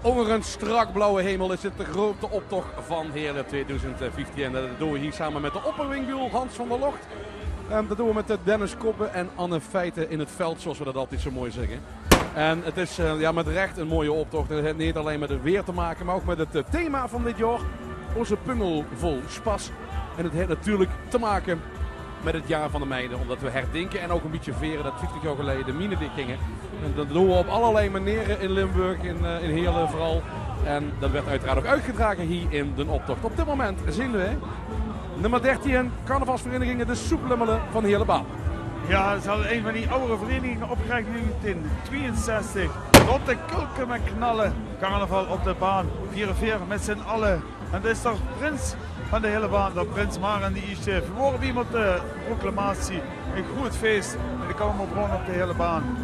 Onder een strak blauwe hemel is het de grote optocht van Heerlen 2015. En dat doen we hier samen met de opperwingwiel Hans van der Locht. Dat doen we met Dennis Koppen en Anne Feiten in het veld, zoals we dat altijd zo mooi zeggen. En het is met recht een mooie optocht. Het heeft niet alleen met het weer te maken, maar ook met het thema van dit jaar. Onze pungel vol spas. En het heeft natuurlijk te maken met het jaar van de meiden. Omdat we herdenken en ook een beetje veren dat 50 jaar geleden de minen dicht gingen. En dat doen we op allerlei manieren in Limburg, in Heerlen vooral. En dat werd uiteraard ook uitgedragen hier in de optocht. Op dit moment zien we nummer 13, carnavalsverenigingen de Soeplummelen van Heerlenbaan. Ja, dat is al een van die oudere verenigingen opgericht in 62. Op de kulken met knallen. Carnaval op de baan. 44 met z'n allen. En dat is toch prins van de hele baan. Dat prins Maren die is verworven iemand de proclamatie. Een goed feest met de Kamerbron op de hele baan.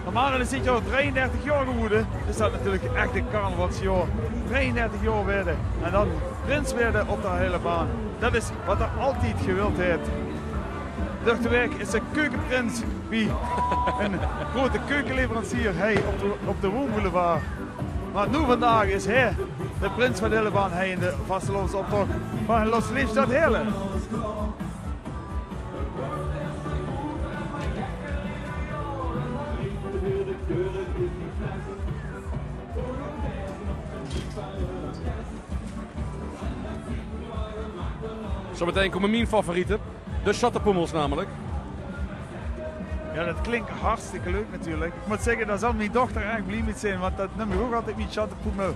Maar Maren is dit jaar 33 jaar geworden. Dus dat natuurlijk echt een carnavalsjaar. 33 jaar werden. En dan prins werden op de hele baan. Dat is wat er altijd gewild heeft. Luchtenwijk is een keukenprins, wie een grote keukenleverancier, hij op de Woonboulevard. Maar nu vandaag is hij de prins van de hele baan, hij in de vastelandsoptocht van Los Leefstad Heerlen. Zometeen komen mijn favorieten. De Schattenpoemels namelijk. Ja, dat klinkt hartstikke leuk natuurlijk. Ik moet zeggen, daar zal mijn dochter erg blij mee zijn, want dat noem ik ook altijd niet Schattenpoemel.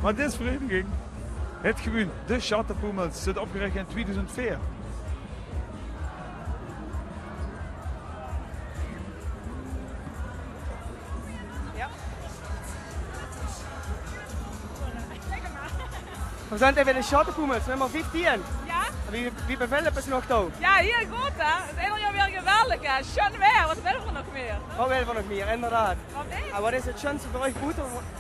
Maar deze vereniging, het gewoon de Schattenpoemels, zit opgericht in 2004. Ja. We zijn even de Schattenpoemels, nummer 15. Ja? Wie bevelpen ze nog toe? Ja, heel goed hè. Het is helemaal weer geweldig hè. Schön weer, wat willen we nog meer? Wat willen we nog meer, inderdaad. Wat is? En wat is het schönste voor euch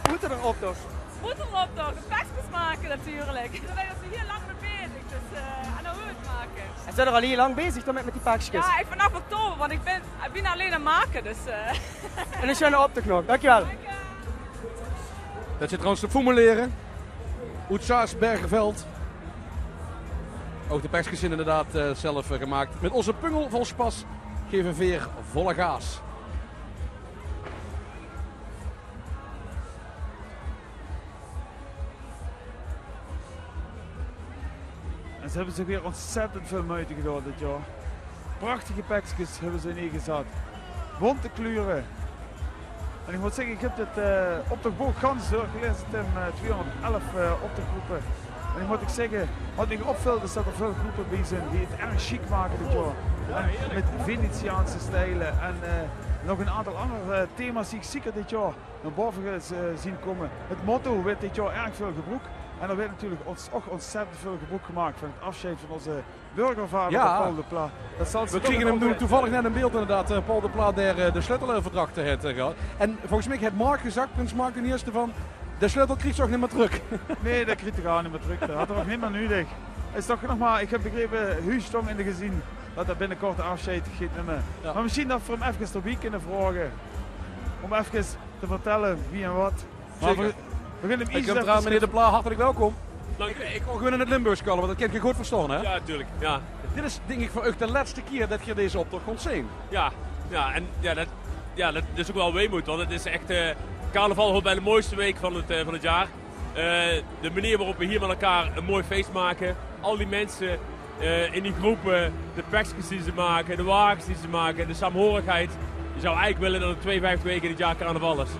boeter erop toch? Boeter erop toch, pekjes maken natuurlijk. Daar zijn we hier lang mee bezig, dus en dan goed maken. En zijn er al heel lang bezig toch met die pakjes? Ja, ik vanaf oktober, want ik ben alleen aan het maken, dus... En een schöne optocht nog, dankjewel. Dat zit trouwens te foemeleren. Oetsaas Bergenveld. Ook de persjes zijn inderdaad zelf gemaakt. Met onze pungel vol spas geven veer volle gaas. En ze hebben zich weer ontzettend veel moeite gedaan dit jaar. Prachtige pakjes hebben ze neergezet. Bonte kleuren. En ik moet zeggen, ik heb dit optochtboog gans doorgelezen in 211 optochtgroepen. En ik moet zeggen, wat ik opvalt is dat er veel groepen bij zijn die het erg chic maken dit jaar. En met Venetiaanse stijlen en nog een aantal andere thema's die ik zeker dit jaar naar boven zien komen. Het motto werd dit jaar erg veel gebruikt. En er werd natuurlijk ook ontzettend veel gebruik gemaakt van het afscheid van onze burgervader Paul de Pla. We kregen hem nu toevallig net een beeld inderdaad. Paul de Pla der de sleutelverdracht heeft gehad. En volgens mij heeft Mark gezegd, prins Mark de eerste van, de sleutel krijgt ze ook niet meer terug. Nee, dat krijgt hij gar niet meer terug. Dat had er ook niet meer nodig. Is toch nog maar, ik heb begrepen, Huustong in de gezien dat er binnenkort een afscheid gaat nemen. Ja. Maar misschien dat we hem even erbij kunnen vragen. Om even te vertellen wie en wat. Maar ik heb eraan, meneer de Pla, hartelijk welkom. Ik wil gewoon in het Limburgs kallen, want dat kan je goed verstaan, hè? Ja, natuurlijk. Ja. Dit is denk ik voor u de laatste keer dat je deze optocht komt zien. Ja, en dat is ook wel weemoed, want het is echt... carnaval hoort bij de mooiste week van het jaar. De manier waarop we hier met elkaar een mooi feest maken. Al die mensen in die groepen, de pakjes die ze maken, de wagens die ze maken, de saamhorigheid. Je zou eigenlijk willen dat het 52 weken in het jaar carnaval is.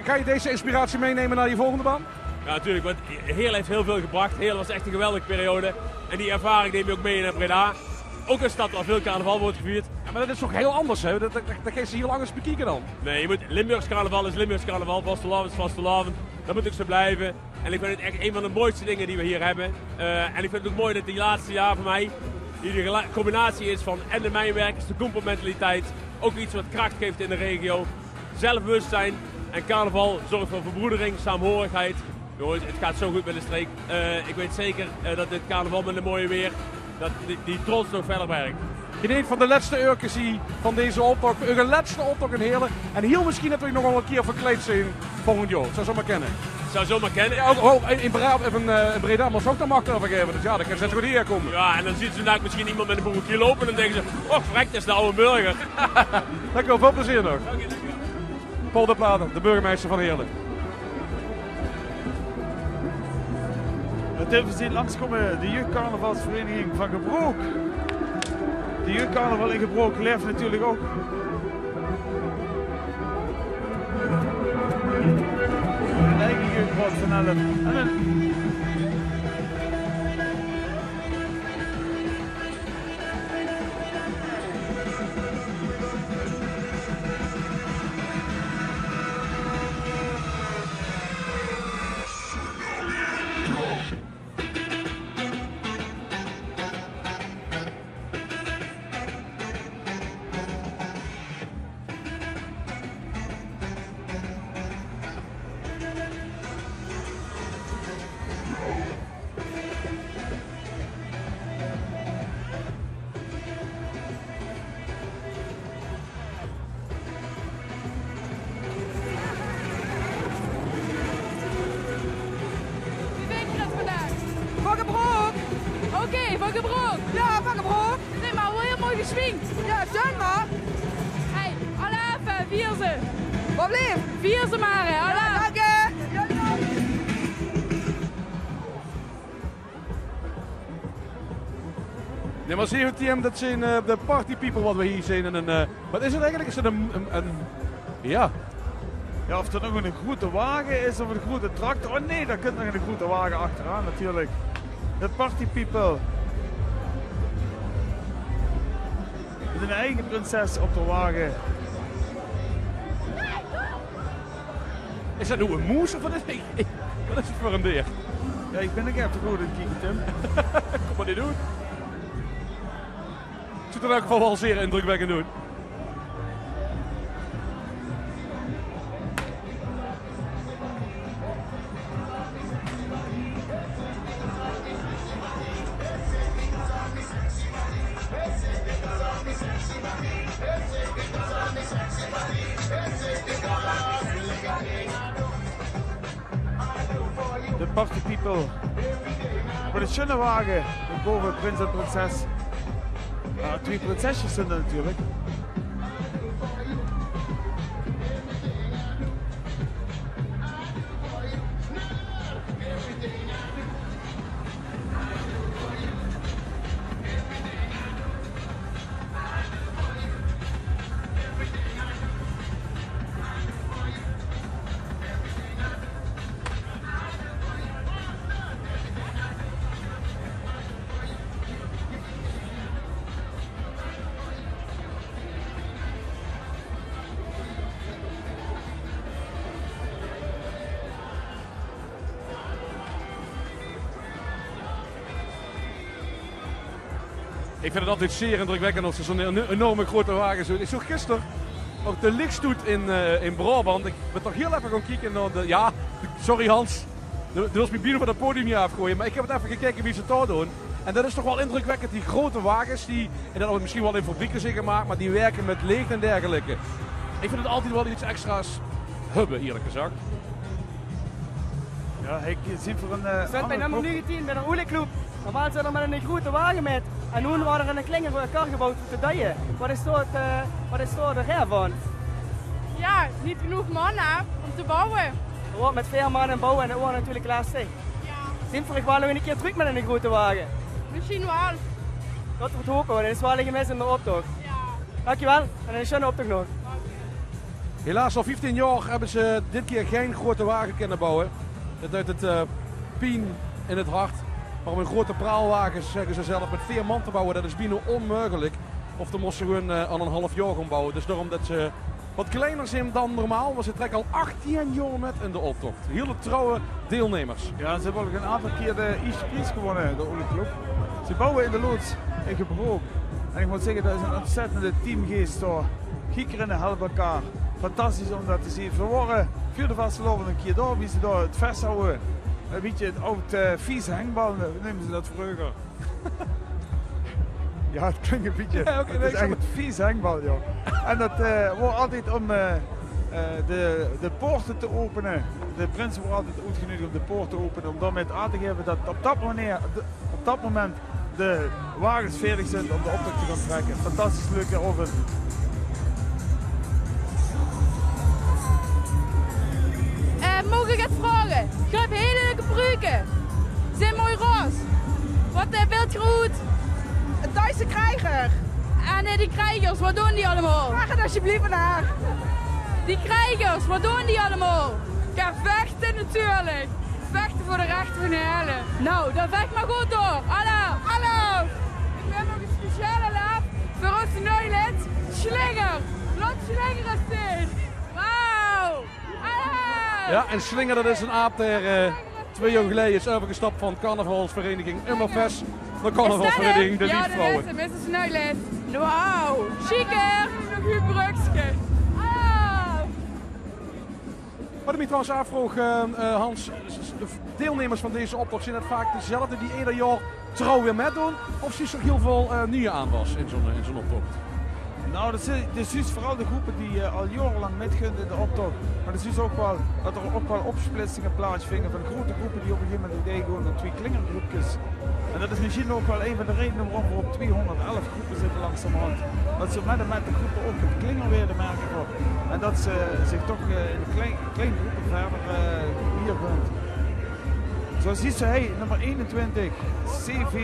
Ga je deze inspiratie meenemen naar je volgende baan? Ja, natuurlijk, want Heerlen heeft heel veel gebracht. Heerlen was echt een geweldige periode. En die ervaring neem je ook mee naar Breda. Ook een stad waar veel carnaval wordt gevierd. Ja, maar dat is toch heel anders, hè? Dat geeft ze hier lang eens bekijken dan. Nee, je moet, Limburgs carnaval is Limburgs carnaval, vastelavond is vastelavond. Dat moet ook zo blijven. En ik vind het echt een van de mooiste dingen die we hier hebben. En ik vind het ook mooi dat die laatste jaar voor mij, die de combinatie is van en de mijnwerkers, de koempelmentaliteit, ook iets wat kracht geeft in de regio. Zelfbewustzijn en carnaval zorgt voor verbroedering, saamhorigheid. Jongens, het gaat zo goed met de streek. Ik weet zeker dat dit carnaval met een mooie weer, dat die trots nog verder werkt. Geniet van de laatste uurtjes van deze optocht. Uw laatste optocht in Heerlen. En heel misschien dat we nog wel een keer verkleed zijn volgend jaar. Dat zou zo maar kennen. Zou zomaar kennen. Ja, in Breda moest ook dan makkelijk opgeven. Dus ja, dan kan ze net goed hier komen. Ja, en dan ziet ze inderdaad misschien iemand met een boekje lopen en dan denken ze, oh vrek, dat is de oude burger. Dankjewel, veel plezier nog. Paul de Platen, de burgemeester van Heerlen. We even zien langskomen de jeugdcarnavalsvereniging van Gebroek. De jeugdcarnaval in Gebroek leeft natuurlijk ook. Een eigen jeugdbord van 11. Van Gebroek. Ja, van Gebroek. Nee, maar wel heel mooi geswingd. Ja, steun maar. Hey, alle even, vier ze. Wat lief. Vier ze maar, hè, alle. Dank je. Ja, ja. Nee, maar zie je het team, dat zijn de party people wat we hier zien. En wat is het eigenlijk? Is het ja. Ja, of er nog een grote wagen is of een grote tractor. Oh nee, daar kunt nog een grote wagen achteraan natuurlijk. De party people. Met een eigen prinses op de wagen. Is dat nou een moes of wat is het? Wat is het voor een beer? Ja, ik ben ook even goed in het kijken, Tim. Kom maar niet doen. Het ziet er in elk geval wel zeer indrukwekkend doen. De party people. Voor de schöne wagen. Boven prins en prinses. Twee prinsesjes zijn er natuurlijk. Ik vind het altijd zeer indrukwekkend als er zo'n enorme grote wagen zijn. Ik zag gisteren ook de lichtstoet in Brabant. Ik ben toch heel even gaan kijken naar de... Ja, sorry Hans. Er was mijn bier van het podium niet afgooien. Maar ik heb het even gekeken wie ze daar doen. En dat is toch wel indrukwekkend. Die grote wagens, die en dat misschien wel in fabrieken zijn gemaakt, maar die werken met leeg en dergelijke. Ik vind het altijd wel iets extra's hebben, eerlijk gezegd. Ja, ik zie voor een... Zit bij nummer 19 met een oeleclub. Normaal zit er met een grote wagen met. En nu wordt er een kleinere kar gebouwd voor te dijen. Wat is daar de reden van? Ja, niet genoeg mannen om te bouwen. Er wordt met veel mannen bouwen en dat wordt natuurlijk lastig. Ja, Zijn we wel een keer terug met een grote wagen? misschien wel. Dat wordt hopen, want dat is wel een mes in de optocht. Ja. Dankjewel en een schöne optocht nog. Helaas, al 15 jaar hebben ze dit keer geen grote wagen kunnen bouwen. Dat uit het pien in het hart. Maar om een grote praalwagen, zeggen ze zelf, met 4 man te bouwen, dat is bijna onmogelijk. Of dan moesten ze gewoon aan een half jaar gaan bouwen. Dus daarom dat ze wat kleiner zijn dan normaal. Maar ze trekken al 18 jaar met in de optocht. Hele trouwe deelnemers. Ja, ze hebben ook een aantal keer de East Prijs gewonnen, de Olie-club. Ze bouwen in de loods in Gebroek. En ik moet zeggen, dat is een ontzettende teamgeest daar. Giekeren helpen elkaar. Fantastisch om dat te zien. We worden voor de vastelovend een keer door, wie ze daar het vasthouden. Een beetje het oud vieze hengbal, nemen ze dat vroeger. Ja, het klinkt een beetje. Ja, okay, het is echt het vieze hengbal, joh. En dat wordt altijd om de poorten te openen. de prinsen worden altijd uitgenodigd om de poort te openen. Om daarmee aan te geven dat op dat moment de wagens veerdig zijn om de optocht te gaan trekken. Fantastisch leuke oven. Mogen ik het vragen? Je hebt hele leuke pruiken. Zijn mooi roze. Wat wilt je goed? Een Duitse krijger. En die krijgers, wat doen die allemaal? Vraag het alsjeblieft naar. Die krijgers, wat doen die allemaal? Ga vechten natuurlijk. Vechten voor de rechten van de helle. Nou, dan vecht maar goed door. Hallo, hallo. Ik heb nog een speciale laaf voor onze nieuwe lid. Slinger. Lot Slinger is dit. Wauw. Hallo. Ja, en Slinger, dat is een aap der 2 jaar geleden is overgestapt van carnavalsvereniging Ummerfest naar carnavalsvereniging De Liefvrouwen. Ja, dat is hem. Is een nieuwe lid. Wauw. Chiquer. Nog uw brugske. Wat ik me trouwens afvroeg, Hans, de deelnemers van deze optocht, zijn het vaak dezelfde die ieder jaar trouw weer meedoen? Of is er heel veel nieuwe aanwas in zo'n optocht? Nou, dat is vooral de groepen die al jarenlang metgunnen in de optocht. Maar het is ook wel dat er ook wel opsplitsingen plaatsvinden van grote groepen die op een gegeven moment idee gaan om 2 klingergroepjes. En dat is misschien ook wel een van de redenen waarom we op 211 groepen zitten langzamerhand. Dat ze met de groepen ook het klingerweerde merken worden. En dat ze zich toch in kleine groepen verder hier vindt. Zoals ziet ze, hey, nummer 21, CV.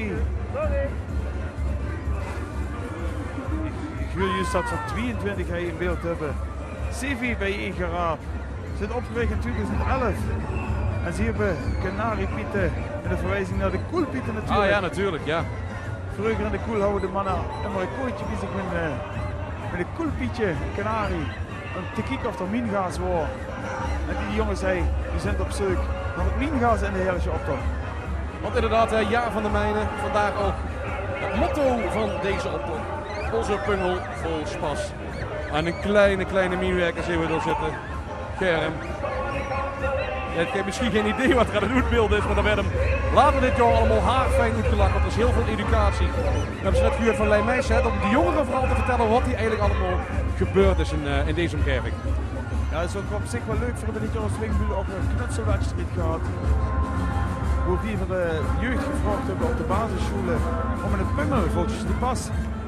Ik wil juist dat van 22 ga je in beeld hebben. CV bij Igeraap. Zit opgericht in 2011. En ze hebben Kanariepieten en de verwijzing naar de koelpieten natuurlijk. Ah ja, natuurlijk, ja. Vroeger in de koel houden de mannen maar een kooitje bezig met een koelpietje, kanarie. Om te kijken of er mingaas wordt. En die jongens die zijn op zoek naar het mingaas in de hele optocht. Want inderdaad, ja van de mijnen, vandaag ook het motto van deze optocht. Onze pungel vol spas. En een kleine miniwerker zien we er zitten. Germ. Ik heb misschien geen idee wat er aan het uitbeeld is, maar dan werd hem later dit jaar allemaal haarfijn uitgelakt. Want er is heel veel educatie. We hebben ze net gehoord van Lijn Meijs, om de jongeren vooral te vertellen wat hier eigenlijk allemaal gebeurd is in deze omgeving. Ja, dat is ook op zich wel leuk. We hebben dit jaar als Swingbuur ook een knutselwedstrijd gehad. Hoe we van de jeugd gevraagd hebben op de basisscholen om in het pungel volgens de pas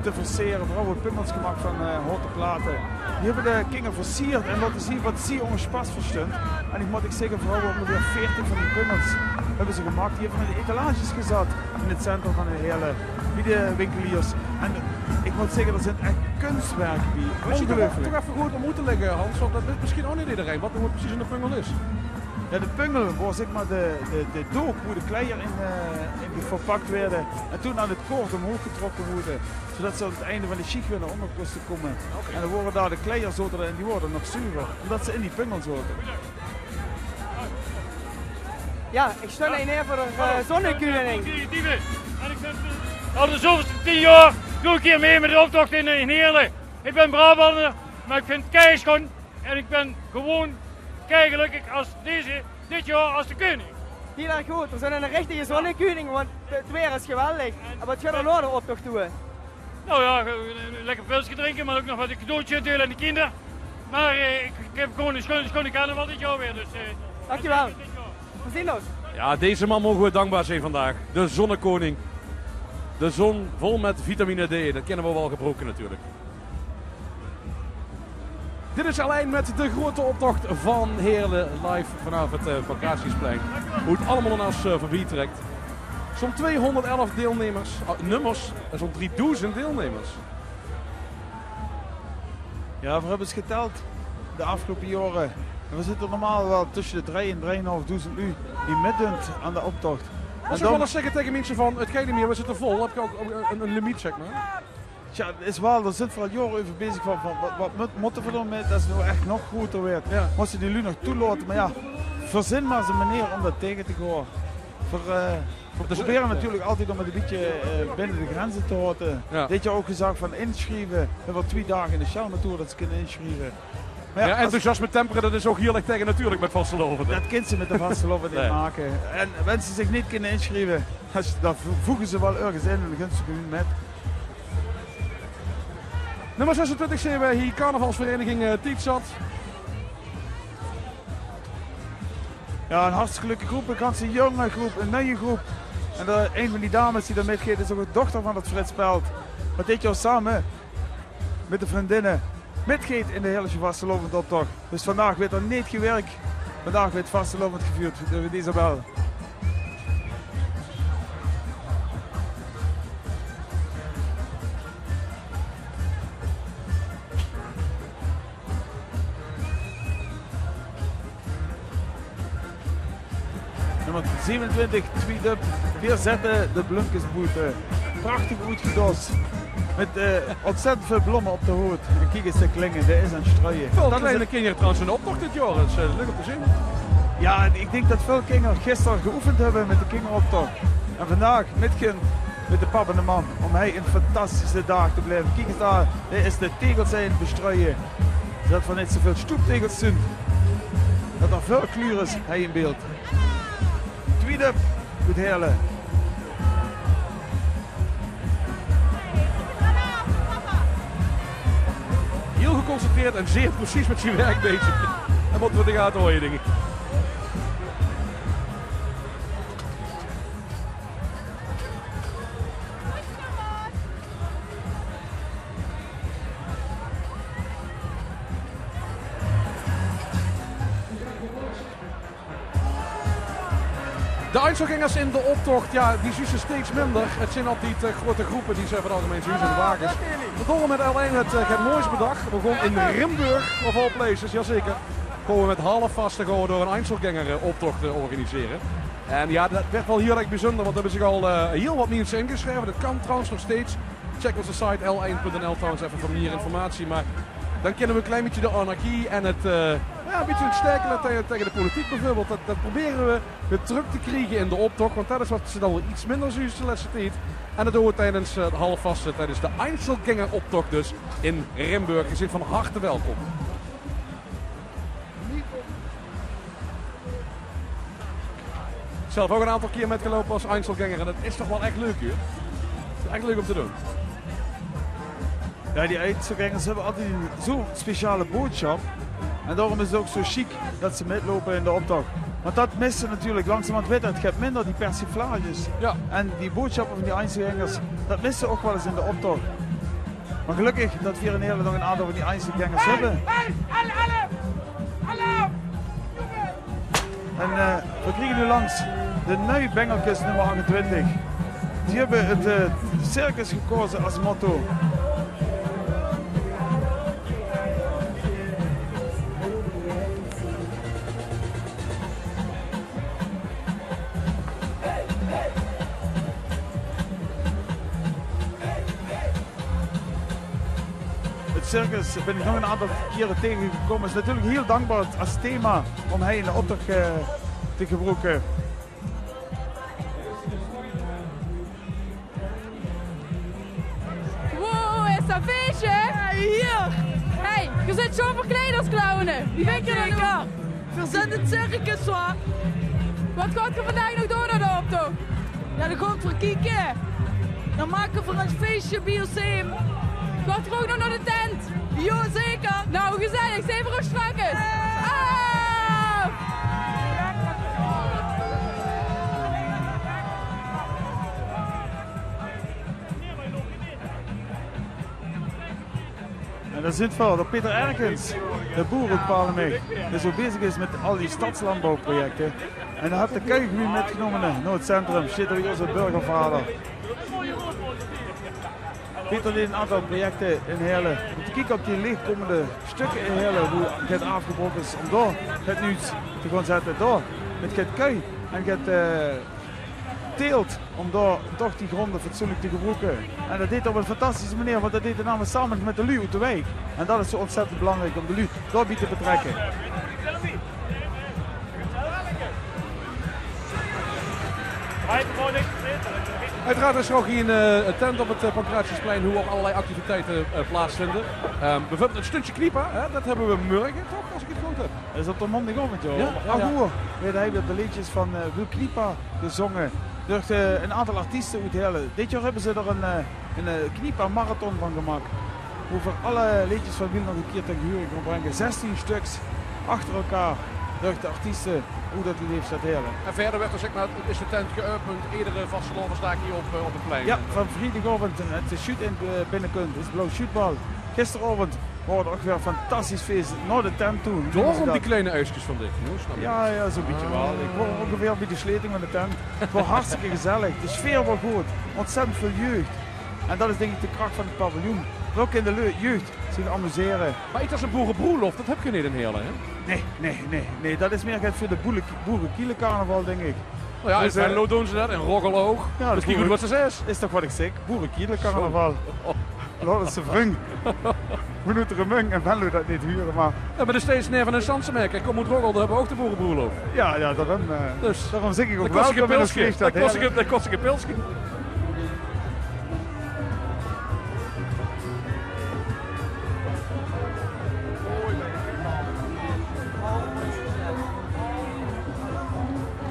te verseren, vooral het pummels gemaakt van houten platen. Die hebben de kinger versierd en laten zien wat ze ons pas verstond. En ik moet zeggen, vooral ongeveer 40 van die pummels hebben ze gemaakt. Die hebben in de etalages gezet in het centrum van de hele, bij de winkeliers. En ik moet zeggen, er zijn echt kunstwerken bij. Ongelooflijk. Toch even goed om uit te leggen, Hans, want dat weet misschien ook niet iedereen wat er precies in de pungel is. Ja, de pungel was zeg maar de dook hoe de kleier in verpakt werden en toen aan het koord omhoog getrokken worden, zodat ze aan het einde van de schicht weer naar onder kosten komen. Okay. En dan worden daar de kleiers zoten en die worden nog zuiver, omdat ze in die pungel zoten. Ja, ik stel een neer voor de zonnekoning. En ik ben al de zoveelste 10 jaar doe ik hier mee met de optocht in Heerlen. Ik ben Brabander, maar ik vind het keischoon en ik ben gewoon keigelukkig als dit jaar als de koning. Heel erg goed, we zijn een richtige zonnekoning, want het weer is geweldig. En wat ga je dan de optocht doen? Nou ja, lekker pilsje drinken, maar ook nog wat een cadeautje delen aan de kinderen. Maar ik heb gewoon een schone carnaval dit jaar weer. Dus, dankjewel. We zien ons. Ja, deze man mogen we dankbaar zijn vandaag. De zonnekoning. De zon vol met vitamine D, dat kennen we wel gebroken natuurlijk. Dit is alleen met de grote optocht van Heerlen live vanaf het Van Catiusplein. Hoe het allemaal een as voorbij trekt. Zo'n 211 deelnemers, nummers en zo'n 3000 deelnemers. Ja, we hebben het geteld de afgelopen jaren. En we zitten normaal wel tussen de 3.000 en 3.500 nu die meedoet aan de optocht. Als je wel eens zeggen tegen mensen van het gaat niet meer, we zitten vol, heb je ook een limiet zeg maar. Ja, het is wel, daar zit vooral jaren over bezig van wat moeten we dan met, dat is nou echt nog groter werd. Ja. Moesten die nu nog toelaten, maar ja, verzin maar eens een manier om dat tegen te gaan. We proberen natuurlijk altijd om het een beetje binnen de grenzen te houden. Ja. Dit jaar ook gezegd van inschrijven, we hebben 2 dagen in de Shelmatour dat ze kunnen inschrijven. Ja, enthousiasme temperen, dat is ook heel erg tegen natuurlijk met vasteloven. Dat kind ze met de vasteloven niet maken. En mensen zich niet kunnen inschrijven, dan voegen ze wel ergens in en dan gaan ze gewoon met. Nummer 26 zien we hier carnavalsvereniging Tietzat. Ja, een hartstikke leuke groep, een ganse jonge groep, een nieuwe groep. En een van die dames die daar meegeeft is ook de dochter van het Frits Pelt. Wat dit jaar samen met de vriendinnen metgeet in de hele vastelovend optocht. Dus vandaag werd er niet gewerkt, vandaag werd vastelovend gevierd door Isabel. Nummer 27, tweede, weer zetten de bloemkesboete. Prachtig goed gedost. Met ontzettend veel bloemen op de hoed. En kijk eens de klingen, dat is aan het strooien. Veel kleine kinderen trouwens in de optocht dit jaar, dat is leuk om te zien. Ja, ik denk dat veel kinderen gisteren geoefend hebben met de kinderoptocht. En vandaag met de pap en de man, om hij een fantastische dag te blijven. Kijk eens daar, dit is de tegels zijn bestrooien. Zodat we niet zoveel stoeptegels zien. Dat er veel kleur is, hij in beeld. Tweede, goed helen. Heel geconcentreerd en zeer precies met zijn werk bezig. En wat we de gaten hoor je, denk ik. De Einzelgangers in de optocht, ja, die zien ze steeds minder. Het zijn altijd grote groepen die ze van het algemeen zien in de wagens. We begonnen met alleen het mooiste bedacht. We begonnen in Rimburg, of all places, jazeker. Komen we met half vaste door een Einzelganger optocht te organiseren. En ja, dat werd wel heel erg bijzonder, want er hebben zich al heel wat mensen ingeschreven. Dat kan trouwens nog steeds. Check onze site l1.nl trouwens even voor meer informatie. Maar dan kennen we een klein beetje de anarchie en het een beetje het sterkelen tegen de politiek bijvoorbeeld. Dat proberen we weer terug te krijgen in de optocht, want dat is wat ze dan wel iets minder zien de laatste tijd. En dat doen we tijdens de halfvaste, tijdens de Einzelganger optocht dus in Rimburg. Je zit van harte welkom. Zelf ook een aantal keer metgelopen als Einzelganger en dat is toch wel echt leuk hier. Het is echt leuk om te doen. Ja, die Einzelgangers hebben altijd zo'n speciale boodschap. En daarom is het ook zo chic dat ze metlopen in de optocht. Want dat missen natuurlijk langzamerhand weer. Het gaat minder die persiflages. Ja. En die boodschappen van die Einzelgangers, dat missen ze ook wel eens in de optocht. Maar gelukkig dat we hier in Nederland nog een aantal van die Einzelgangers hebben. En we krijgen nu langs de nieuwe Bengelkes nummer 28. Die hebben het circus gekozen als motto. Circus ben ik nog een aantal keren tegengekomen. Het is natuurlijk heel dankbaar als thema om hij in de optocht te gebruiken. Wow, is dat feestje? Ja, hier! Hey, je zit zo verkleed als clownen. Wie ben je dan nu? Verzend het circus, hoor. Wat gaat je vandaag nog door naar de optocht? Ja, dan ga ik voor kijken. Dan maken we een feestje bij Oceem. Gaat er ook nog naar de tent? Ja, zeker. Nou, gezellig. Zijn we nog strak eens? En daar zit wel dat Peter Erkens, de boer uit Palenmich, die zo bezig is met al die stadslandbouwprojecten. En hij heeft de kuigebied metgenomen naar het centrum. Zit er onze burgervader. Peter deed een aantal projecten in Heerlen. Om te kijken op die leegkomende stukken in Heerlen, hoe het afgebroken is. Om daar het nu te gaan zetten. Daar met het kui en het teelt. Om daar toch die gronden fatsoenlijk te gebruiken. En dat deed op een fantastische manier, want dat deed hij namelijk samen met de lui uit de wijk. En dat is zo ontzettend belangrijk om de lui daarbij te betrekken. Uiteraard is er ook hier een tent op het Pancratiusplein, hoe ook allerlei activiteiten plaatsvinden. Bijvoorbeeld een stuntje kniepen, hè? Dat hebben we morgen toch, als ik het goed heb. Dat is op de mondingavond, joh. Ja, ja, ja. Weet hij weer de liedjes van Wil Kniepa gezongen door een aantal artiesten uit Heerlen. Dit jaar hebben ze er een Kniepa marathon van gemaakt. Over alle liedjes van Wiel nog een keer ten geheugen kan brengen. 16 stuks achter elkaar. de artiesten, hoe dat die heeft heerlijk. En verder werd er zeg maar, is de tent geopend. Iedere vastelovensdag hier op het plein. Ja, van vrijdagavond het shoot in binnenkant, het is blauw shootbal. Gisteravond wordt ook weer een fantastisch feest naar de tent toe. Daarom die kleine uitjes van dit, jongens. Ja, zo'n beetje wel. Ik word ongeveer een beetje sleting van de tent. Het wordt hartstikke gezellig. De sfeer wordt goed. Ontzettend veel jeugd. En dat is denk ik de kracht van het paviljoen. Ook in de jeugd zich amuseren. Maar iets als een boerenbroerlof, dat heb je niet in Heerlen, hè? Nee. Dat is meer voor de boerenkielencarnaval, denk ik. Nou ja, Dus, in Venlo doen ze dat, in Roggeloog. Ja, dat is niet goed wat ze zegt. Is toch wat ik zeg? Boerenkielencarnaval. Dat is een vrung. We moeten er een mung en Venlo dat niet huren, maar... Ja, maar er steeds neer van een Sansemerk. Ik kom uit Roggel, daar hebben we ook de boerenbroerlof. Ja, daarom, dus, daarom zeg ik ook wel. Dat kost ik een pilsje.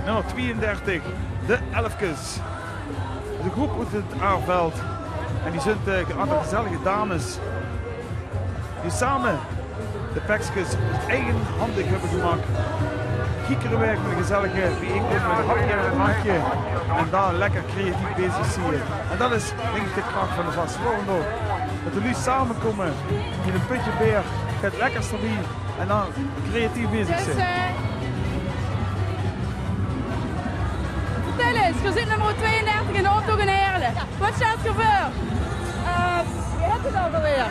Nummer 32, de Elfkes. De groep uit het Aarveld. En die zijn een aantal gezellige dames die samen de pakjes eigenhandig hebben gemaakt. Giekerenwerk met een gezellige bijeenkomst met een hapje en een handje. En daar lekker creatief bezig zie je. En dat is denk ik de kracht van de vastelovend ook. Dat we nu samenkomen in een putje beer, het lekkerste bier en dan creatief bezig zijn. Vertel eens, je zit nummer 32 in de optocht in Heerlen. Wat staat je voor? Wie heeft het alweer?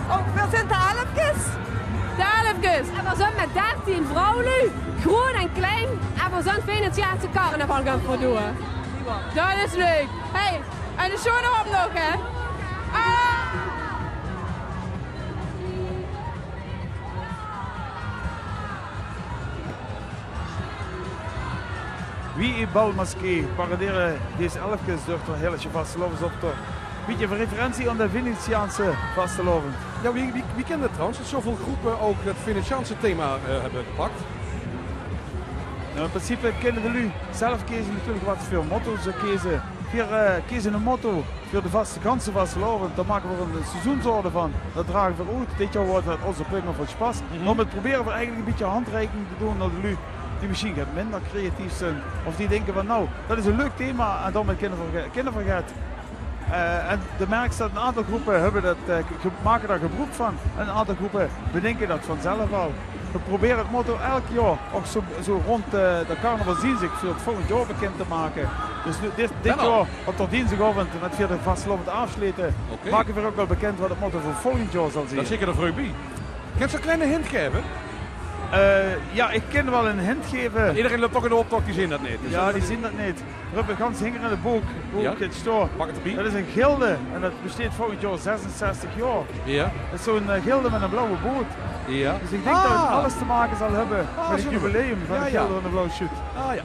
Oh, we zijn de Elfkes. De Elfkes. En we zijn met 13 vrouwen, groot en klein. En we zijn Venetiaanse carnaval gaan voldoen. Dat is leuk. Hey, en de show erop nog, hè? Wie in Balmaskee paraderen deze Elfkes door het hele vastelovens op te. Beetje van referentie aan de Venetiaanse vastelovend. Ja, wie kent het trouwens? Dat zoveel groepen ook het Venetiaanse thema hebben gepakt. Nou, in principe kennen we nu zelf kiezen natuurlijk wat veel motto's kiezen. Kiezen een motto voor de ganse vastelovend. Daar maken we een seizoensorde van. Dat dragen we uit. Dit jaar wordt het onze Puggen voor Spas. Maar we proberen we eigenlijk een beetje handreiking te doen naar de lui. Die misschien gaat minder creatief zijn. Of die denken van nou, dat is een leuk thema en dan met kinderverget. En de merk dat een aantal groepen hebben maken daar gebruik van. En een aantal groepen bedenken dat vanzelf al. We proberen het motto elk jaar ook zo rond de carnaval zien zich voor het volgend jaar bekend te maken. Dus dit jaar op de dinsdagavond met via de vastelovend afsluiten maken we ook wel bekend wat het motto voor volgend jaar zal zijn. Dat is zeker de rugby. Kan je zo'n kleine hint geven? Ja, ik kan wel een hint geven. Iedereen loopt toch in de optocht, die zien dat niet. Dus ja, die zien dat niet. Ruben Gans hinger in de boek. Het store. Dat is een gilde en dat besteedt volgend jaar 66 jaar. Ja. Dat is zo'n gilde met een blauwe boot. Ja. Dus ik denk dat het alles te maken zal hebben met het jubileum van de gilde van de blauwe shoot. Ah ja.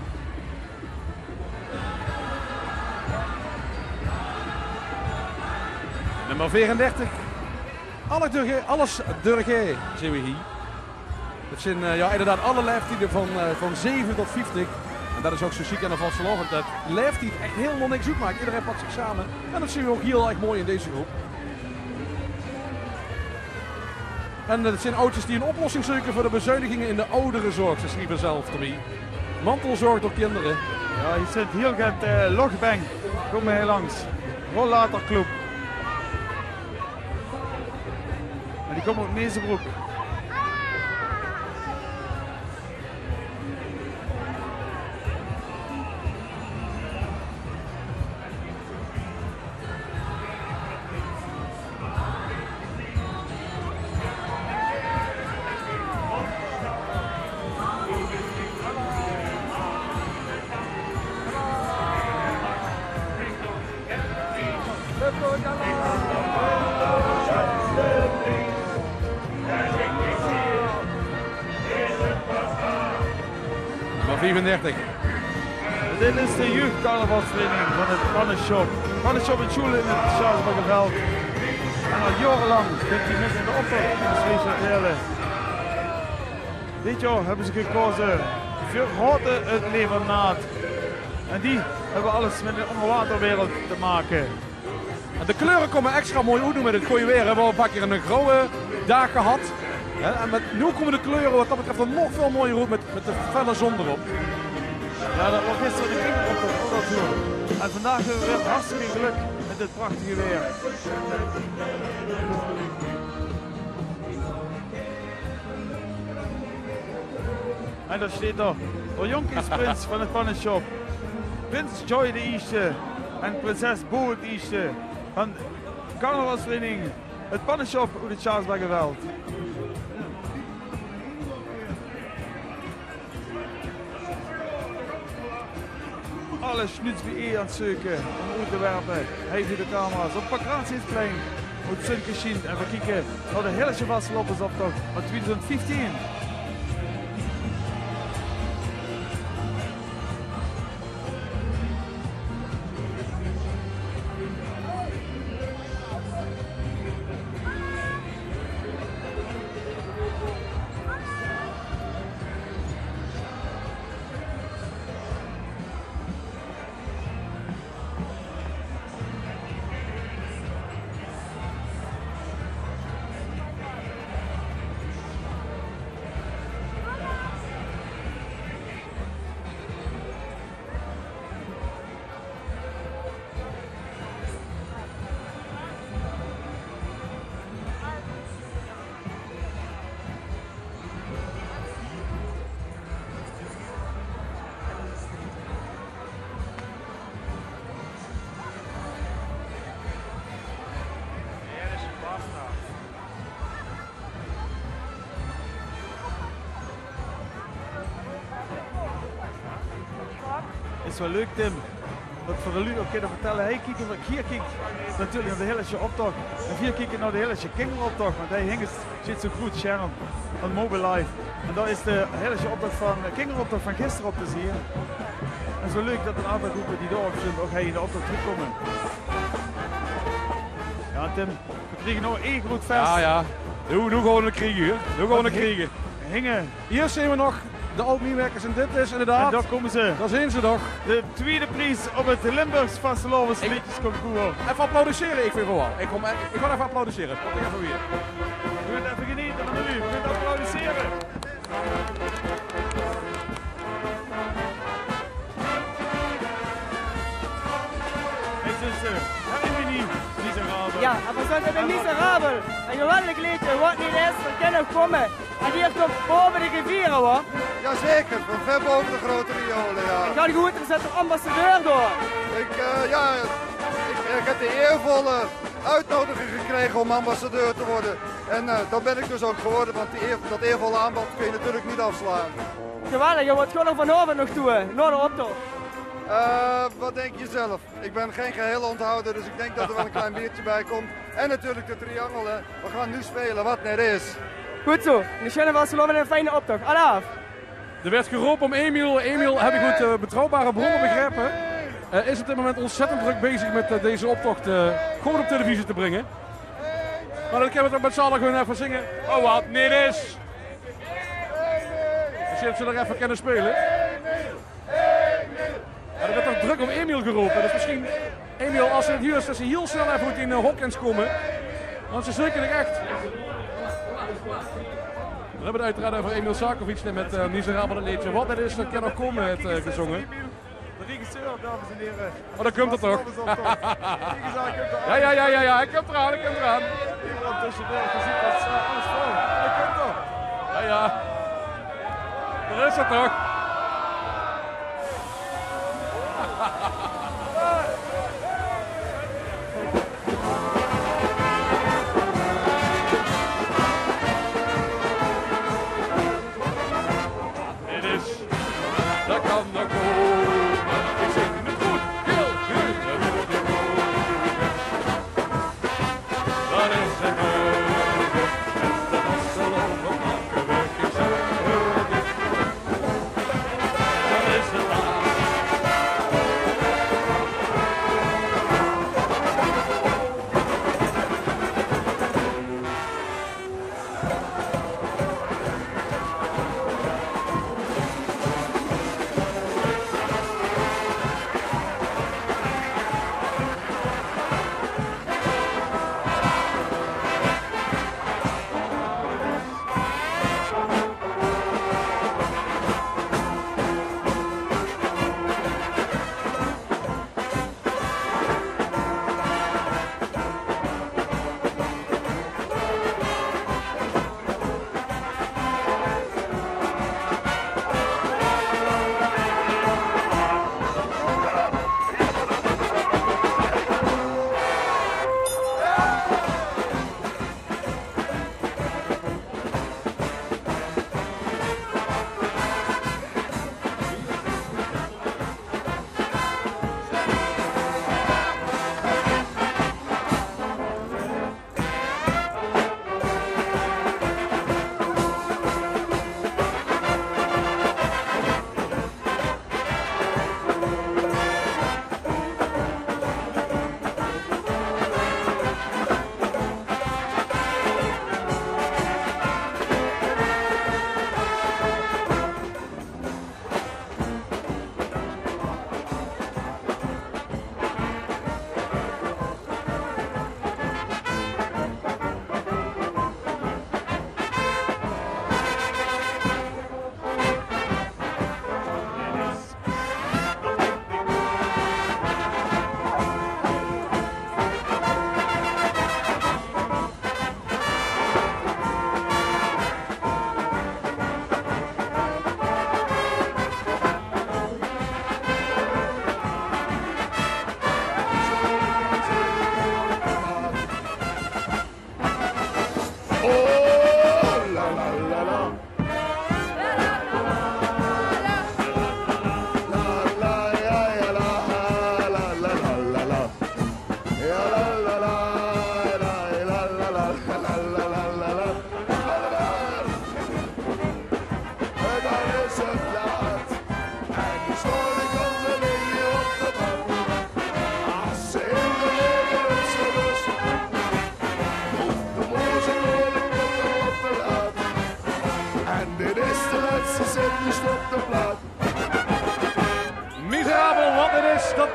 Nummer 34. Alles durge, zien we hier. Het zijn inderdaad alle leeftijden van 7 tot 50. En dat is ook zo ziek aan de vastelovend. Dat leeftijd echt helemaal niks uitmaakt. Iedereen pakt zich samen. En dat zien we ook heel erg mooi in deze groep. En het zijn oudjes die een oplossing zoeken voor de bezuinigingen in de ouderenzorg. Ze schrijven zelf erbij. Mantelzorg door kinderen. Ja, je zit heel goed Logbank. Kom maar hier langs. Rollatorclub. En die komen uit Meesenbroek. Nummer 34. Dit is de jeugdcarnavalsvereniging van het Pannenshop. Pannenshop in Schule in het Charlesburgerveld. En al jarenlang vindt hij midden in de optocht in de Zweedse. Dit jaar hebben ze gekozen voor Horten het Levernaat. En die hebben alles met de onderwaterwereld te maken. En de kleuren komen extra mooi uit met het goede weer. We hebben al een paar keer een grauwe dag gehad. En nu komen de kleuren wat dat betreft een nog veel mooier route met de felle zon erop. Ja, dat was gisteren de kinderoptocht ook al zo. En vandaag hebben we weer hartstikke geluk met dit prachtige weer. En daar staat er de Jonkiesprins van het Pannenshop. Prins Joy de Eerste en prinses Bo het Eerste van carnavalsvereniging het Pannenshop uit het Charlesbergenveld. Alle schnutsbee aan het zoeken om uit te werpen. Hij doet de camera's op Pakraatsinsplein uit Sint-Christien en we kijken naar de Hillesje Vastelovensoptocht van 2015. Is wel leuk, Tim. Dat voor de Lu ook kunnen vertellen. Hij kijkt of ik hier kijk natuurlijk naar de Hillesje optocht. En hier kijken naar de Hillesje kinderoptocht. Want hij zit zo goed, Sharon, van Mobile Life. En daar is de Hillesje optocht van kinderoptocht van gisteren op te zien. En zo leuk dat een aantal groepen die daar zijn ook hij in de optocht terugkomen. Ja, Tim, we krijgen nog één groot vers. Ja. Nu gaan we het kriegen. Nu gaan we het kriegen. Hingen. Hier zien we nog de oud-meewerkers en dit is inderdaad. En daar komen ze. Daar zijn ze nog. De tweede prijs op het Limburgs Vastelovens liedjesconcours. Even applaudisseren, ik vind wel. Ik ga even applaudisseren. Kom even weer. We gaan even genieten van u. We gaan applaudisseren. Het is een miserabel. Ja, aber so ein miserabel. Ein geweldig liedje, wat niet is, dat kan nog komen. En hier komt boven de rivieren hoor. Jazeker, van ver boven de grote riolen, ja. Ik ga goed, er zit een ambassadeur door. Ik heb de eervolle uitnodiging gekregen om ambassadeur te worden. En dat ben ik dus ook geworden, want dat eervolle aanbod kun je natuurlijk niet afslaan. Geweldig, je wordt gewoon vanavond nog toe, naar de optocht. Wat denk je zelf? Ik ben geen gehele onthouder, dus ik denk dat er wel een klein biertje bij komt. En natuurlijk de triangel, hè. We gaan nu spelen wat net is. Goed zo, een schöne Vasteloven en een fijne optocht. Alle af. Er werd geroepen om Emiel. Emiel, heb ik goed betrouwbare bronnen begrepen, is op dit moment ontzettend druk bezig met deze optocht gewoon op televisie te brengen. Maar dan kunnen we het ook met z'n allen gewoon even zingen. Oh wat niet is. Dus ze er even kunnen spelen. Ja, er werd toch druk om Emiel geroepen. Dus misschien Emiel, als het hier is, dat ze heel snel even goed in Hawkins komen. Want ze zeker echt. We hebben het uiteraard over Emil Sarkovic met Miserabel het liedje. Wat het is, dat kan nog komen, het gezongen. De regisseur, dames en heren. Oh, dat komt er toch? Ja, hij komt eraan, hij komt eraan. Iemand tussendoor, je ziet dat alles vol. Hij komt er. Ja. Daar is het toch? Dat kan nog komen. Ik zing het goed, heel goed. Dat is het beste Vasteloven, maken we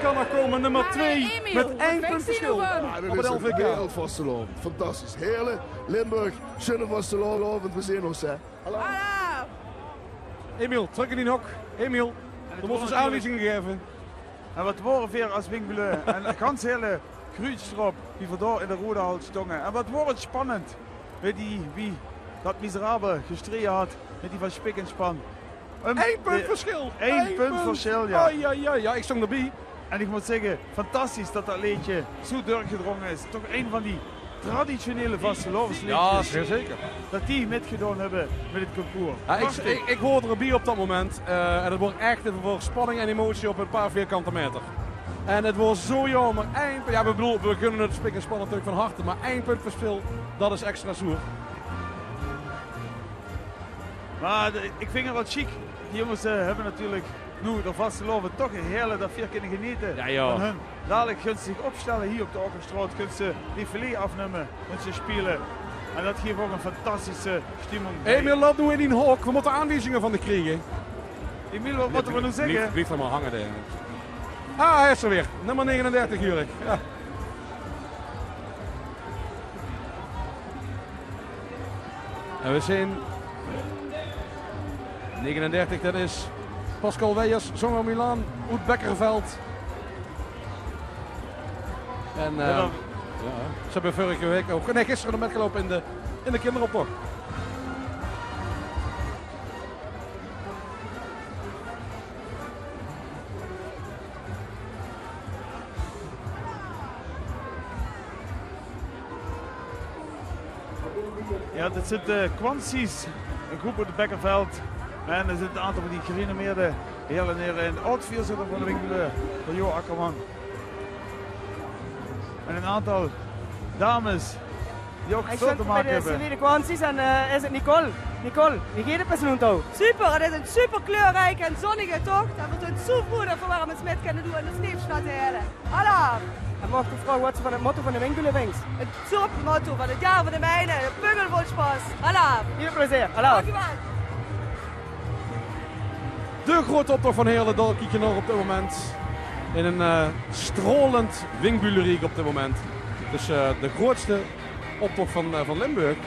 kan nog komen. Nummer 2 Emiel, met 1 punt verschil. Ja, dat Op is het een LVK. wereldvastelovend. Fantastisch. Heerlijk. Limburg, schöne vastelovend. We zien ons, hè. Hallo. Emiel, terug in die hok. Emiel, er moet ons aanwijzingen geven. En wat worden weer als Wingbuleu. En een ganz hele gruutjes erop die vandoor in de rode hal stongen. En wat wordt het spannend. Weet die wie dat miserabel gestreden had met die van Spik en Span. 1 punt verschil. 1 punt verschil, ja. Ja, ik stond erbij. En ik moet zeggen, fantastisch dat dat leedje zo doorgedrongen is. Toch een van die traditionele vastelovensleedjes. Ja, zeker. Dat die metgedaan hebben met het concours. Ja, ik hoor er erbij op dat moment. En het wordt echt voor spanning en emotie op een paar vierkante meter. En het wordt zo jammer. Ja, we kunnen het Spik en Span natuurlijk van harte. Maar 1 punt verschil, dat is extra zoer. Maar ik vind het wel chic. Die jongens hebben natuurlijk nu de vasteloven toch een hele dat vier kunnen genieten van hun. Dadelijk kunnen ze zich opstellen hier op de Okkerstraat. Kunnen ze die filet afnemen. Kunnen ze spelen. En dat geeft ook een fantastische stimmung. Emiel, laat nu in die hok. We moeten aanwijzingen van de krijgen. Emiel, wat moeten we nu zeggen? Blijf er maar hangen. Hij is er weer. Nummer 39, Jurk. Ja. En we zien 39, dat is Pascal Weijers, Zongo Milan, Oet Bekkerveld. En ze hebben vorige week ook, nee, gisteren nog metgelopen in de kinderoptocht. Ja, dit zit de Kwansies, een groep uit het Bekkerveld. En er zit een aantal van die gerenommeerde heren neer in de oud-voorzitter van de Wingbuleu, van Jo Akkerman. En een aantal dames die ook veel te maken hebben. Ik de Kwansies en is het Nicole. Nicole, wie gaat het met z'n auto? Super, het is een super kleurrijke en zonnige tocht. En we zijn zo vroeg dat we waarom het met kunnen doen en de sneeuwstad te halen. Hallo! En mag ik vragen wat ze van het motto van de Wingbuleu vindt? Het topmotto van het jaar van de mijnen, de bungel vol Spaß. Hallo! Veel plezier, hallo! Dankjewel! De grote optocht van Heerlen, daar kijk je nog op dit moment. In een strolend Wingbuleriek op dit moment. Dus de grootste optocht van Limburg.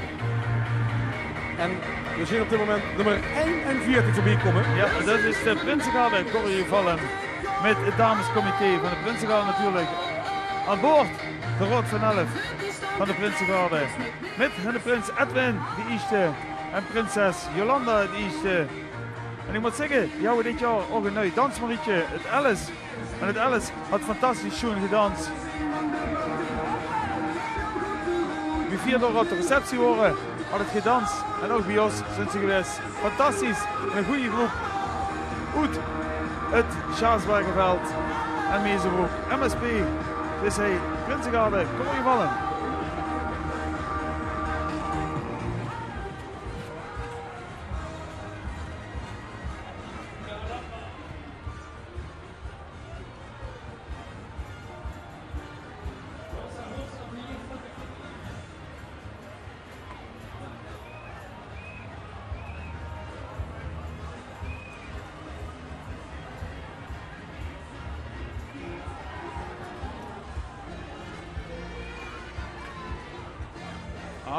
En we zien op dit moment nummer 41 voorbij komen. Ja, dat is de Prinsengarde Corrie vallen. Met het damescomité van de Prinsengarde natuurlijk. Aan boord de Rood van 11 van de Prinsengarde. Met hun prins Edwin, de eerste. En prinses Jolanda, de eerste. En ik moet zeggen, die hebben dit jaar ook een nieuw dansmarietje, het Alice. En het Alice had fantastisch schoon gedanst. Wie vier door op de receptie horen, had het gedanst. En ook bij ons zijn ze geweest. Fantastisch. Een goede groep. Goed. Het Schaasbergenveld en Mezenbroek. MSP. Dus hij, Prinsengarde, kom je vallen.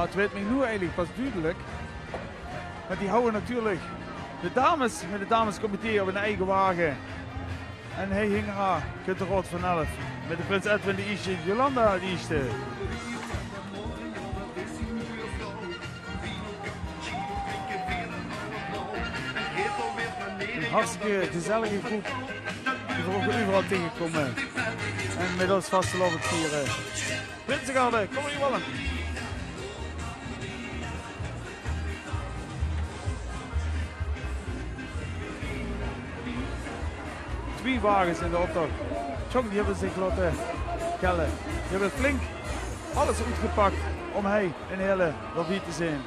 Het weet me nu eigenlijk pas duidelijk. Want die houden natuurlijk de dames met het damescomité op een eigen wagen. En hij hing er kunt de Rood van 11. Met de prins Edwin de eerste, Jolanda de eerste. Een hartstikke gezellige groep. Die we ook overal tegenkomen. En met ons vastelovend vieren. Prinsengarde, kom hier wel. Twee wagens in de optocht. Tjong, die hebben zich laten kellen. Die hebben flink alles uitgepakt om hij een hele lobby te zijn.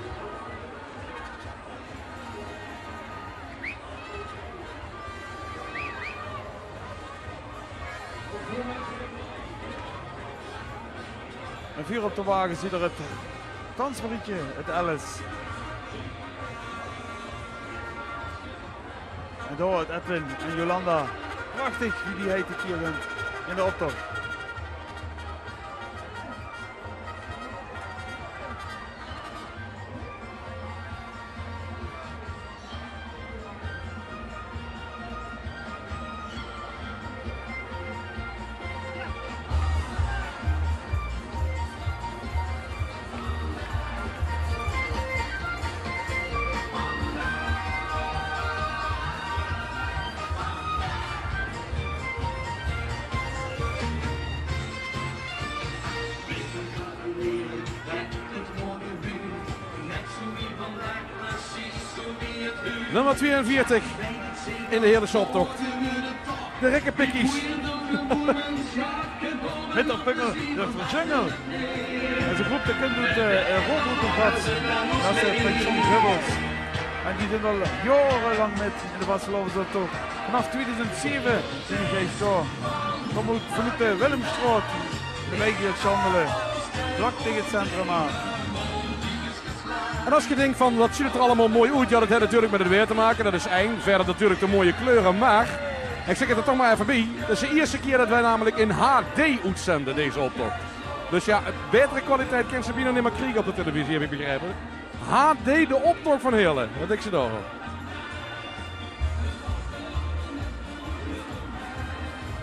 En vier op de wagen ziet er het dansmarietje, het Alice. En door het Edwin en Jolanda. Prachtig wie die heet het hier wint. in de optocht. Nummer 42 in de hele optocht. De rekkenpikkies. Met de pungel, de jungle. En ze groep de kind doet roodroet op wat. Dat is pensioen Rebels. En die zijn al jarenlang met in de Vastelovensoptocht. Vanaf 2007 zijn die geest door. Dan moet vanuit de Willemstraat de wegen chandelen. Vlak tegen het centrum aan. En als je denkt van wat ziet het er allemaal mooi uit, ja dat heeft natuurlijk met het weer te maken, dat is eng. Verder natuurlijk de mooie kleuren, maar ik zeg het er toch maar even bij. Dat is de eerste keer dat wij namelijk in HD uitzenden deze optocht. Dus ja, betere kwaliteit kan Sabine niet meer krijgen op de televisie, heb ik begrepen. HD de optocht van Heerlen, wat denk je daarover?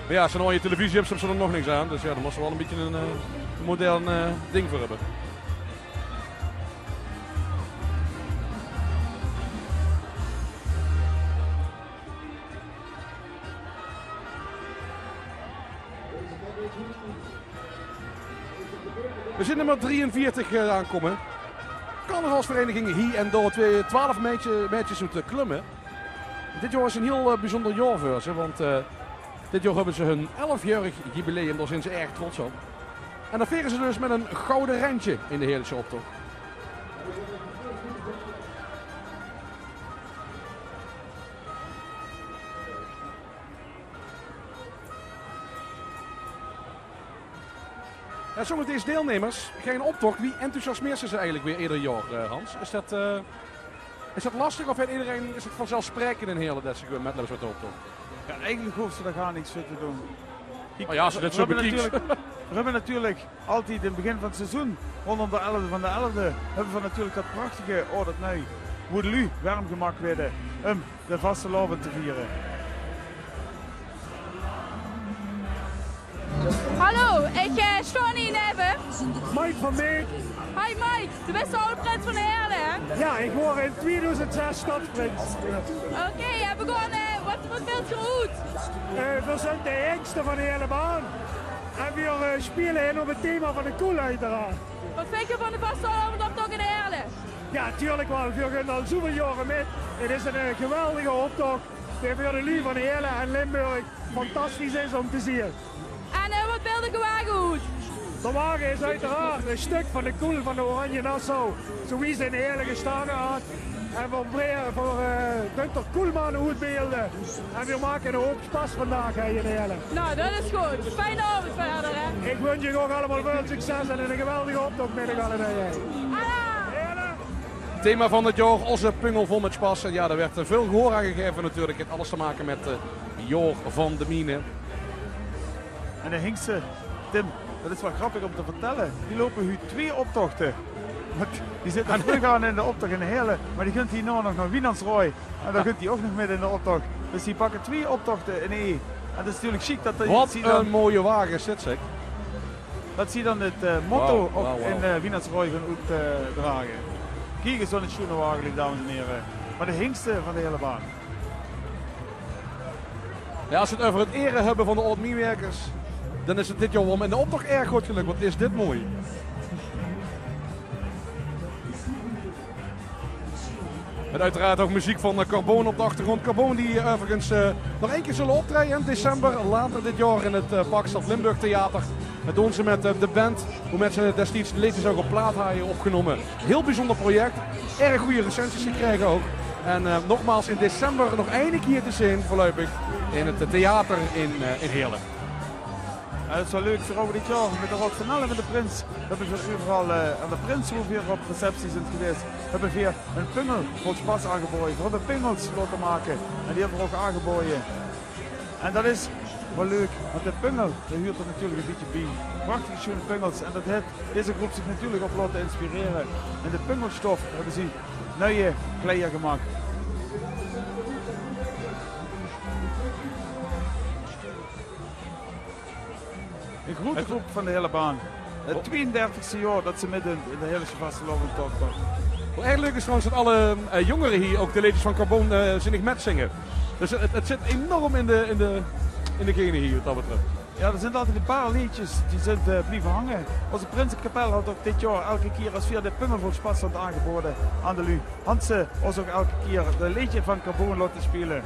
Maar ja, als ze nou je televisie hebt, hebben ze er nog niks aan. Dus ja, daar moesten we wel een beetje een modern ding voor hebben. We zien nummer 43 aankomen. Carnavalsvereniging hier en door 12 meisjes moeten klimmen. Dit jaar is een heel bijzonder jaar voor ze, want dit jaar hebben ze hun 11-jarig jubileum, daar zijn ze erg trots op. En dat vieren ze dus met een gouden randje in de hele optocht. Ja, sommige deze deelnemers geen optocht. Wie enthousiasmeert ze eigenlijk weer ieder jaar, Hans? Is dat lastig of is het vanzelfsprekend in hele dat ze met wat optocht? Ja, eigenlijk hoeft ze daar gar niks voor te doen. Oh ja, als je dit zo bekijkt. We hebben natuurlijk altijd in het begin van het seizoen, rondom de 11e van de 11e, hebben we natuurlijk dat prachtige dat nu Woedelui warm gemaakt werden om de Vasteloven te vieren. Hallo, ik sta hier even. Mike van Meek. Hi Mike, de beste oude prins van de Heerlen, hè? Ja, ik hoor in 2006 stadsprins. Oké, ja, we gaan, wat wilt je goed? We zijn de jongste van de hele baan. En we spelen in op het thema van de koel uiteraard. Wat vind je van de Vastelovensoptocht in de Heerlen? Ja, tuurlijk wel. We gaan al zoveel jaren mee. Het is een geweldige optocht. Die voor de lui van de Heerlen en Limburg fantastisch is om te zien. En wat wil de wagen goed? De wagen is uiteraard een stuk van de koel van de Oranje Nassau. Zoals ze in de Heerlen gestaan had. En voor Gunther Koelman uitbeelden. En we maken een hoop spas vandaag in de Heerlen. Nou, dat is goed. Fijne avond verder, hè? Ik wens je ook allemaal veel succes en een geweldige optocht met de galerij. Thema van het jaar, onze pungel vol met spas. En ja, daar werd veel gehoor aan gegeven natuurlijk. Het heeft alles te maken met Joor van de Mine. En de Hinkse, Tim, dat is wel grappig om te vertellen. Die lopen nu 2 optochten. Die zitten terug aan in de optocht in de Heerlen. Maar die kunt hier nog naar Wienandsrooi. En dan kunt hij ook nog midden in de optocht. Dus die pakken 2 optochten in één. En dat is natuurlijk chic dat wat een mooie wagen is dit, zeg. Dat zie je dan het motto in Wienandsrooi gaan uitdragen. Kijk eens zo'n schoenenwagen, dames en heren. Maar de Hinkste van de hele baan. Ja, als we het over het eren hebben van de oud-meewerkers, dan is het dit jaar wel in de optocht erg goed gelukt, want is dit mooi. En uiteraard ook muziek van Carbone op de achtergrond. Carbone die overigens nog 1 keer zullen optreden in december, later dit jaar in het Parkstad Limburg Theater. Dat doen ze met de band, hoe met ze destijds de liedjes ook op plaat hebben opgenomen. Heel bijzonder project, erg goede recensies gekregen ook. En nogmaals in december nog 1 keer te zien voorlopig in het theater in Heerlen. Het is wel leuk voor over dit jaar met de Rot van Allen met de Prins. We hebben overal aan de Prinshof weer op recepties zijn geweest. We hebben weer een pungel voor spas aangeboden. We hebben pingels laten maken en die hebben we ook aangeboden. En dat is wel leuk, want de pungel, dat huurt er natuurlijk een beetje bij. Prachtige schöne pungels en dat heeft deze groep zich natuurlijk op laten inspireren. En de pungelstof hebben ze nieuwe kleden gemaakt. Een grote groep van de hele baan. Het 32e jaar dat ze midden in de hele vastelovendtocht waren. Wat erg leuk is trouwens dat alle jongeren hier ook de liedjes van Carbon zinnig met zingen. Dus het zit enorm in de genen hier wat dat betreft. Ja, er zijn altijd een paar liedjes die zijn blijven hangen. Onze Prinsenkapel had ook dit jaar elke keer als via de Pummelvolkspastand aangeboden aan de Lu. Hansen was ook elke keer de liedje van Carbon laten spelen.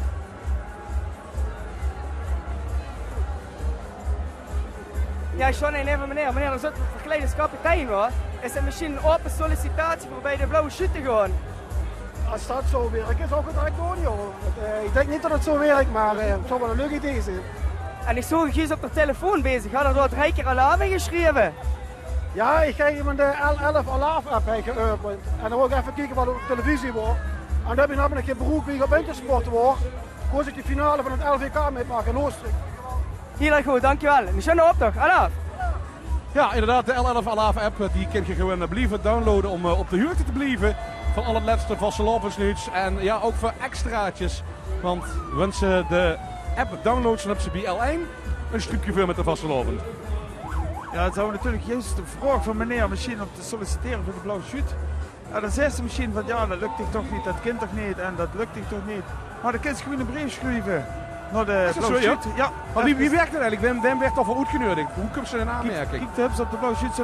Ja, John en even meneer, er zit verkleed als kapitein hoor. Is het misschien een open sollicitatie voor bij de blauwe shoot te gaan? Als dat zo werkt, is ook het eigenlijk niet hoor. Ik denk niet dat het zo werkt, maar het zou wel een leuk idee zijn. En ik zag je op de telefoon bezig, had er door 3 keer alarm geschreven. Ja, ik ga even de L11 alarm app geopend. En dan wil ik even kijken wat er op televisie wordt. En dan heb je namelijk geen beroep wie op wintersport wordt. Koos ik de finale van het LVK meemaken in Oostenrijk. Heel erg goed, dankjewel. Een schöne optocht, Alaf. Ja, inderdaad, de L11 Alaf app die kun je gewoon blijven downloaden om op de hoogte te blijven van al het laatste vastelovensnieuws. En ja, ook voor extraatjes. Want wanneer ze de app downloaden, dan hebben ze bij L1 een stukje veel met de vastelovend. Ja, het zou natuurlijk juist de vraag van meneer misschien om te solliciteren voor de blauwe shoot. Ja, dan zei ze misschien van ja, dat lukt ik toch niet, dat kind toch niet en dat lukt ik toch niet. Maar dan kun je gewoon een brief schrijven naar de blauwe shoot. Ja. Maar wie werkt er eigenlijk? Wem werd al voor uitgenodigd? Hoe komt ze in aanmerking? Kijk, hebben ze op de blauwe shoot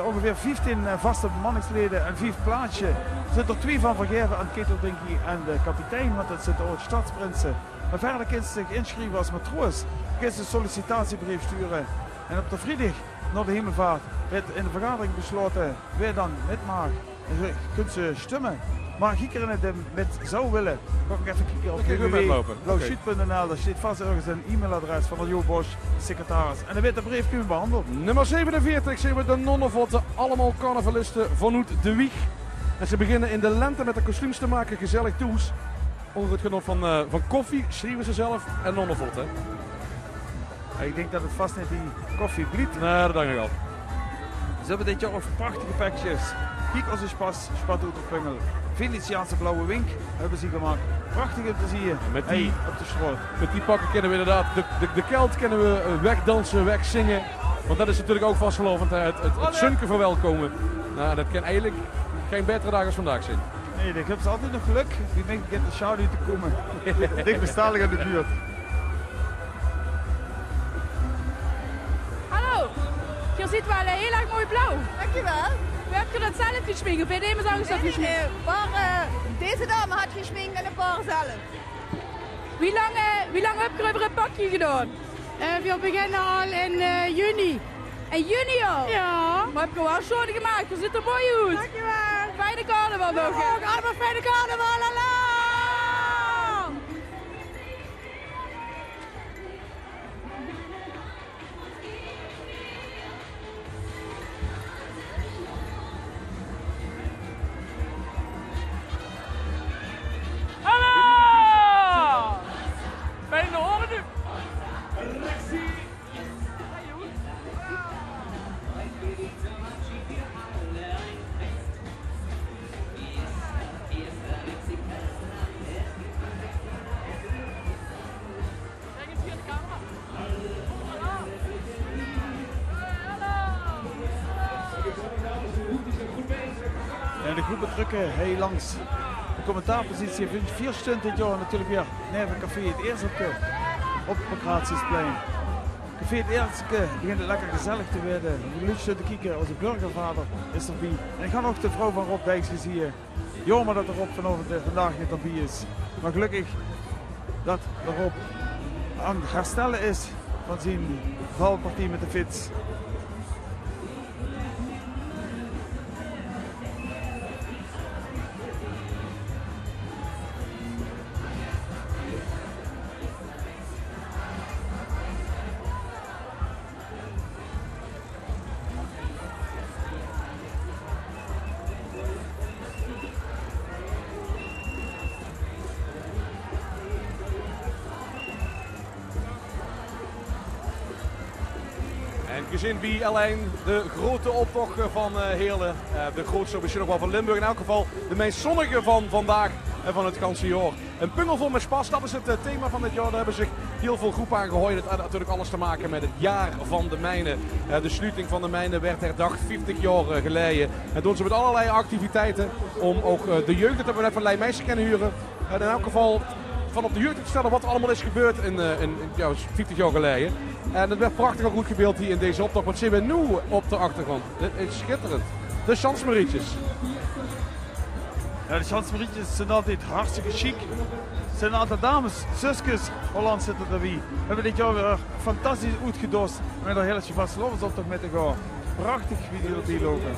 ongeveer 15 vaste bemanningsleden en 5 plaatsjes. Er zitten er 2 van vergeven aan Keteldinkie en de kapitein, want dat zitten ook stadsprinsen. Maar verder kunnen ze zich inschrijven als matroos. Dan kunnen ze een sollicitatiebrief sturen. En op de vrijdag naar de hemelvaart werd in de vergadering besloten wie dan metmaakt. En je kunt ze stemmen. Maar als je er met zou willen, kan ik even kijken op www.blauwshoot.nl. Daar staat vast ergens een e-mailadres van Jo Bosch, secretaris. En dan weet de brief kunnen we behandelen. Nummer 47 zien we de nonnenvotten, allemaal carnavalisten vanuit de Wieg. En ze beginnen in de lente met de kostuums te maken, gezellig toes. Onder het genot van koffie, schrijven ze zelf en nonnenvotten. Ik denk dat het vast niet die koffie bliet. Nee, dat denk ik al. Ze hebben dit jaar ook prachtige pakjes. Kijk als een spat uit de pungel. Venetiaanse blauwe wink hebben ze gemaakt. Prachtig om te zien met die, op de stroot. Met die pakken kunnen we inderdaad de kelt kunnen we wegdansen, wegzingen. Want dat is natuurlijk ook vastgelovend, het zunken verwelkomen. Nou, dat kan eigenlijk geen betere dag als vandaag zijn. Nee, ik heb ze altijd nog geluk. Die denk ik in de schaduw te komen. Dicht bestalig in de buurt. Hallo, je ziet wel heel erg mooi blauw. Dankjewel. Wie heb je dat zelf geschminkt? Of heb je iemand anders dat geschminkt? Deze dame had geschminkt en een paar zelf. Wie lang heb je over een pakje gedaan? We beginnen al in juni. In juni al? Ja. Maar heb je wel schoon gemaakt, je ziet er mooi uit. Dankjewel. Fijne carnaval nog. Ook allemaal fijne carnaval, alarm! Hallo! Ben je in de oren nu? En de groepen drukken heel langs de commentaarpositie. 4 stunt dit jaar natuurlijk weer. Neven Café het eerst op het Gratiusplein. Café het eerste begint het lekker gezellig te worden. We luisteren te kijken, onze burgervader is erbij. En ik ga nog de vrouw van Rob Dijksje zien. Jammer dat Rob vandaag niet erbij is. Maar gelukkig dat Rob aan het herstellen is van zijn valpartij met de fiets. En gezien wie alleen de grote optocht van Heerlen, de grootste misschien nog wel van Limburg, in elk geval de meest zonnige van vandaag en van het ganse jaar. Een pungel vol met spas, dat is het thema van dit jaar. Daar hebben zich heel veel groepen aan gegooid. Het had natuurlijk alles te maken met het jaar van de mijnen. De sluiting van de mijnen werd herdacht 50 jaar geleden. En doen ze met allerlei activiteiten om ook de jeugd, dat hebben we net van Leijmeester kunnen huren. In elk geval van op de jeugd te stellen wat er allemaal is gebeurd in 50 jaar geleden. En het werd prachtig ook goed gebeeld hier in deze optocht. Wat zien we nu op de achtergrond? Dit is schitterend. De chansmarietjes. Ja, de chansmarietjes zijn altijd hartstikke chic. Het zijn een aantal dames, zusjes, Holland zitten erbij. We hebben dit jaar weer fantastisch uitgedost met een hele vastelovensoptocht met te gaan. Prachtig wie die erbij lopen.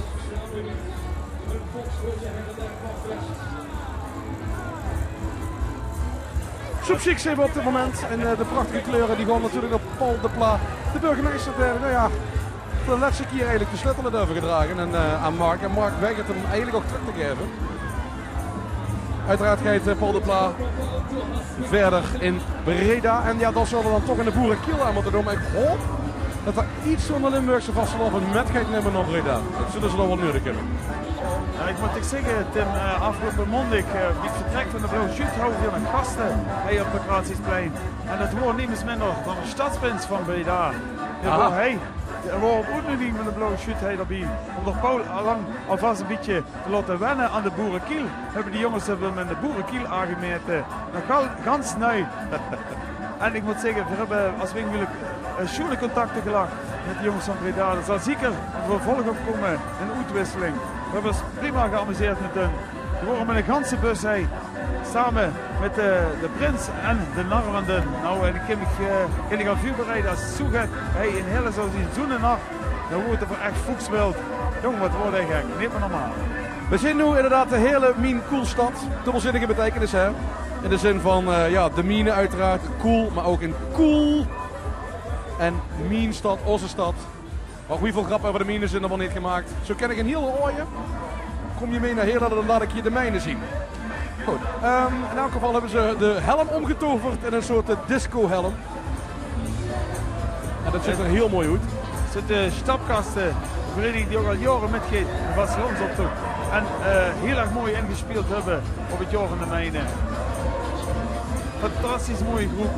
Subchic zijn we op dit moment. En de prachtige kleuren die gaan natuurlijk op Paul de Pla. De burgemeester daar, nou ja, voor de laatste keer eigenlijk de sleutel had overgedragen aan Mark. En Mark weigert hem eigenlijk ook terug te geven. Uiteraard gaat Paul de Pla verder in Breda. En ja, dat zullen we dan toch in de Boerenkiel aan moeten doen. Maar ik hoop dat er iets van de Limburgse vasteloven met gaat nemen naar Breda. Dat zullen ze dan wel nodig hebben. Ja, ik moet zeggen, Tim, afgelopen maandag, die vertrek van de Blauwe Chute houden we met gasten hier op het Gratiesplein. En dat wordt niet eens minder dan de stadsprins van Breda. Er wordt ook nog niet met de Blauwe Chute erbij. Om nog Paul alvast een beetje te laten wennen aan de Boerenkiel. Hebben die jongens met de Boerenkiel aangemeten. Nog ganz nieuw. En ik moet zeggen, we hebben als Wingwillig schoene contacten gelegd met de jongens van Breda. Er zal zeker een vervolg op komen, een uitwisseling. We hebben ons prima geamuseerd met hen. We worden met een ganse bus samen met de prins en de narwenden. Nou, en ik kan ik aan vuur bereiden als het zo gaat. In hele zou zien, zo'n nacht, dan wordt het voor echt voedswild. Jongen, wat wordt hij gek? Niet meer normaal. We zien nu inderdaad de hele Mien Koelstad. Dubbelzinnige betekenis, hè? In de zin van, de mine uiteraard, cool, maar ook in cool. En Mienstad, onze stad. Maar hoeveel grappen over de mines zijn er wel niet gemaakt. Zo ken ik een heel ooie. Kom je mee naar Heerlen, dan laat ik je de mijnen zien. Goed, in elk geval hebben ze de helm omgetoverd in een soort disco-helm. En dat ziet er heel mooi uit. Het zijn de stapkasten, de vereniging die ook al jaren metgeeft in de vastelandsoptocht. En heel erg mooi ingespeeld hebben op het jaar van de mijnen. Fantastisch mooie groep.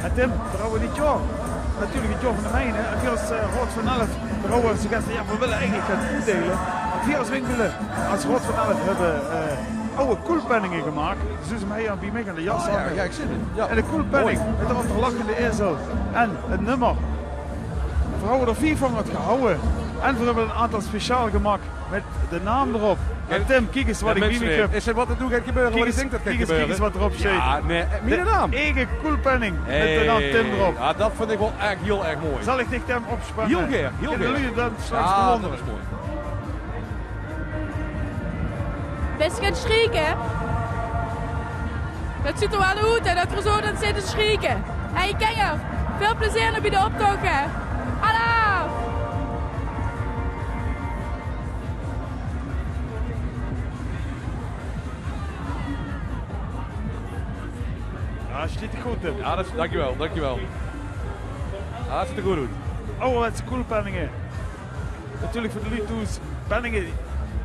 En Tim, daar houden we dit jaar. Natuurlijk het jaar van de mijnen. En veel als Rood van Elf, daar houden ze zeggen, ja, we willen eigenlijk gaan indelen. En veel als Winkelen, als Rood van Elf hebben oude koelpenningen gemaakt. Dus ze mij aan bij de jas aan. Ja, ik zie het. Ja. En de koelpenning met de lachende ezel en het nummer. We houden er 4 van het gehouden. En we hebben een aantal speciaal gemaakt met de naam erop. En Tim, kijk eens wat ik bij me heb. Is er wat er nu gaat gebeuren? Wat ik denk dat gaat gebeuren? Kijk eens wat erop staat. Ja, nee, mijn naam. Eigen koelpenning met de naam Tim erop. Ja, dat vind ik wel echt heel erg mooi. Zal ik dich Tim opspannen? Heel geer, heel geer. En dan straks ja, bewonderen. dat is mooi. Best gaan schrieken. Dat ziet er wel uit, hè, dat we zo dan zitten schrieken. Hé, Kenger, veel plezier nog bij de optocht, hè. Hallo! Ja, dat ziet er goed uit. Ja, dankjewel, dankjewel. Ja, dat ziet er goed uit. Ouderwetse koelpenningen. Natuurlijk voor de Litoes, penningen,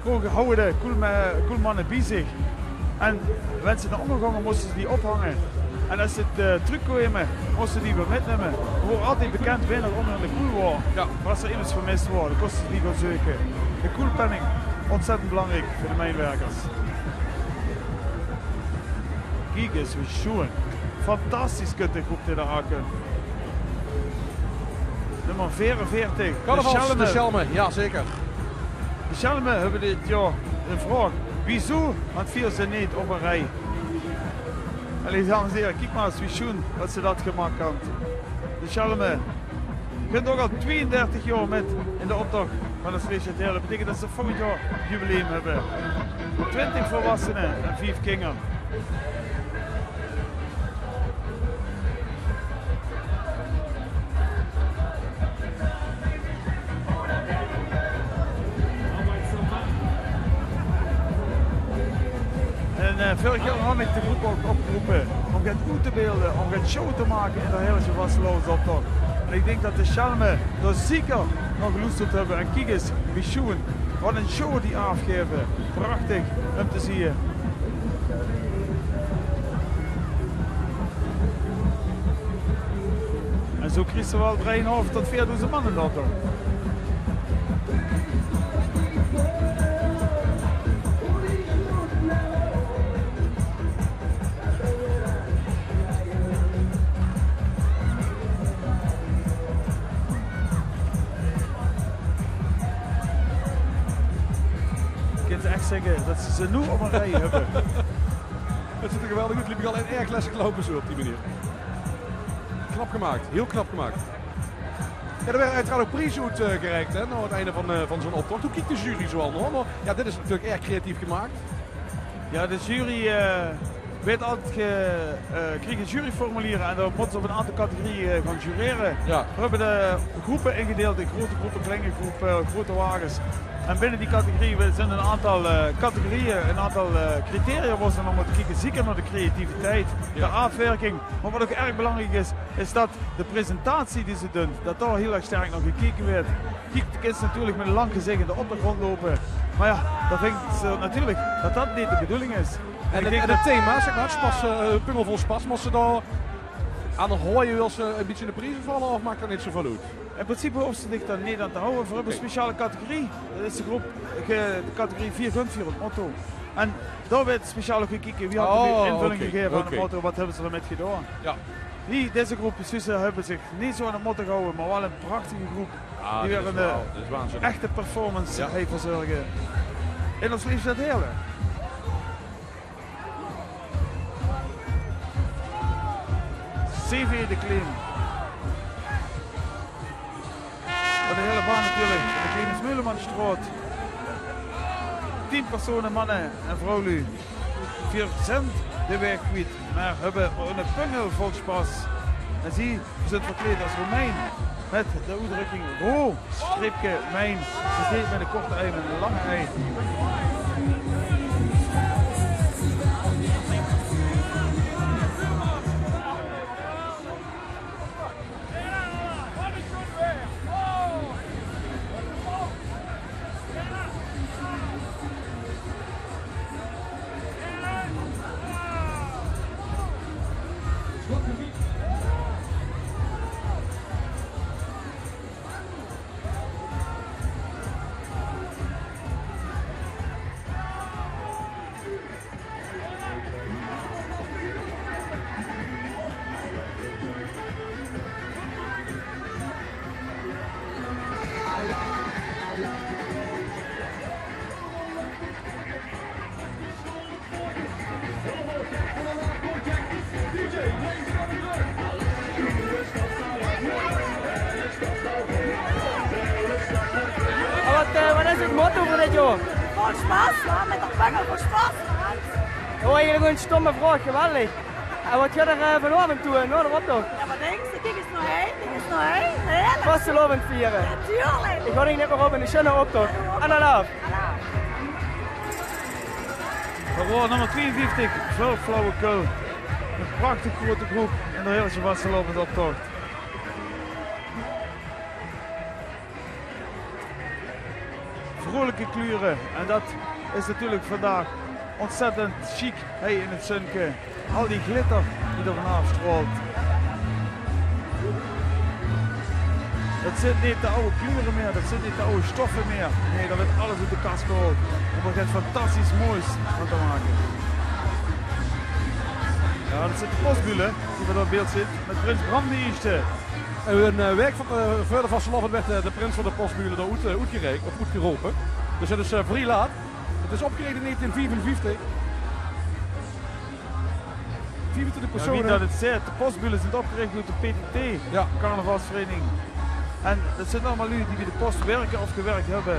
gewoon gehouden, koelmannen bij zich. En als ze naar omgegangen moesten ze die ophangen. En als ze het terugkwamen, moesten ze die weer metnemen. We worden altijd bekend wanneer onder de koel was. Ja. Maar als er immers vermist wordt, dan kosten ze die gaan zoeken. De koelpenning, ontzettend belangrijk voor de mijnwerkers. Kijk eens, we schoen. Fantastisch kunt de groep te haken. Nummer 44. Carnavals, de Schelmen, ja zeker. De Schelmen hebben dit jaar een vraag. Wieso? Want 4 zijn niet op een rij. Allee, dames en heren, kijk maar eens wie schoen wat ze dat gemaakt hebben. De Schelmen. Je kunt ook al 32 jaar met in de optocht van de Sleesje. Dat betekent dat ze volgend jaar jubileum hebben. 20 volwassenen en 5 kinderen. vorig jaar had ik de groep ook opgeroepen om het goed te beelden, om het show te maken in de Heerlijke Vastelovensoptocht. En ik denk dat de Schelmen er zeker nog geloesterd hebben. En kijk eens, wie wat een show die afgeven. Prachtig om te zien. En zo krijgen ze wel 3.500 tot 4.000 man in de optocht. Echt zeggen dat ze nu op een rij hebben. Het ziet er geweldig uit. Liep ik al in erg lessen lopen zo op die manier. Knap gemaakt, heel knap gemaakt. Ja, er werd uiteraard ook prijshoed gereikt hè, na het einde van zo'n optocht. Hoe kijkt de jury zoal nog? Maar ja, dit is natuurlijk erg creatief gemaakt. Ja, de jury weet altijd krijgen juryformulieren en dan moeten ze op een aantal categorieën gaan jureren. Ja. We hebben de groepen ingedeeld in grote groepen, kleine groepen, grote wagens. En binnen die categorieën zijn een aantal categorieën, een aantal criteria waar ze nog moeten kijken. Zeker naar de creativiteit, de afwerking. Maar wat ook erg belangrijk is dat de presentatie die ze doen, dat daar heel erg sterk naar gekeken werd. Kijk, de kinderen natuurlijk met een lang gezicht in de oppergrond lopen. Maar ja, dat vind ik natuurlijk dat dat niet de bedoeling is. En het thema, zeg maar, spas, pungelvol spas, moest ze daar aan de hooien wil ze een beetje in de prijzen vallen of maakt dat niet zoveel uit? In principe hoeft ze zich daar niet aan te houden. We hebben een speciale categorie. Dat is de groep, de categorie 4 gunvier, het motto. En daar werd speciaal ook gekeken wie had er invulling gegeven aan het motto, wat hebben ze ermee gedaan. Ja. Deze groep Sussen hebben zich niet zo aan het motto gehouden, maar wel een prachtige groep. Die weer een echte performance heeft verzorgen. En ons liefst het hele. CV de Klim. Van de hele baan natuurlijk. De Klim Smeulemanstraat. 10 personen, mannen en vrouwen. 4% de weg kwijt. Maar hebben een pungel vol spas. En zie, we zijn verkleed als Romein. Met de uitdrukking ro, streepje, mijn. Ze deed met een korte ei, met een lange ei. Wat is het motto voor dit jaar? Vol spas, met een pungel voor spas. Oh, eigenlijk een stomme vraag, geweldig. En wat gaat er vanavond toe, naar de optocht? Ja, wat denk je? Kijk eens nog heen, kijk eens nog heen. Heerlijk. Vastelovend vieren. Natuurlijk. Ik ga niet meer op in de schöne optocht. En dan af. Gewoon nummer 52, zo flauwekul. Een prachtig grote groep in de hele Vastelovend optocht. Vrolijke kleuren en dat is natuurlijk vandaag ontzettend chic in het sunke. Al die glitter die er vanaf straalt. Dat zit niet de oude kleuren meer, dat zit niet de oude stoffen meer. Nee, dat wordt alles uit de kast gehaald om er iets fantastisch moois van te maken. Ja, dat zit de postbule die we op beeld zit met Prins Bram de Eerste. Een week verder van Vastelovend werd de prins van de postbule door uitgeroepen. Dus het is vrij laat. Het is opgereden in 1955. 24 personen. Ja, wie dat het zegt, de postbulen zijn opgericht door de PTT, carnavalsvereniging. En dat zijn allemaal jullie die bij de post werken of gewerkt hebben.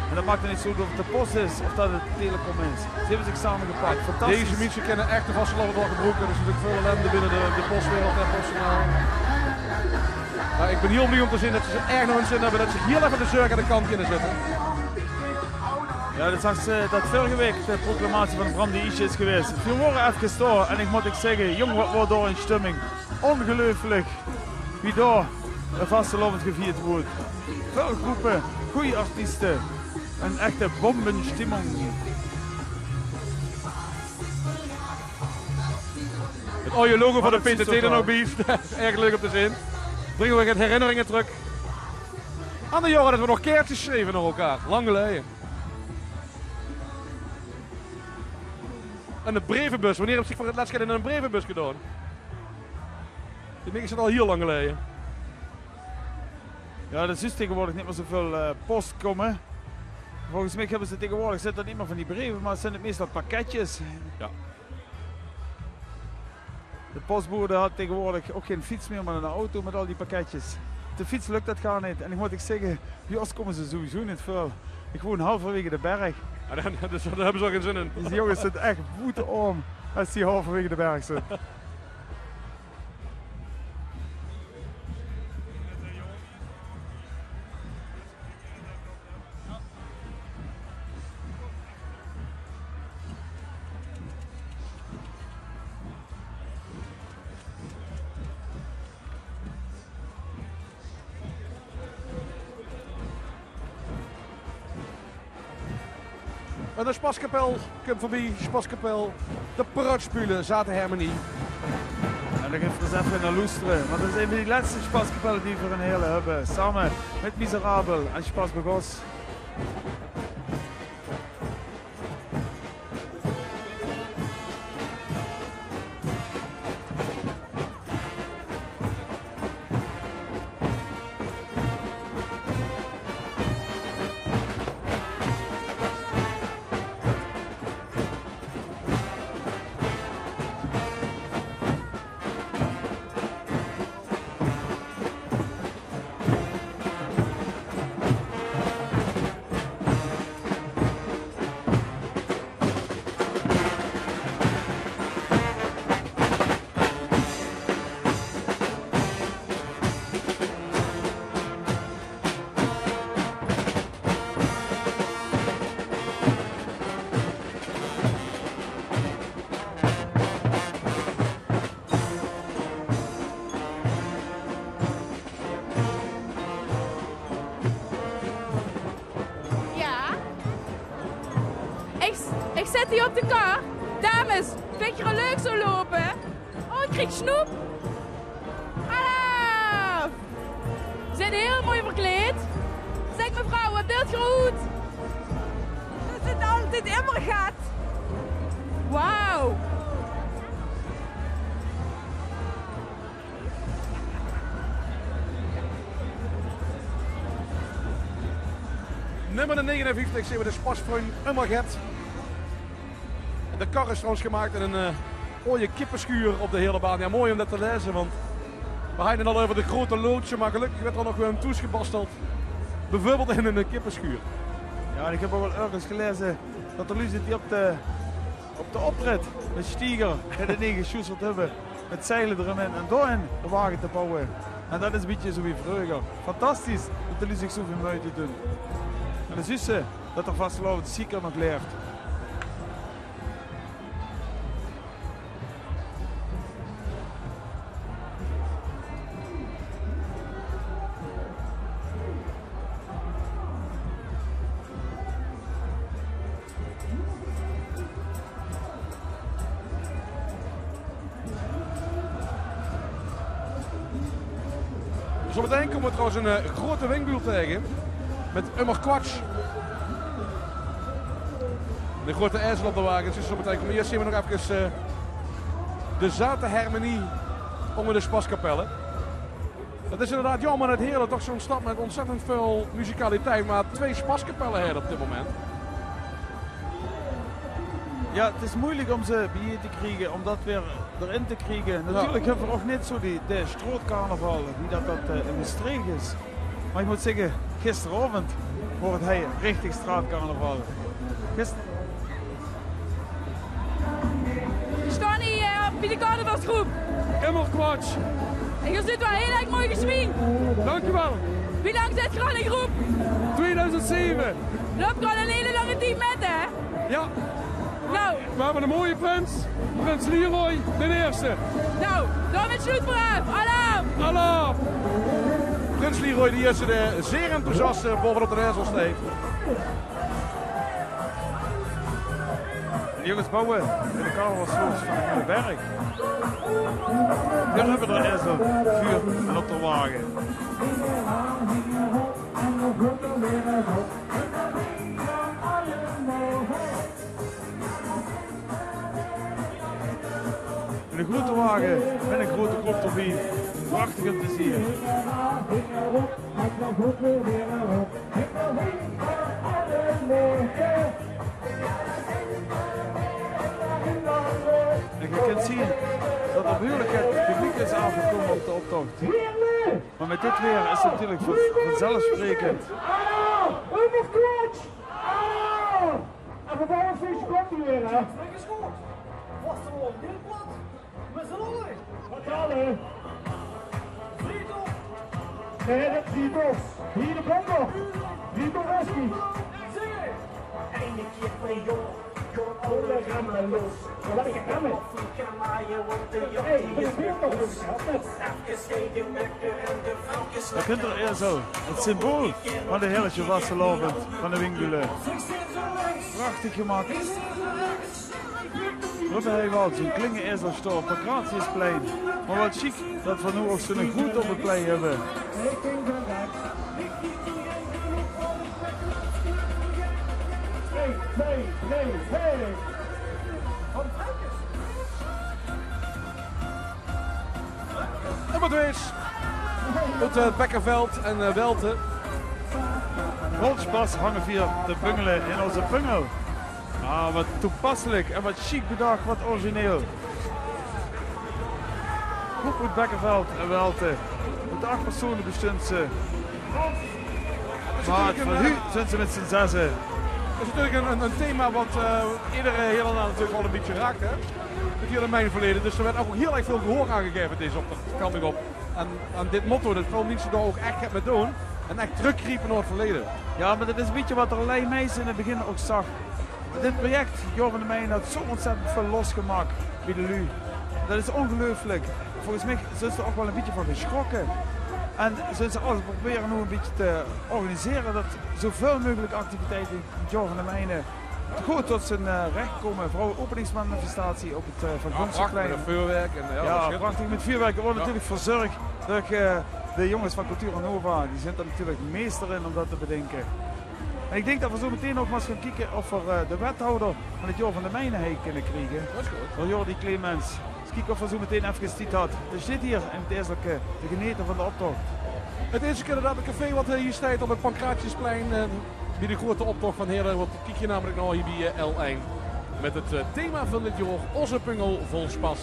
En dat maakt het niet zo of het de post is of dat het de telecom is. Ze hebben zich samengepakt. Fantastisch. Deze mensen kennen echt de Vastelovend wel gebroken. Er is natuurlijk veel ellende binnen de postwereld en PostNL. Maar ik ben heel blij om te zien dat ze erg nog een zin hebben dat ze hier even de zurk aan de kant kunnen zetten. Ja, dat was dat vorige week de proclamatie van Bram de Isje is geweest. We waren even door en ik moet zeggen, jong wat wordt door in stemming. Ongelooflijk wie door een vastelovend gevierd wordt. Veel groepen, goede artiesten, een echte bombenstimmung. Het oude logo van de PTT er nog bij. Erg leuk om te zien. Brengen we weer herinneringen terug. Aan de jaren dat we nog kaartjes schreven naar elkaar. Lang geleden. En de brievenbus. Wanneer heb ik voor het laatst keer in een brievenbus gedaan? Die is het al heel lang geleden. Ja, er is tegenwoordig niet meer zoveel post komen. Volgens mij hebben ze tegenwoordig zitten niet meer van die brieven, maar het zijn het meestal pakketjes. Ja. De postbode had tegenwoordig ook geen fiets meer, maar een auto met al die pakketjes. De fiets lukt dat gar niet. En ik moet zeggen, bij ons komen ze sowieso niet veel. Ik woon halverwege de berg. Ja, dus daar hebben ze ook geen zin in. Die jongens zitten echt voeten om als die halverwege de berg zitten. En de Spaskapel komt voorbij, Spaskapel, de Protspule, Zaterhermenie. En dan geeft er even naar Loesteren, want dat is een van die laatste Spaskapellen die we voor een hele hebben. Samen met Miserabel en Spasbegos. Ik zit hier op de kar. Dames, vind je het leuk zo lopen? Oh, ik krijg snoep. Hallo! Ze zijn heel mooi verkleed. Zeg mevrouw, wat beeld je goed? We zitten altijd immer gaat. Wauw. Nummer 59 zien we de Spasfreun Ummerget. De kar is trouwens gemaakt in een mooie kippenschuur op de hele baan. Ja, mooi om dat te lezen, want we hadden het al over de grote loodje, maar gelukkig werd er nog weer een toes gebasteld. Bijvoorbeeld in een kippenschuur. Ja, en ik heb ook wel ergens gelezen dat er nu zit die op de oprit met Stieger en de 9 geschoesterd hebben. Met zeilen erin en daarin de wagen te bouwen. En dat is een beetje zo wie vroeger. Fantastisch dat er zich zoveel moeite doen. En dan zie je dat er vastelovend zeker nog leeft. Zometeen komen we trouwens een grote wingbuil tegen. Met Ummerquatsch. De grote ijzer op de wagens. Dus zometeen komen. Eerst zien we nog even de Zaterhermenie onder de Spaskapellen. Het is inderdaad jammer dat Heerlen toch zo'n stad met ontzettend veel muzikaliteit. Maar 2 Spaskapellen hebben op dit moment. Ja, het is moeilijk om ze bij te krijgen, om dat weer erin te krijgen. Natuurlijk hebben we nog niet zo de strootcarnaval, wie dat in de streek is. Maar ik moet zeggen, gisteravond wordt hij richtig straatcarnaval. We staan hier bij de carnavalsgroep. Ummerquatsch. En je zit wel heel erg mooi gesminkt. Dankjewel. Wie lang zit er al in groep? 2007. Loopt gewoon een hele lange team met, hè? Ja. Nou. We hebben een mooie prins. Prins Leroy, de eerste. Nou, dan met Sloetbraaf. Alarm! Alarm! Prins Leroy die is zeer enthousiast bovenop de Ezel steekt. De jongens bouwen in de carnavalsvloers van de berg. Hier hebben we er Ezel, vuur en op de wagen. Een grote wagen met een grote klopturbine. Prachtig om te zien. En je kunt zien dat er behoorlijk het publiek is aangekomen op de optocht. Maar met dit weer is het natuurlijk vanzelfsprekend. En vervolgens feestje komt hij weer, hè? Kijk eens goed. Wat is er al? Dit plat. Met z'n allen. Wat allen? Friedhof. Nee, dat is Friedhof. Hier de bomber. Friedhof Reski. Zingen. Einde keer van jou. Kom alle remmen los. Laat ik het remmen. Hé, je speelt nog eens. Dat kunt er eer zo. Het symbool van de heerlijke Vastelovend van de Wingbulen. Prachtig gemaakt. Ruben heeft wel zo'n klingen ezelstoel op Pancratiusplein. Maar wat chic dat we nu ook zo'n goed op het plein hebben. Hey. Nummer 2 is het Bekkerveld en Welte. Holspas hangen via te bungelen in onze bungel. Ah, wat toepasselijk en wat chic bedacht, wat origineel. Goed Bekkerveld en Welte. Met 8 personen bestond ze. Maar van nu zijn ze met z'n zessen. Dat is natuurlijk een thema wat iedere hele natuurlijk wel een beetje raakt, hè? Het hele mijn verleden. Dus er werd ook heel erg veel gehoor aangegeven deze optocht. Dat kan ik op. En aan dit motto, dat veel mensen daar ook echt met doen. En echt terugriepen naar het verleden. Ja, maar dat is een beetje wat Arlijn Meijs in het begin ook zag. Dit project, Johan de Meijnen, had zo ontzettend veel losgemaakt bij de Lu. Dat is ongelooflijk. Volgens mij zijn ze er ook wel een beetje van geschrokken. En zijn ze alles proberen nu een beetje te organiseren dat zoveel mogelijk activiteiten met Johan de Meijnen goed tot zijn recht komen. Vooral openingsmanifestatie op het Van Gunsenplein. Prachtig met vuurwerk. En, ja, prachtig met vuurwerk. Er wordt natuurlijk verzorgd door de jongens van Cultura Nova. Die zijn er natuurlijk meester in om dat te bedenken. En ik denk dat we zo meteen ook maar eens gaan kijken of we de wethouder van het Johan van de Meijnen heen kunnen krijgen. Dat is goed. Door Jordi Clemens. Dus kijken of we zo meteen even dit had. Dus dit hier in het eerste de genieten van de optocht. Het is inderdaad een café wat hier staat op het Pancratiusplein. Bij de grote optocht van Heerlen. Want kijk je namelijk nou hier bij L1. Met het thema van dit jaar, Onze Pungel vol spas.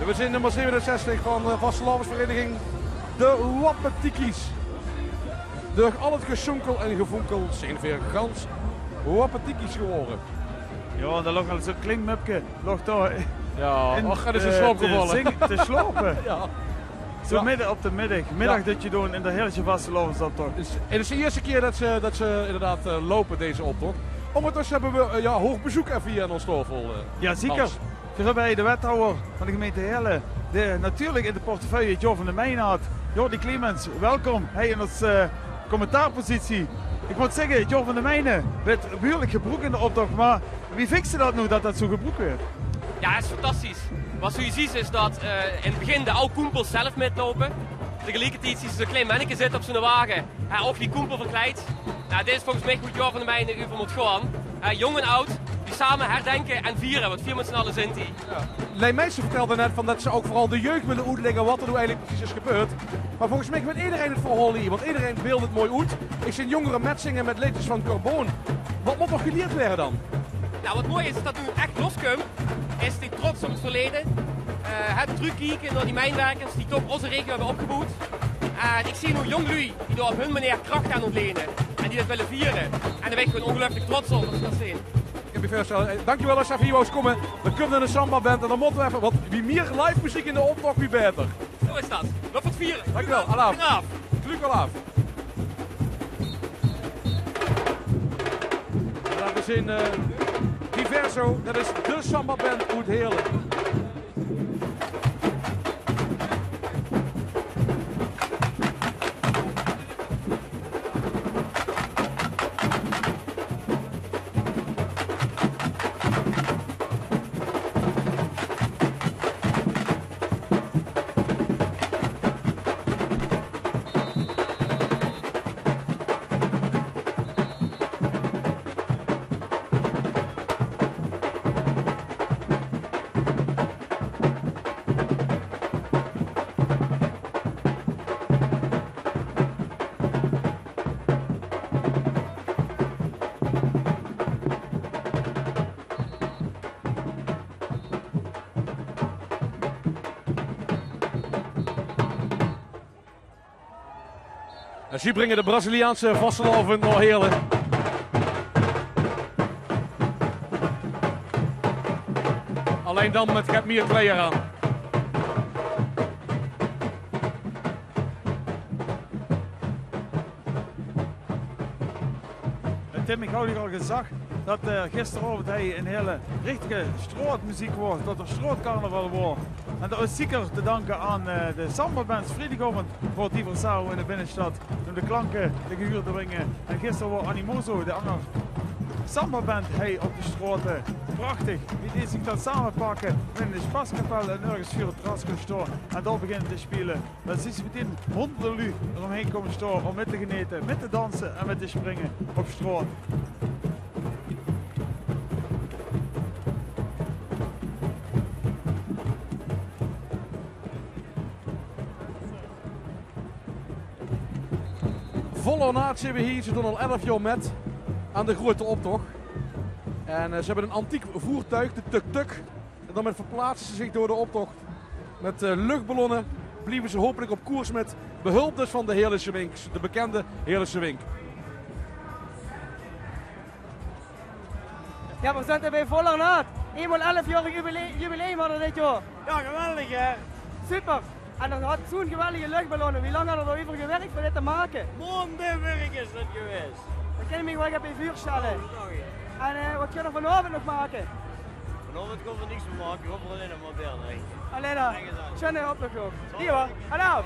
We zijn nummer 67 van de vastelavondsvereniging de Wappetikies. Door al het gesonkel en gevoenkel zijn weer gans Wappetikies geworden. Ja, daar lag al zo'n klinkmupje. Lag daar. Ja, gaat eens een sloop gevallen. Te slopen. Ja. Zo midden op de middag dat je doen in de hele vastelavondsoptocht. En het is de eerste keer dat ze inderdaad lopen deze optocht. Ondertussen hebben we hoog bezoek even hier aan ons tafel. Ja, zeker. We hebben bij de wethouder van de gemeente Heerlen, die natuurlijk in de portefeuille Johan van de Meijnen had. Jordi Clemens, welkom. Hij in onze commentaarpositie. Ik moet zeggen, Johan van de Meijnen werd behoorlijk gebroken in de optocht, maar wie fixte dat nu dat zo gebroken werd? Ja, het is fantastisch. Wat je ziet is dat in het begin de oude koempels zelf metlopen. tegelijkertijd zo'n klein mannetje zit op zo'n wagen. Of die koempel verkleed. Nou, dit is volgens mij goed jaar van de mijne over moet gaan. Jong en oud, die samen herdenken en vieren, want 4 met z'n allen zijn die. Ja. Leen Meijsen vertelde net van dat ze ook vooral de jeugd willen uitleggen wat er nu eigenlijk precies is gebeurd. Maar volgens mij weet iedereen het verhaal hier, want iedereen beeldt het mooi uit. Ik zie jongeren metzingen met liedjes van Carbon. Wat moet nog geleerd worden dan? Nou, wat mooi is dat nu echt loskomt, is die trots op het verleden. Het terugkijken naar die mijnwerkers die toch onze regio hebben opgebouwd. En ik zie nu jong lui die door op hun manier kracht gaan ontlenen en die dat willen vieren. En daar ben ik gewoon ongelooflijk trots op als we dat zien. Ik heb je voorstellen, dankjewel als je even hier wou komen. We kunnen een samba band en dan moeten we even, want wie meer live muziek in de optocht, wie beter. Zo is dat. Nog voor het vieren. Dankjewel, alaaf. Geluk wel af. Laten we zien, Diverso, dat is de samba band uit Heerlen. En ze brengen de Braziliaanse vasteloven naar Heerlen. Alleen dan met Gert Mier Kleer aan. Tim, ik had al gezegd dat gisteravond hij een hele richtige straatmuziek wordt, dat er straatcarnaval wordt. En dat is zeker te danken aan de samba-bands vrijdagavond voor Diversao in de binnenstad. Om de klanken te gehuurd te brengen. En gisteren was Animoso, de andere samba-band, hij op de straten. Prachtig, die zich dan samenpakken in de spaskapel en ergens voor het terras kunnen staan. En daar beginnen te spelen. Dan zie je meteen honderden lui eromheen komen staan om met te genieten, met te dansen en met te springen op straat. Volle naad hebben we hier, ze doen al 11 jaar met aan de grote optocht. En ze hebben een antiek voertuig, de tuk-tuk. En dan verplaatsen ze zich door de optocht. Met luchtballonnen blijven ze hopelijk op koers met behulp dus van de Heerlense Winks, de bekende Heerlense Wink. Ja, we zijn bij volle naad. Eenmaal 11-jarig jubileum hadden dit jaar. Ja, geweldig hè. Super. En dan had zo'n geweldige luchtballonnen. Wie lang hadden we erover gewerkt om dit te maken? Mondenwerk is dat geweest. Dan kan je me gewoon op je vuur stellen. En wat gaan we vanavond nog maken? Vanavond komt er niks meer maken, ik hoop er alleen een model. Alleen dan. Schöne optocht ook. Die hoor. Hallo.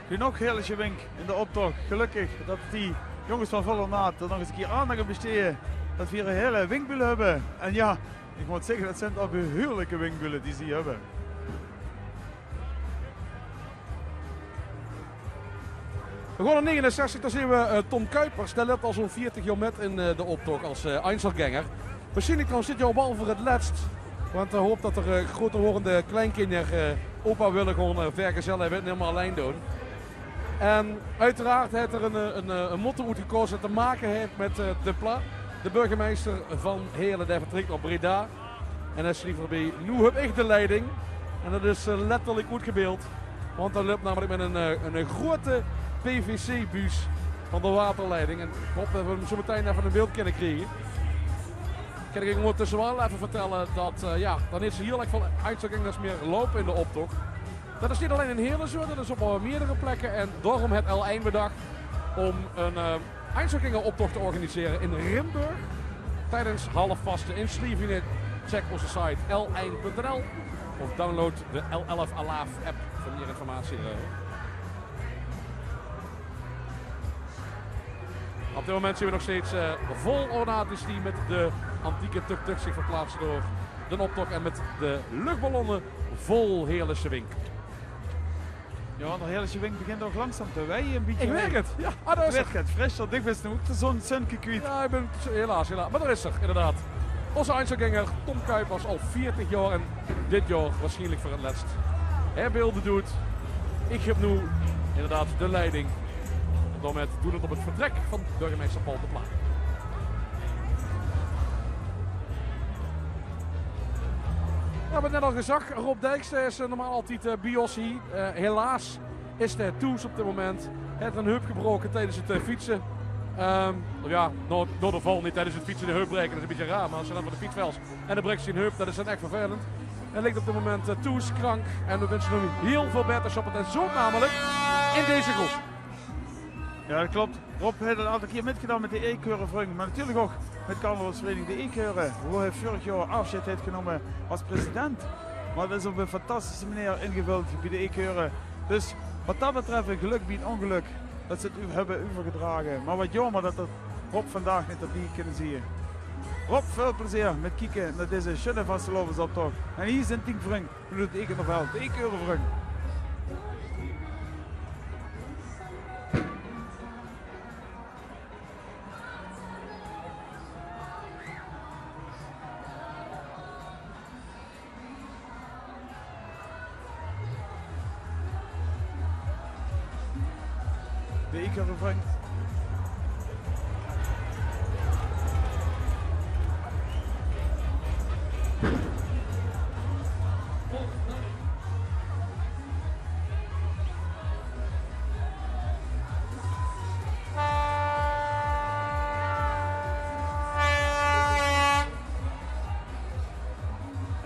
Genoeg Heerlense Wink in de optocht. Gelukkig dat die jongens van Volle Naad er nog eens een keer aandacht aan besteden. Dat we hier een hele winkbullen hebben. En ja, ik moet zeggen, dat zijn al behoorlijke winkbullen die ze hier hebben. We gaan in 69, dan zien we Tom Kuipers. Die loopt al zo'n 40 jaar met in de optocht als Einzelganger. Waarschijnlijk trouwens zit je op al voor het laatst. Want hij hoopt dat er groter wordende kleinkinderen opa willen gewoon vergezellen en niet helemaal alleen doen. En uiteraard heeft er een motto uitgekozen dat te maken heeft met De Pla. De burgemeester van Heerlen, die vertrekt op Breda. En hij schreef erbij, nu heb ik de leiding. En dat is letterlijk goed gebeeld. Want hij loopt namelijk met een grote PVC-bus van de waterleiding. En ik hoop dat we hem zo meteen even een beeld kunnen krijgen. Kan ik ondertussen wel even vertellen dat dan is er hier like van Einzelgangers meer lopen in de optocht. Dat is niet alleen in Heerlen zo, dat is op meerdere plekken. En daarom heeft L1 bedacht om een Einzelganger-optocht te organiseren in Rimburg. Tijdens halfvasten in Slievenet. Check onze site l1.nl of download de L11 Alaaf app voor meer informatie. Op dit moment zien we nog steeds vol ornaties die met de antieke tuk-tuk zich verplaatsen door de optocht en met de luchtballonnen vol Heerlijkse Wink. Ja, de Heerlijkse Wink begint ook langzaam te weien een beetje. Ik merk het. Ja, dat is het gaat frischer. Dik is nu de zon kwijt. Ja, ik ben helaas. Maar dat is er inderdaad. Onze Einzelganger Tom Kuipers al 40 jaar en dit jaar waarschijnlijk voor het laatst. Hij beelden doet. Ik heb nu inderdaad de leiding. En daarmee doet het op het vertrek van burgemeester Paul de Pla. We hebben het net al gezegd, Rob Dijkstra is normaal altijd bios hier. Helaas is hij toes op dit moment. Hij heeft een heup gebroken tijdens het fietsen. Ja, door de val niet tijdens het fietsen de heup breken, dat is een beetje raar. Maar als je dan van de fiets valt en dan breekt zijn heup, dat is dan echt vervelend. Hij ligt op dit moment toes, krank. En we wensen hem heel veel beterschap. En zo namelijk in deze groep. Ja, dat klopt. Rob heeft een aantal keer metgedaan met de E-keurenvring, maar natuurlijk ook met carnavalsvereniging de E-keuren. Hoe hij vorig jaar afscheid heeft genomen als president. Maar dat is op een fantastische manier ingevuld bij de E-keuren. Dus wat dat betreft een geluk biedt ongeluk dat ze het hebben overgedragen. Maar wat jammer dat Rob vandaag niet op die kunnen zien. Rob, veel plezier met kijken naar deze schöne vastelovensoptocht. En hier is een tinkvring, we doen het Ekenerveld, de E-keurenvring. De E-keurenvring.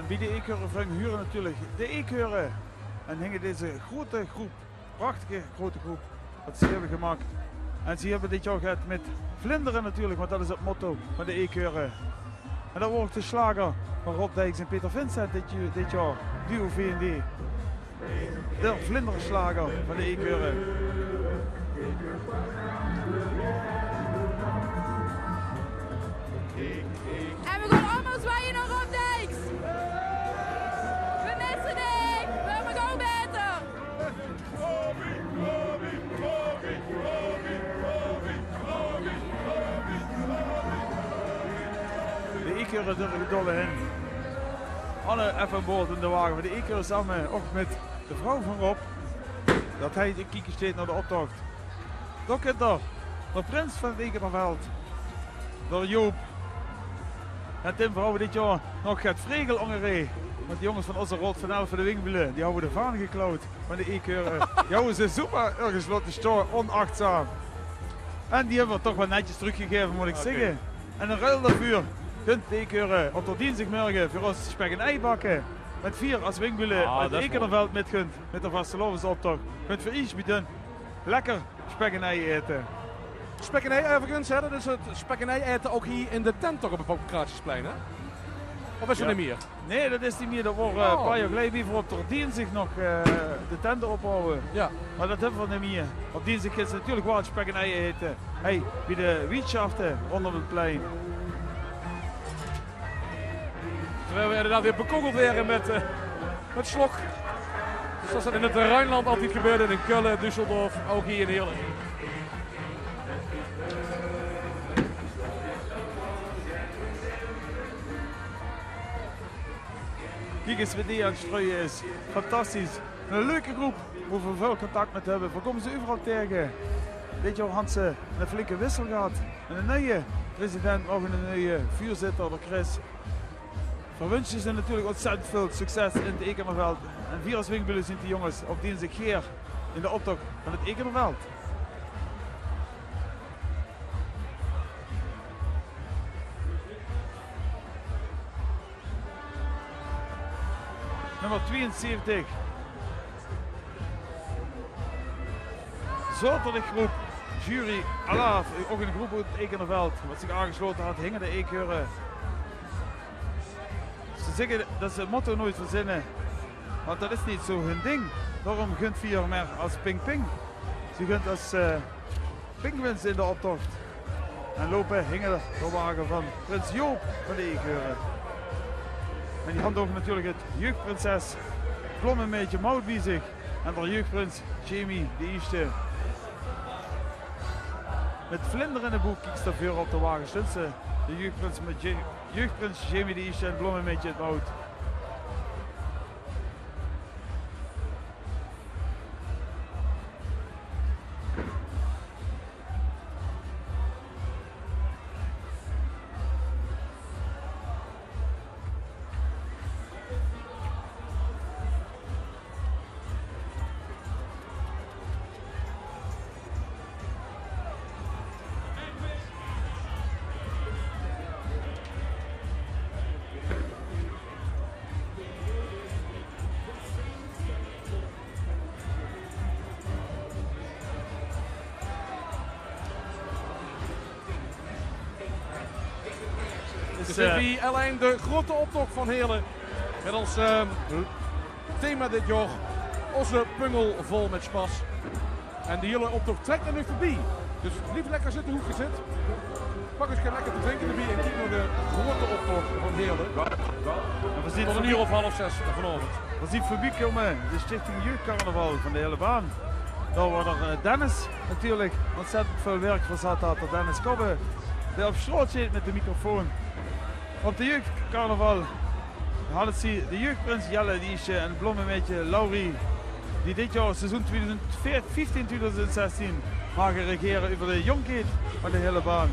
Bij de E-keurenvring huren natuurlijk de E-keuren. En hingen deze grote groep, prachtige grote groep, wat ze hebben gemaakt. En ze hebben dit jaar gehad met vlinderen natuurlijk, want dat is het motto van de E-keuren. En dat wordt de slager van Rob Dijks en Peter Vincent dit jaar, duo V&D. De vlinderslager van de E-keuren. En we gaan allemaal zwaaien naar Rob Dijks. We missen dich. We hebben gewoon beter. De E-keuren durven dolle in. Alle even boord in de wagen. Maar de E-keuren samen ook met de vrouw van Rob. Dat hij een kiekje steekt naar de optocht. Dokter, de prins van het Ekenerveld. Door Joop. En Tim Vrouwen dit jaar nog gaat Vregel ongereden. Want de jongens van onze Rot van Elf van de Wingwielen, die hebben de vaan geklauwd van de E-keuren. Die ze super gesloten stoor, onachtzaam. En die hebben we toch wel netjes teruggegeven, moet ik zeggen. En een ruil daarvoor kunt de E-keuren op de dinsdagmorgen voor ons spek en ei bakken. Met 4 als Wingwielen uit het Ekenerveld met kunt, met de vastelovensoptocht. Kunt voor iets bieden lekker spek en ei eten. Spek en ei overigens, hè? Dat is het spek en ei eten ook hier in de tent toch op het Pancratiusplein, hè? Of is het niet meer? Nee, dat is niet meer. Dat wordt een paar jaar geleden voor op de dinsdag nog de tenten ophouden. Ja. Maar dat hebben we niet meer. Op dinsdag is het natuurlijk wel het spek en ei eten. Hey, bij de wietschaften rondom het plein. Terwijl we inderdaad weer bekogeld werden met slok. Zoals dat in het Rijnland altijd gebeurde, in Keulen, Düsseldorf, ook hier in Heerlen. Kijk eens wat die aan het strooien is. Fantastisch. Een leuke groep waar we veel contact met hebben. We komen ze overal tegen. Dit jaar had ze een flinke wissel gehad. En een nieuwe president, ook een nieuwe vuurzitter, de Chris. Verwensen ze natuurlijk ontzettend veel succes in het Ekenerveld. En 4 als Wingwielen zijn die jongens op dinsdag hier in de optocht van het Ekenerveld. Nummer 72. Zoterde groep. Jury Alaaf. Ook een groep uit het Ekenerveld. Wat zich aangesloten had, hingen de E-keuren. Ze zeggen dat ze het motto nooit verzinnen. Want dat is niet zo hun ding. Daarom gunt 4 meer als Ping Ping. Ze gunt als Pingwins in de optocht. En lopen hingen de wagen van Prins Joop van de E-keuren. En die hand ook natuurlijk het jeugdprinses Blommenmeetje Mout bij zich. En de jeugdprins Jamie de eerste. Met vlinder in de boek kiekst er veel op de wagen. Sinds de jeugdprins met jeugdprins Jamie de eerste en Blommenmeetje het Mout. Dus die alleen de grote optocht van Heerlen. Met ons thema dit jaar. Onze pungel vol met spas. En die hele optocht trekt er nu voorbij. Dus lief lekker zitten hoe je zit. Pak eens lekker te drinken erbij en kijk naar de grote optocht van Heerlen. We zien tot een uur of 5:30 vanavond. We zien voorbij komen de Stichting Jeugdcarnaval van de hele baan. Daar wordt er Dennis natuurlijk ontzettend veel werk verzet had. Dennis Kobbe, die op straat zit met de microfoon. Op de jeugdcarnaval hadden ze de jeugdprins Jelle Diesje en het Blommenmeetje Laurie, die dit jaar seizoen 2015-2016 mogen regeren over de jongheid van de hele baan.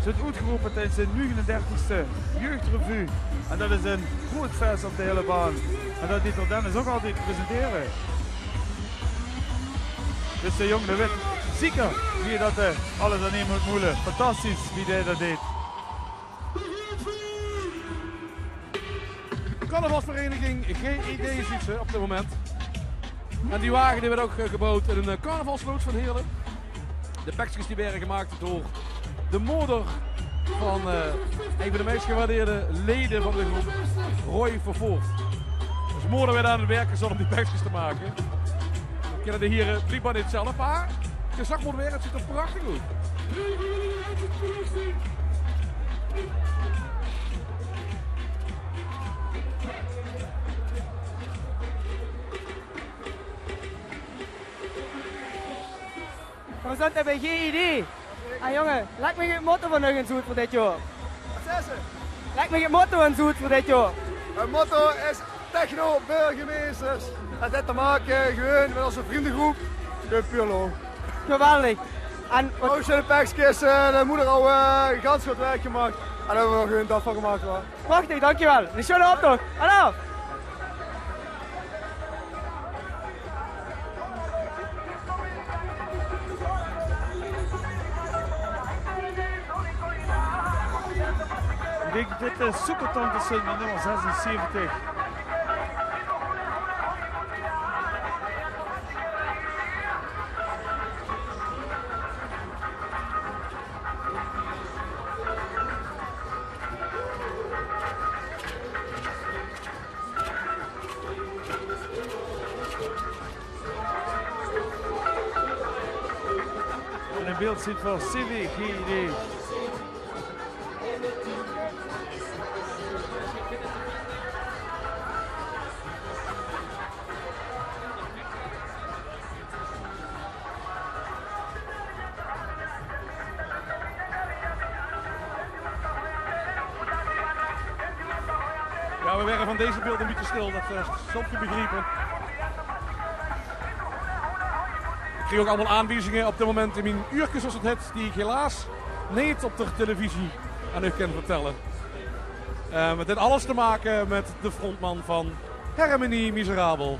Ze zijn uitgeroepen tijdens de 39e jeugdrevue en dat is een groot feest op de hele baan. En dat dit er Dennis ook altijd presenteren. Dus de jongen weet zeker wie dat alles aan hem moet moelen. Fantastisch wie hij dat deed. Carnavalsvereniging GID is iets op dit moment. En die wagen die werd ook gebouwd in een carnavalslood van Heerlen. De pakjes die werden gemaakt door de moeder van een van de meest gewaardeerde leden van de groep, Roy Vervoort. Dus moeder werd aan het werken om die pakjes te maken. We kennen de hier blijkbaar niet zelf, maar je zag maar weer, het ziet er prachtig uit. We zijn bij GID. Ah jongen, leg me het motto van nog eens uit voor dit jaar. Wat zei ze? Leg me het motto eens uit voor dit jaar. Het motto is techno burgemeesters. En dit te maken gewoon met onze vriendengroep. De Puurlo. Geweldig. En wat de pakjes, de moeder al gans goed werk gemaakt. En daar hebben we gewoon dat van gemaakt. Hoor. Prachtig, dankjewel. De schöne optocht. Hallo. Ik denk dat dit supertantes zijn met nummer 76. En in beeld zit voor CVGID. Ja, we werden van deze beelden een beetje stil, dat zal je begrijpen. Ik kreeg ook allemaal aanwijzingen op dit moment in mijn uurtjes zoals het heet, die ik helaas niet op de televisie aan u kan vertellen. Het heeft alles te maken met de frontman van Hermenie Miserabel.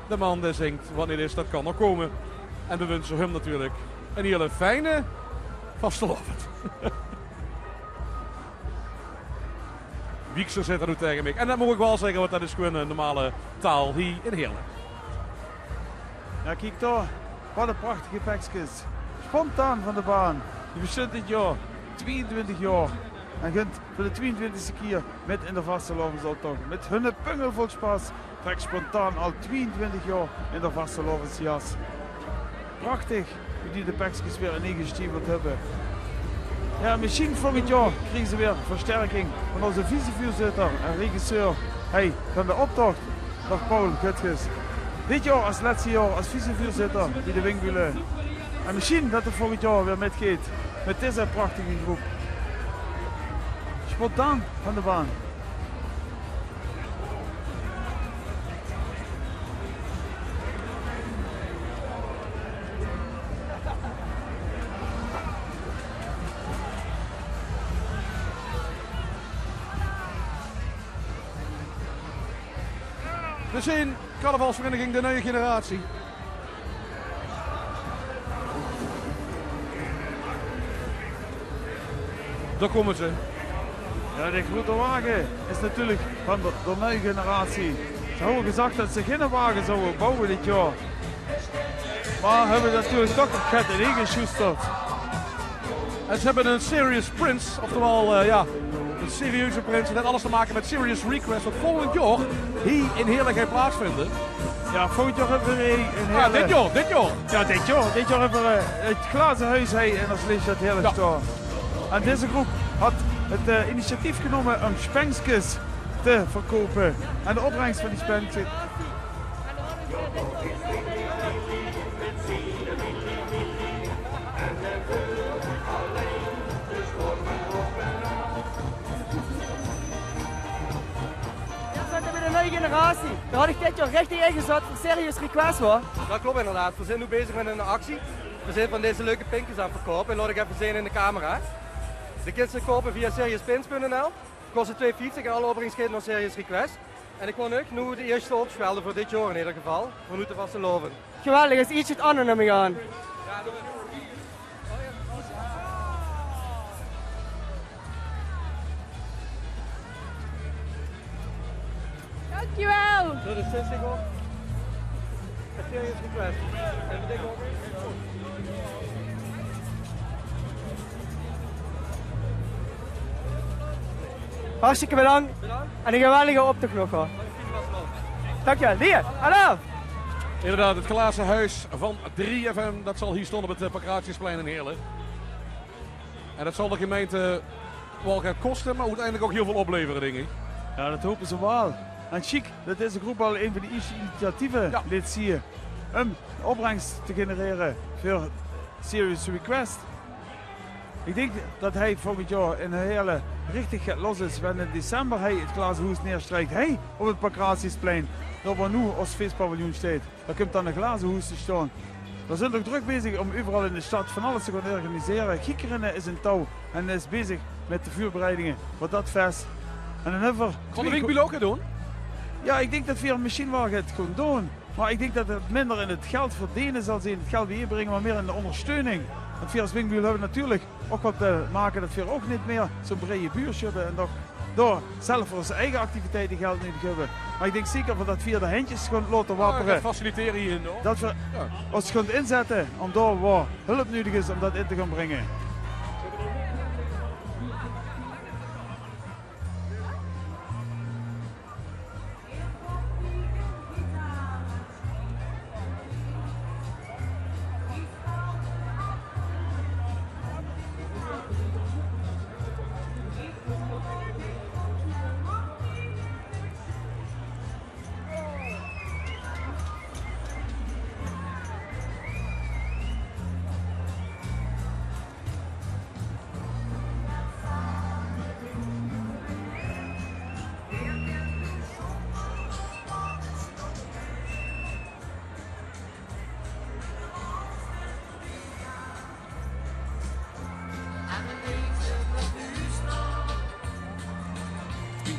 De man die zingt wanneer is dat kan nog komen. En we wensen hem natuurlijk een hele fijne vastelavond. Wiekser zit er nu tegen mij. En dat moet ik wel zeggen, want dat is gewoon een normale taal hier in Heerlen. Ja, kijk daar. Wat een prachtige pakjes. Spontaan van de baan. Die bestond dit jaar 22 jaar. En gaat voor de 22e keer met in de vastelavondsoptocht. Met hun pungelvolkspas trekt spontaan al 22 jaar in de vastelavondsjas. Prachtig hoe die de pakjes weer ingestiefeld hebben. Ja, misschien volgend jaar krijgen ze weer versterking van onze vicevoorzitter en regisseur van de optocht, dag Paul Gutges. Dit jaar als laatste jaar als vicevoorzitter bij de Wingwielen. En misschien dat het volgend jaar weer metgeet met deze prachtige groep. Spontaan van de baan. We zien carnavalsvereniging De Nieuwe Generatie. Daar komen ze. Ja, de grote wagen is natuurlijk van de nieuwe generatie. Ze hebben gezegd dat ze geen wagen zouden bouwen dit jaar. Maar hebben natuurlijk toch een gat erin geschoesterd. En ze hebben een Serious Prince, oftewel een serieuze prins. En dat alles te maken met Serious Request, wat volgend jaar hier in Heerlen gaat plaatsvinden. Ja, volgend jaar hebben we in Heerlen. Ja, dit jaar. Ja, dit jaar hebben we het glazen huis en als licht het hele staan. En deze groep had het initiatief genomen om spenkjes te verkopen. En de opbrengst van die spenkjes. De nieuwe generatie. Daar had ik dit jaar richtig ingezet voor Serious Request hoor. Dat klopt inderdaad. We zijn nu bezig met een actie. We zijn van deze leuke pinkjes aan het verkopen. En laat ik even zien in de camera. De kids kopen via seriouspins.nl. Kosten 2,40 en alle opbrengst gaat naar Serious Request. En ik wil nu de eerste opschelden voor dit jaar in ieder geval. Voor nu te vast te loven. Geweldig, is iets het andere naar me gaan. Ja, doe het. Dankjewel. Zo, de 60 op. A Serious Request. Even dikke op. Hartstikke bedankt. En een geweldige optocht nog hoor. Dankjewel. Hier, hallo. Inderdaad, het glazen huis van 3FM, dat zal hier stonden op het Pancratiusplein in Heerlen. En dat zal de gemeente wel gaan kosten, maar uiteindelijk ook heel veel opleveren, denk ik. Ja, dat hopen ze wel. En chic dat deze groep al een van de initiatieven liet zien om opbrengst te genereren voor Serious Request. Ik denk dat hij volgend jaar in Heerlen richtig los is wanneer in december hij het glazen huis neerstrijkt. Hij op het Pancratiusplein, daar waar nu als feestpaviljoen staat. Daar komt dan een glazen huis te staan. We zijn ook druk bezig om overal in de stad van alles te gaan organiseren. Giekeren is in touw en is bezig met de vuurbereidingen voor dat fest. En dan hebben we... Kon de Wingwiel ook doen? Ja, ik denk dat we misschien wel het gaan doen. Maar ik denk dat het minder in het geld verdienen zal zijn, het geld weer brengen, maar meer in de ondersteuning. Want we als Wingwiel hebben natuurlijk ook wat te maken dat we ook niet meer zo'n brede buurt hebben en toch door zelf voor onze eigen activiteiten geld nodig hebben. Maar ik denk zeker dat we de handjes gaan laten wapperen. Dat faciliteren hier. Dat we ons gaan inzetten om daar waar hulp nodig is om dat in te gaan brengen.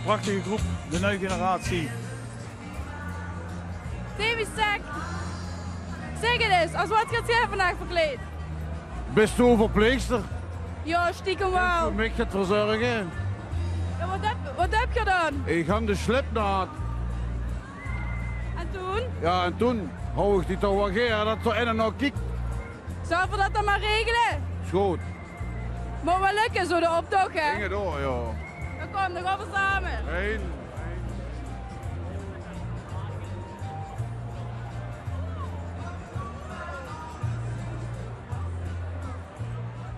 Prachtige groep, de nieuwe generatie. Davy Stek, zeg het eens, als wat gaat jij vandaag verkleed? Best u verpleegster? Ja, stiekem wel. Hoe moet ik het verzorgen? Ja, wat heb je dan? Ik ga de slip naar. En toen? Ja, en toen hou ik die toch wel geren dat er in en nou kijkt. Zullen we dat dan maar regelen? Is goed. Moet wel lukken, zo de optocht, hè? Dingen door, ja. Dan kom, dan gaan we samen. Eén.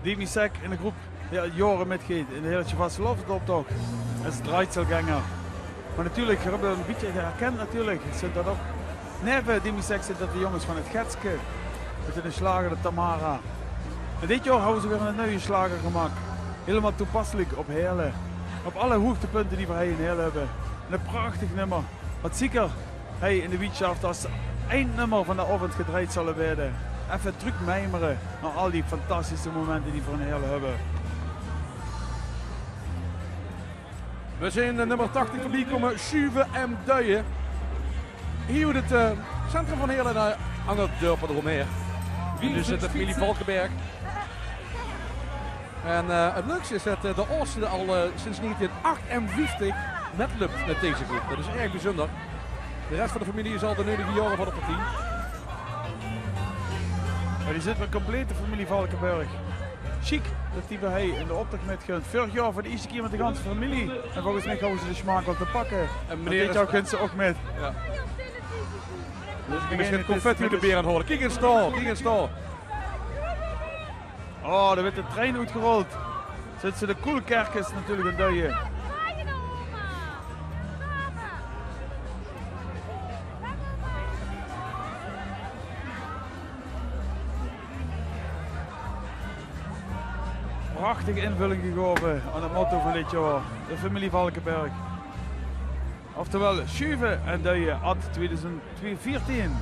Davy Stek in de groep jaren mitgeht in de hele Vastelovensoptocht als Draitselgänger. Maar natuurlijk hebben we een beetje herkend natuurlijk. Zijn dat ook nerven die me zeggen dat de jongens van het Getske met de slager de Tamara. En dit jaar hebben ze weer een nieuwe slager gemaakt. Helemaal toepasselijk op Heerlen. Op alle hoogtepunten die we hier in Heerlen hebben. En een prachtig nummer. Wat zeker hij in de Wiedschaft als eindnummer van de avond gedraaid zullen worden. Even terugmijmeren naar al die fantastische momenten die we in Heerlen hebben. We zijn nummer 80 voorbij komen, Schuwe en Duijen. Hier het centrum van Heerlen aan het dorp eromheen. Dus de familie Valkenberg. En het leukste is dat de Oosten al sinds 1958 met lukt met deze groep. Dat is erg bijzonder. De rest van de familie is al de 9 jaren van de partij. Maar die zit met een complete familie Valkenberg. Chic dat die bij hij in de optocht met gunt. Vorig jaar voor de eerste keer met de ganse familie. En volgens mij gaan ze de smaak wel te pakken. En dit jaar kunt ze ook met. Ja. Dus ik begin confetti op de beer aan het horen. Kijk in stal, kijk in stal. Oh, daar werd de trein uitgerold. Zit ze de Koelkerkers natuurlijk in Duijen. Prachtige invulling gegeven aan het motto van dit jaar. De familie Valkenberg. Oftewel, Schuwe en Duijen ad 2014.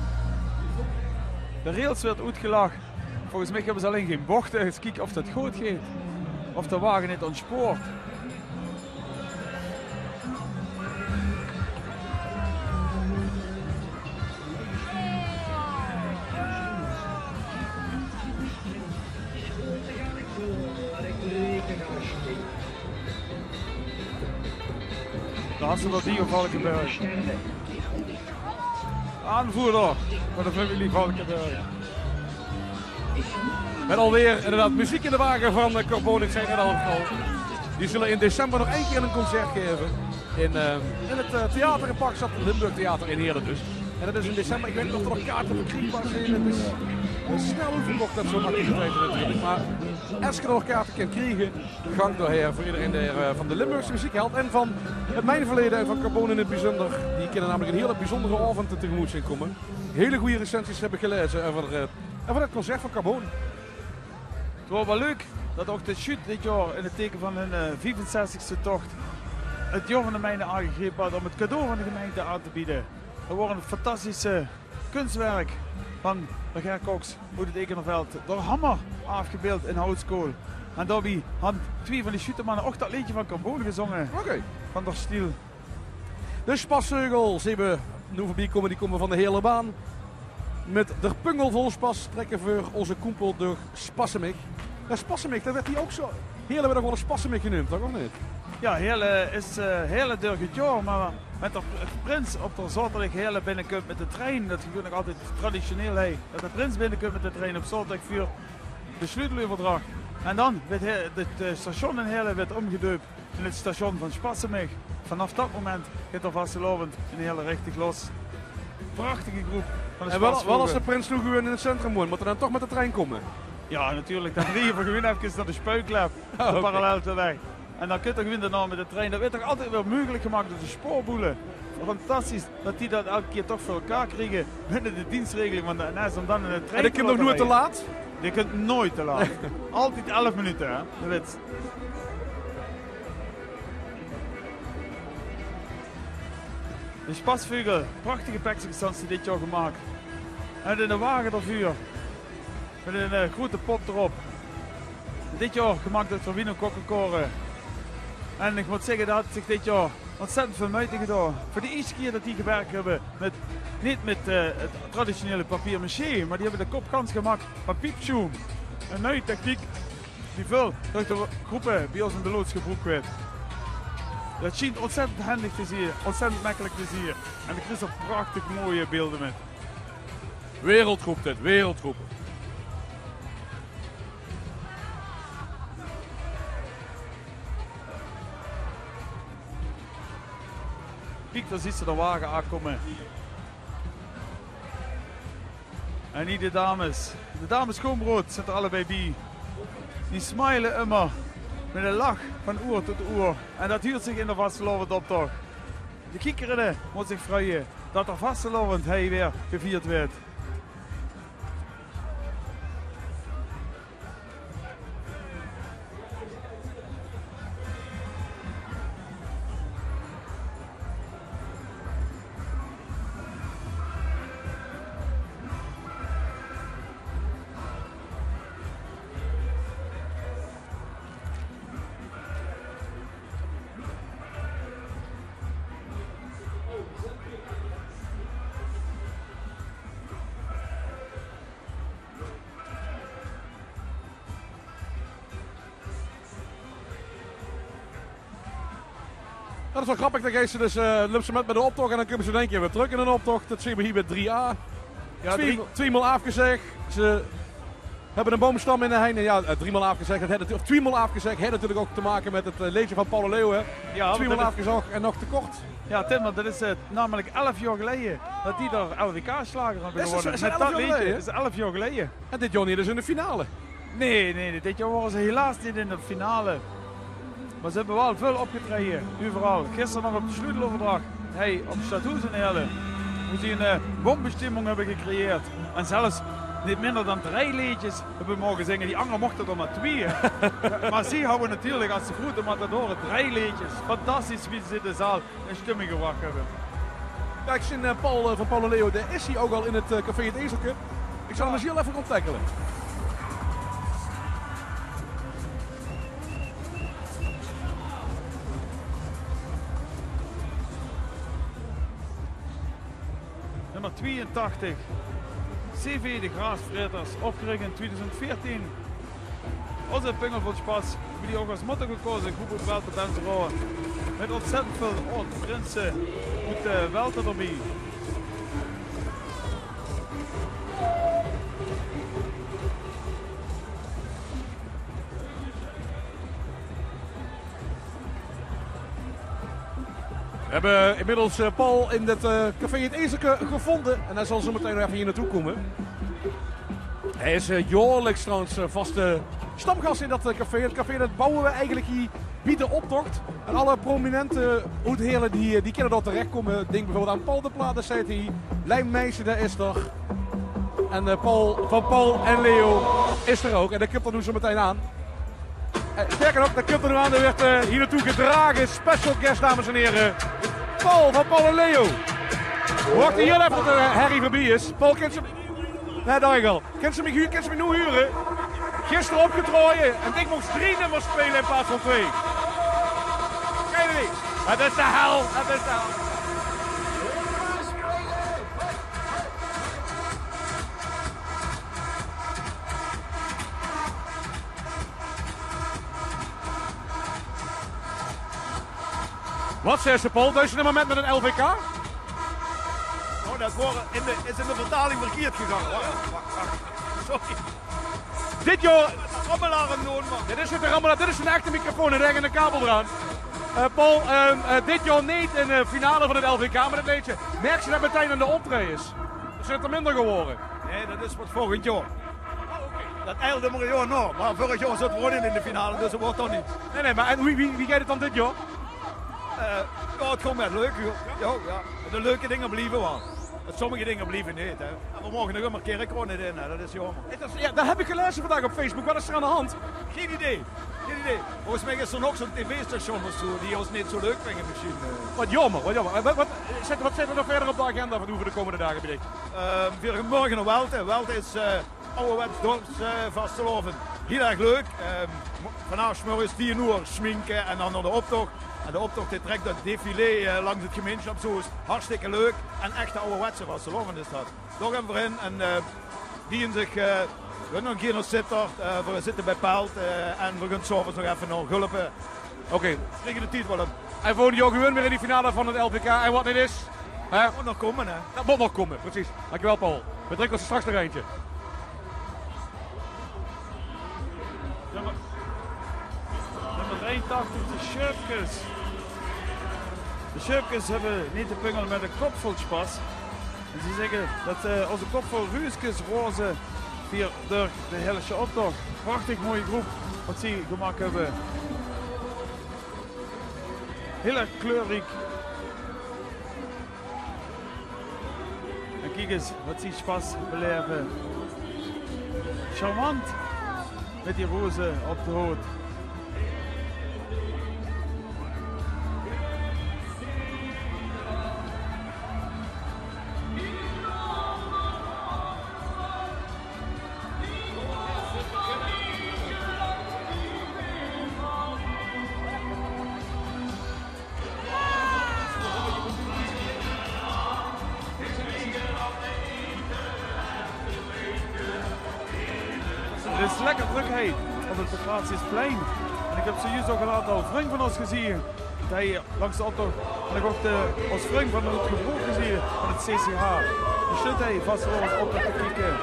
De rails werd uitgelachen. Volgens mij hebben ze alleen geen bochten. Eens kijken of dat goed gaat. Of de wagen niet ontspoort. Daar had ze dat hier Valkenberg. Aanvoerder voor de familie Valkenberg. Met alweer inderdaad muziek in de wagen van Carbon, ik zei net al. Die zullen in december nog 1 keer een concert geven. In het theater in Parkstad, het Limburg Theater in Heerlen dus. En dat is in december, ik weet niet of er nog kaarten verkrijgbaar zijn. Het is snel uitverkocht dat zo'n activiteit natuurlijk. Maar als je er nog kaarten kan krijgen, gang doorheen voor iedereen van de Limburgse muziekheld. En van het mijnverleden en van Carbon in het bijzonder. Die kunnen namelijk een hele bijzondere avond tegemoet zijn komen. Hele goede recensies heb ik gelezen over het concert van Carbon. Het was wel leuk dat ook de shoot dit jaar in het teken van hun 65e tocht het jaar van de gemeente aangegrepen had om het cadeau van de gemeente aan te bieden. Er wordt een fantastische kunstwerk van de Ger Cox uit het Ekenerveld door Hammer afgebeeld in houtskool. En daarbij hadden 2 van die shootermannen ook dat liedje van Carbon gezongen. Oké. Van der Stiel. De Spasseugels hebben nu voorbij komen, die komen van de hele baan. Met de pungel vol spas trekken voor onze koempel door Spassemik. Ja, Spassemik, dat werd hij ook zo. Heerlen werd ook wel een Spassemik genoemd, toch of niet? Ja, Heerlen is Heerlen door het jaar, maar met de prins op de zaterdag Heerlen binnenkomt met de trein. Dat gebeurt nog altijd traditioneel, dat de prins binnenkomt met de trein op zaterdag voor de sleuteloverdracht. En dan werd het station in Heerlen werd omgedoopt in het station van Spassemik. Vanaf dat moment gaat er vastelovend in Heerlen richtig los. Prachtige groep. En wel als de prins nu gewoon in het centrum woont, moet er dan toch met de trein komen? Ja, natuurlijk. Dan reden we gewoon even naar de spuiklap, parallel te weg. En dan kun je toch gewoon daarna met de trein. Dat werd toch altijd weer mogelijk gemaakt door de spoorboelen. Fantastisch dat die dat elke keer toch voor elkaar krijgen binnen de dienstregeling van de NS om dan in de trein. En ik kunt nog nooit te laat? Je kunt nooit te laat. Altijd 11 minuten, hè? Dat weet. De Spasvogel, prachtige plexiglas dit jaar gemaakt. En in de wagen ervoor. Met een grote pot erop. Dit jaar gemaakt door Vino Kokkenkoren. En ik moet zeggen dat zich dit jaar ontzettend veel moeite gedaan. Voor de eerste keer dat die gewerkt hebben met, niet met het traditionele papier maché, maar die hebben de kopkans gemaakt van piepschoen. Een nieuwe techniek die veel door de groepen bij ons in de loods gebruikt werd. Dat schijnt ontzettend handig te zien, ontzettend makkelijk te zien. En er is er prachtig mooie beelden met. Wereldgroep dit, wereldgroep. Kijk, daar ziet ze de wagen aankomen. En hier de dames. De dames Schoonbrood zitten er allebei bij. Die smilen immer. met een lach van oor tot oor. En dat huurt zich in de vastelovend optocht. De kiekerende moet zich freuen dat er vastelovend hij weer gevierd werd. Dat is wel grappig, dan gaan ze dus Lupsemet met de optocht en dan komen ze in één keer weer terug in een optocht. Dat zien we hier bij 3A. Ja, tweemaal afgezegd. Ze hebben een boomstam in de heine. Ja, driemaal afgezegd. Of tweemaal afgezegd. Heeft natuurlijk ook te maken met het leedje van Paul Leeuwen. Ja, tweemaal afgezegd en nog tekort. Ja, Tim, maar dat is namelijk 11 jaar geleden dat die er LVK-slager aan geworden. Is dat 11 jaar geleden? Dat is 11 jaar geleden. En dit jaar niet dus in de finale? Nee, dit jaar waren ze helaas niet in de finale. Maar ze hebben wel veel opgetreden, overal. Gisteren nog op de sleuteloverdracht. Hey, op Stadhuis in Heerlen. Hoe ze een bombestimming hebben gecreëerd. En zelfs niet minder dan 3 liedjes hebben mogen zingen. Die anderen mochten er maar 2. Maar ze houden natuurlijk als ze grote matadoren 3 liedjes. Fantastisch wie ze in de zaal in stemming gebracht hebben. Ja, ik zie Paul van Paul en Leo, daar is hij ook al in het café Het Ezelke. Ik zal hem eens heel even contacten. Nummer 82, CV de Graasvreters, opgericht in 2014. Onze Pingelvoetspas hebben die ook als motto gekozen, groep op Welter Benseroa. Met ontzettend veel prinsen uit Welter erbij. We hebben inmiddels Paul in het café Het Ezelke gevonden. En hij zal zo meteen nog even hier naartoe komen. Hij is jaarlijks trouwens vaste stamgast in dat café. Het café dat bouwen we eigenlijk hier bij de optocht. En alle prominente oud-heren die kunnen daar terechtkomen. Denk bijvoorbeeld aan Paul de Plaat, daar zit hij. Lijnmeisje, daar is er. En Paul van Paul en Leo is er ook. En dat komt er nu zo meteen aan. Sterker nog, dat komt er nu aan. Er werd hier naartoe gedragen. Special guest, dames en heren. Paul van Paul en Leo. Wacht hier even dat de herrie voorbij is. Paul, kent ze... Nee, daar al. Kent ze me nu huren? Gisteren opgetrooien. En ik mocht 3 nummers spelen in plaats van 2. Kijk niet. Het is de hel. Het is de hel. Wat zegt ze, Paul? Deze moment met een LVK? Oh, dat is in de vertaling verkeerd gegaan. Wacht. Sorry. Dit jaar... Rammelaar en doen, man. Dit is een echte microfoon en er hangt een kabel eraan. Paul, dit jaar niet in de finale van het LVK, maar dat weet je. Merk je dat meteen aan de optredens? Is het er minder geworden? Nee, dat is wat volgend jaar. Dat eilde maar een jaar na. Maar vorig jaar zat we gewoon in de finale, dus dat wordt dan niet. Nee, maar en wie gaat het dan dit jaar? Ja, het komt met leuk. Ja. De leuke dingen blijven wel. Sommige dingen blijven niet. Hè. En we mogen nog een keer een kroon in, hè. Dat is jammer. Ja, dat heb ik gelezen vandaag op Facebook. Wat is er aan de hand? Geen idee. Volgens mij is er nog zo'n tv-station of zo die ons niet zo leuk vinden misschien. Wat jammer. Wat zit er nog verder op de agenda van hoe we de komende dagen bedenkt? Weer morgen naar Welte. Welte is ouderwets dorps vastelovend. Heel erg leuk. Vanavond morgens 10 uur schminken en dan naar de optocht. En de optocht trekt dat défilé langs het gemeenschapshuis. Hartstikke leuk. En echte ouderwetse vastelovend is dat. Daar hebben we in. En die zich... we gaan nog een keer naar Sittard. We zitten bij Pelt. En we gaan s'avonds nog even naar Gulpen. Oké. Tegen de tijd wel een. En voor die gewoon weer in die finale van het LVK. En wat dit is... Dat moet nog komen, hè. Dat moet nog komen, precies. Dankjewel, Paul. We trekken ons straks nog eentje. Nummer 83, de Schöpkes. De Schöpkes hebben niet te pingelen met een kopvolspas. En ze zeggen dat onze kopvol Ruuskes roze via door de hele optocht. Prachtig mooie groep wat ze gemaakt hebben. Heel erg kleurrijk. En kijk eens wat ze Spaß beleven. Charmant met die rozen op de hoofd. Er is lekker drukheid op het Patriciusplein. En ik heb zojuist ook een aantal vrienden van ons gezien. Dat hij langs de optocht. En ik heb ook als vriend van het gebroek gezien van het CCH. Die zit hij vast voor ons op te kijken.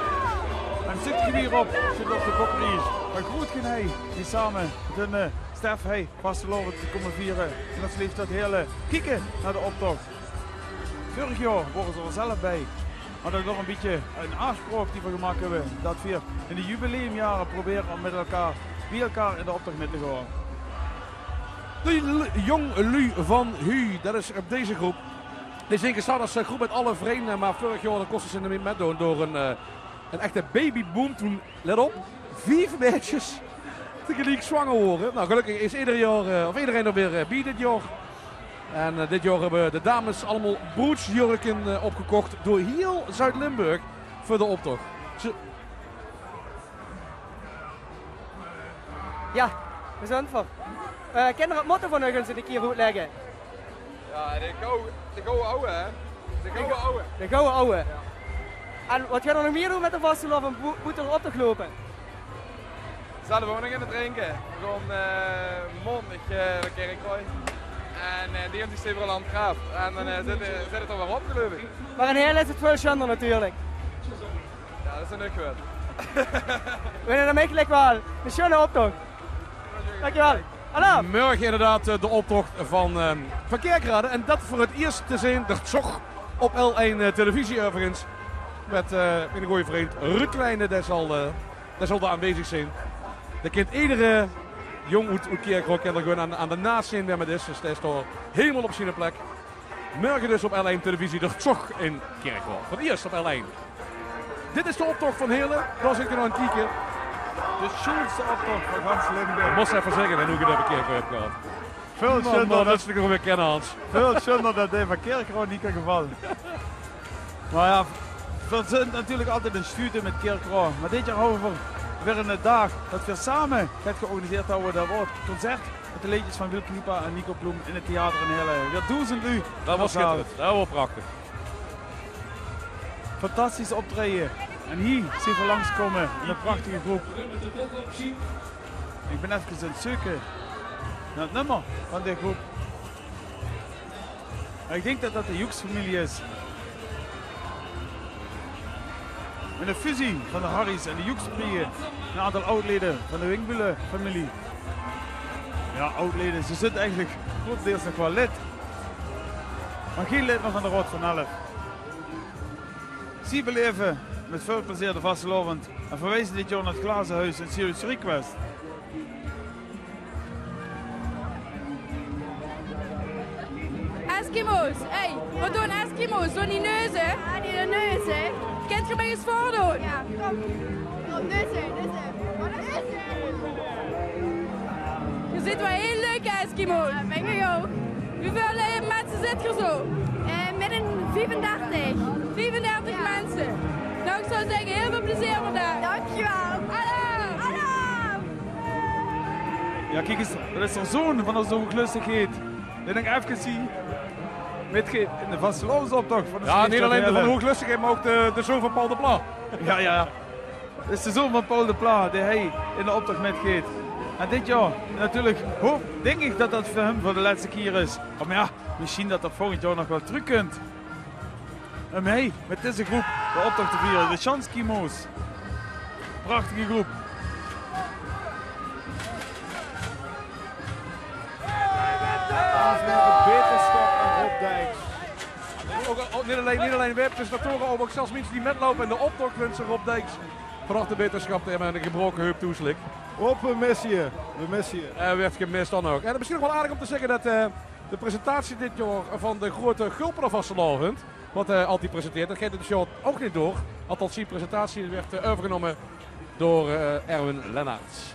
En zit hierop, zit op de kopries. Maar goed ging hij, die samen met een Stef hij vastgelopen te komen vieren. En dat liefst dat hele kijken naar de optocht. Vorig jaar waren ze er zelf bij. Maar dat is nog een beetje een afspraak die we gemaakt hebben. Dat we in de jubileumjaren proberen om met elkaar, bij elkaar in de optocht mee te gaan. De Jong Lu van Hu, dat is op deze groep. Die zijn gestart als groep met alle vreemden, maar vorig jaar kostten ze hem met door een echte babyboom. Toen, let op, 4 meisjes tegelijk zwanger worden. Nou, gelukkig is iedereen er weer bij dit jaar. En dit jaar hebben de dames allemaal broedsjurken opgekocht door heel Zuid-Limburg voor de optocht. Ja, we zijn voor. Kinderen, het motto van u gaan ze een keer uitleggen. Ja, de gouden ouwe, hè? De gouden ouwe. De gouden ouwe. Ja. En wat gaan we nog meer doen met de vastelof en boete op te lopen? Zelf woning in het drinken. Gewoon mondig de kerkrooi. En die heeft die aan het graaf. En dan zit het er weer opgelopen. Maar in heel is het veel schande natuurlijk. Ja, dat is een leuk woord. We vinden hem eigenlijk wel een schöne optocht. Dankjewel. Hallo. Morgen inderdaad de optocht van Kerkrade. En dat voor het eerst te zien, de Zog op L1 televisie overigens. Met een goede vriend Ruud Kleine, daar zal daar aanwezig zijn. Dat kent iedere jong uit Kerkrade kan er gewoon aan de naast zijn waar het is. Dus dat is toch helemaal op zijn plek. Morgen dus op L1 televisie, de Zog in Kerkrade. Voor het eerst op L1. Dit is de optocht van Heerlen. Daar zit je nog aan het kijken. De schoonste optocht van Hans Limburg. Ik moest even zeggen en hoe ik het op Kerkrade heb gehad. Veel schöner dat is gewoon weer kennen, Hans. Veel schöner dat hij van Kerkrade niet kan gevallen. Maar ja, we zijn natuurlijk altijd een studie met Kerkrade. Maar dit jaar houden we weer een dag dat we samen het georganiseerd houden. Dat wordt het concert met de liedjes van Wil Kniepa en Nico Ploem in het theater in Heerlen. Weer 1000 u. Dat was schitterend. Dat was prachtig. Fantastisch optreden. En hier zien we langskomen in een prachtige groep. Ik ben even aan het zoeken naar het nummer van deze groep. Ik denk dat dat de Joeks-familie is. Met een fusie van de Harry's en de Joeks-familie. Een aantal oudleden van de Wingbule-familie. Ja, oudleden, ze zitten eigenlijk grotendeels nog wel lid. Maar geen lid meer van de Rot van 11. Zie beleven met veel plezier de vastelovend en verwijzen dit jaar naar het Glazenhuis in Serious Request. Eskimo's, hey, wat doen Eskimo's? Doen die neuzen? Ja, die neuzen. Kent je mij eens voordoen? Ja, kom. Kom, neuzen. Wat is het? Je ziet wel heel leuke Eskimo's. Ja, ben ik ook. Hoeveel mensen zit je zo? Met een 35. 34 ja. mensen. Nou, ik zou zeggen, heel veel plezier vandaag. Dankjewel. Hallo. Hallo. Ja, kijk eens, dat is de zoon van onze lustigheid. Die ik even zie. Met in de vastelovensoptocht van de ja, niet alleen van de hooglustigheid, maar ook de zoon van Paul de Pla. Ja. Dat is de zoon van Paul de Pla die hij in de optocht metgeet. En dit jaar natuurlijk denk ik dat dat voor hem voor de laatste keer is. Maar ja, misschien dat dat volgend jaar nog wel terug kunt. En mee met deze groep de optocht te vieren, de Chanskimo's. Prachtige groep. Beterschap en Rob Dijks. Niet alleen webpresentatoren, maar ook zelfs mensen die metlopen in de optocht wensen Rob Dijks. Vanaf de beterschap te hebben en een gebroken heup toeslik. Rob, we missen je. We missen je. Werd gemist dan ook. En misschien nog wel aardig om te zeggen dat de presentatie dit jaar van de grote Gulpen vastelovend. Wat hij altijd presenteert. Dat geeft de show ook niet door. Althans, die presentatie werd overgenomen door Erwin Lennarts.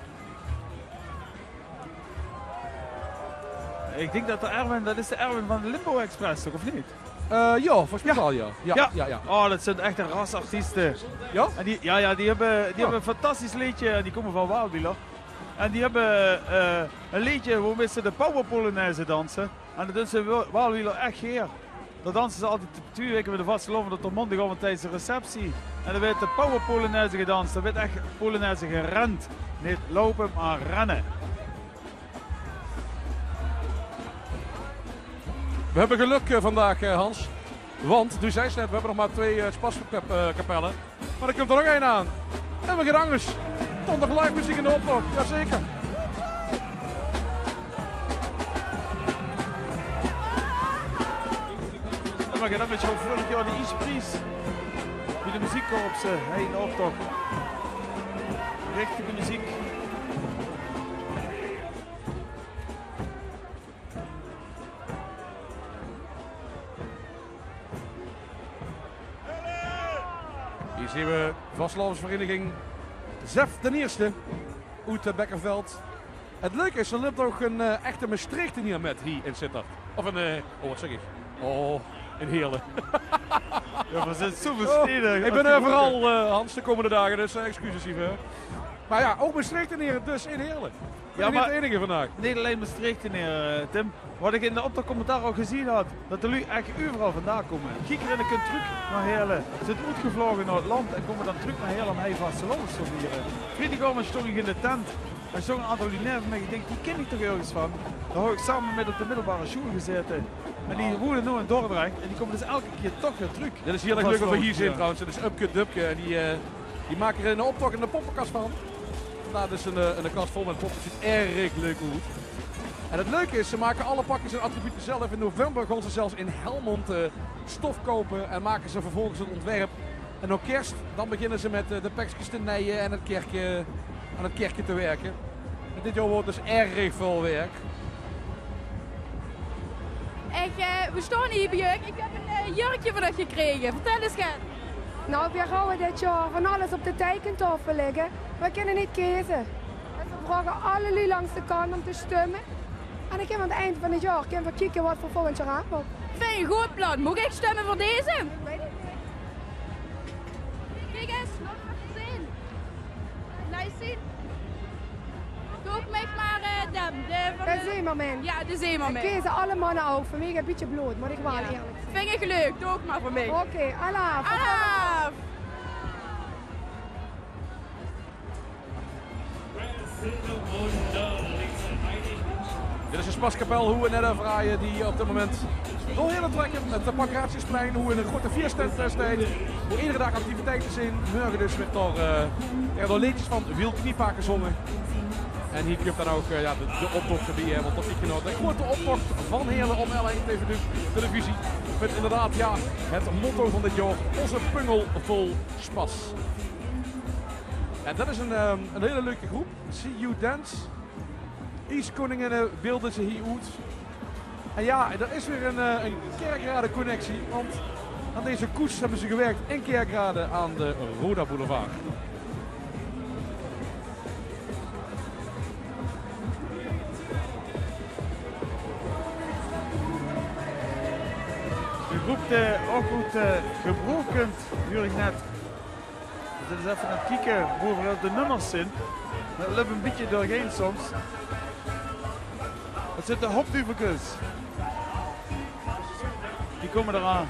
Ik denk dat dat is de Erwin van de Limbo Express, toch of niet? Ja, volgens mij wel, ja. Ja. Oh, dat zijn echt een rasartiesten. Ja? En die hebben een fantastisch liedje en die komen van Waalwieler. En die hebben een liedje waarmee ze de Power Polonaise dansen. En dat doen ze Waalwieler echt geer. Dat dansen ze altijd 2 weken met de vastelovend op de Mondig over tijdens de receptie. En dan werd de Power Polonaise gedanst. Er werd echt Polonaise gerend. Niet lopen, maar rennen. We hebben geluk vandaag, Hans. Want, nu zei ze net, we hebben nog maar 2 spaskapellen. Maar er komt er nog 1 aan. En we gaan anders. Toch nog live muziek in de optocht. Jazeker. We gaan dan met jou vorig jaar de Ispries. Wie de muziekkorps in de optocht. Richtige muziek. Hier zien we vastelovensvereniging Zef ten Eerste. Uit Bekkerveld. Het leuke is, er loopt ook een echte Maastrichter hier met hier in Sittard. Of een, wat zeg ik? Oh, in Heerlen. Ja, we zijn zoveel steden. Ik ben overal, Hans, de komende dagen, dus excuses hiervoor. Maar ja, ook Maastrichter hier dus in Heerlen. Ik ben niet de enige vandaag. Niet alleen Maastricht, Tim. Wat ik in de optochtcommentaar al gezien had, dat de lui eigenlijk overal vandaan komen. Kiekeren kunt terug naar Heerlen. Ze zijn uitgevlogen naar het land en komen dan terug naar Heerlen om hij vastelovens te vieren. Vrijdagavond stond ik in de tent. Er stond een aantal lunair van mij. Ik denk, die ken ik toch ergens van. Daar heb ik samen met op de middelbare school gezeten. En die wonen nu in Dordrecht en die komen dus elke keer toch weer terug. Dit is hier gelukkig dat we hier zijn trouwens. Dit is Upke Dupke. En die maken er een optocht in de poppenkast van. Daar dus een kast vol met poppen. Het ziet erg leuk uit. En het leuke is, ze maken alle pakjes en attributen zelf. In november gaan ze zelfs in Helmond stof kopen en maken ze vervolgens het ontwerp. En op kerst, dan beginnen ze met de pekjes te naaien en aan het kerkje te werken. En dit jaar wordt dus erg veel werk. We staan hier bij je. Ik heb een jurkje van je gekregen. Vertel eens, Gent. Nou, we gaan dit jaar van alles op de tekentafel liggen. We kunnen niet kiezen. Dus we vragen alle lui langs de kant om te stemmen. En dan kunnen we aan het eind van het jaar kunnen we kijken wat voor volgend jaar aankomt. Vind je een goed plan? Moet ik stemmen voor deze? Ik weet het niet. Kijk eens, nog wat zien. Laat je zien. Doe ik mij maar de zeemermin. Ja, de zeemermin. Ik kiezen alle mannen ook, voor mij een beetje bloed, moet ik wel eerlijk zijn. Vind ik leuk, doe ook maar voor mij. Oké, Allah. Allah. Dit is een spaskapel hoe we net ervaren die op dit moment door hele trekken met de Pancratiusplein, hoe we een grote vierstand destijds, hoe iedere dag activiteiten zijn. Morgen dus werd door liedjes van Wiel Kniepaken gezongen. En hier komt dan ook de optocht erbij, want dat zie je nog. De grote optocht van Heerlen op L1 televisie. Met inderdaad het motto van dit jaar, onze pungel vol spas. En dat is een hele leuke groep. See You Dance. Iskoningen beelden ze hier uit. En ja, er is weer een Kerkrade connectie, want aan deze koers hebben ze gewerkt in Kerkrade aan de Roda Boulevard. De groep ook goed gebroken, jullie net. Dit is even aan het kijken hoe de nummers zijn. Dat loopt een beetje doorheen soms. Het zitten de hopduveltjes. Die komen eraan.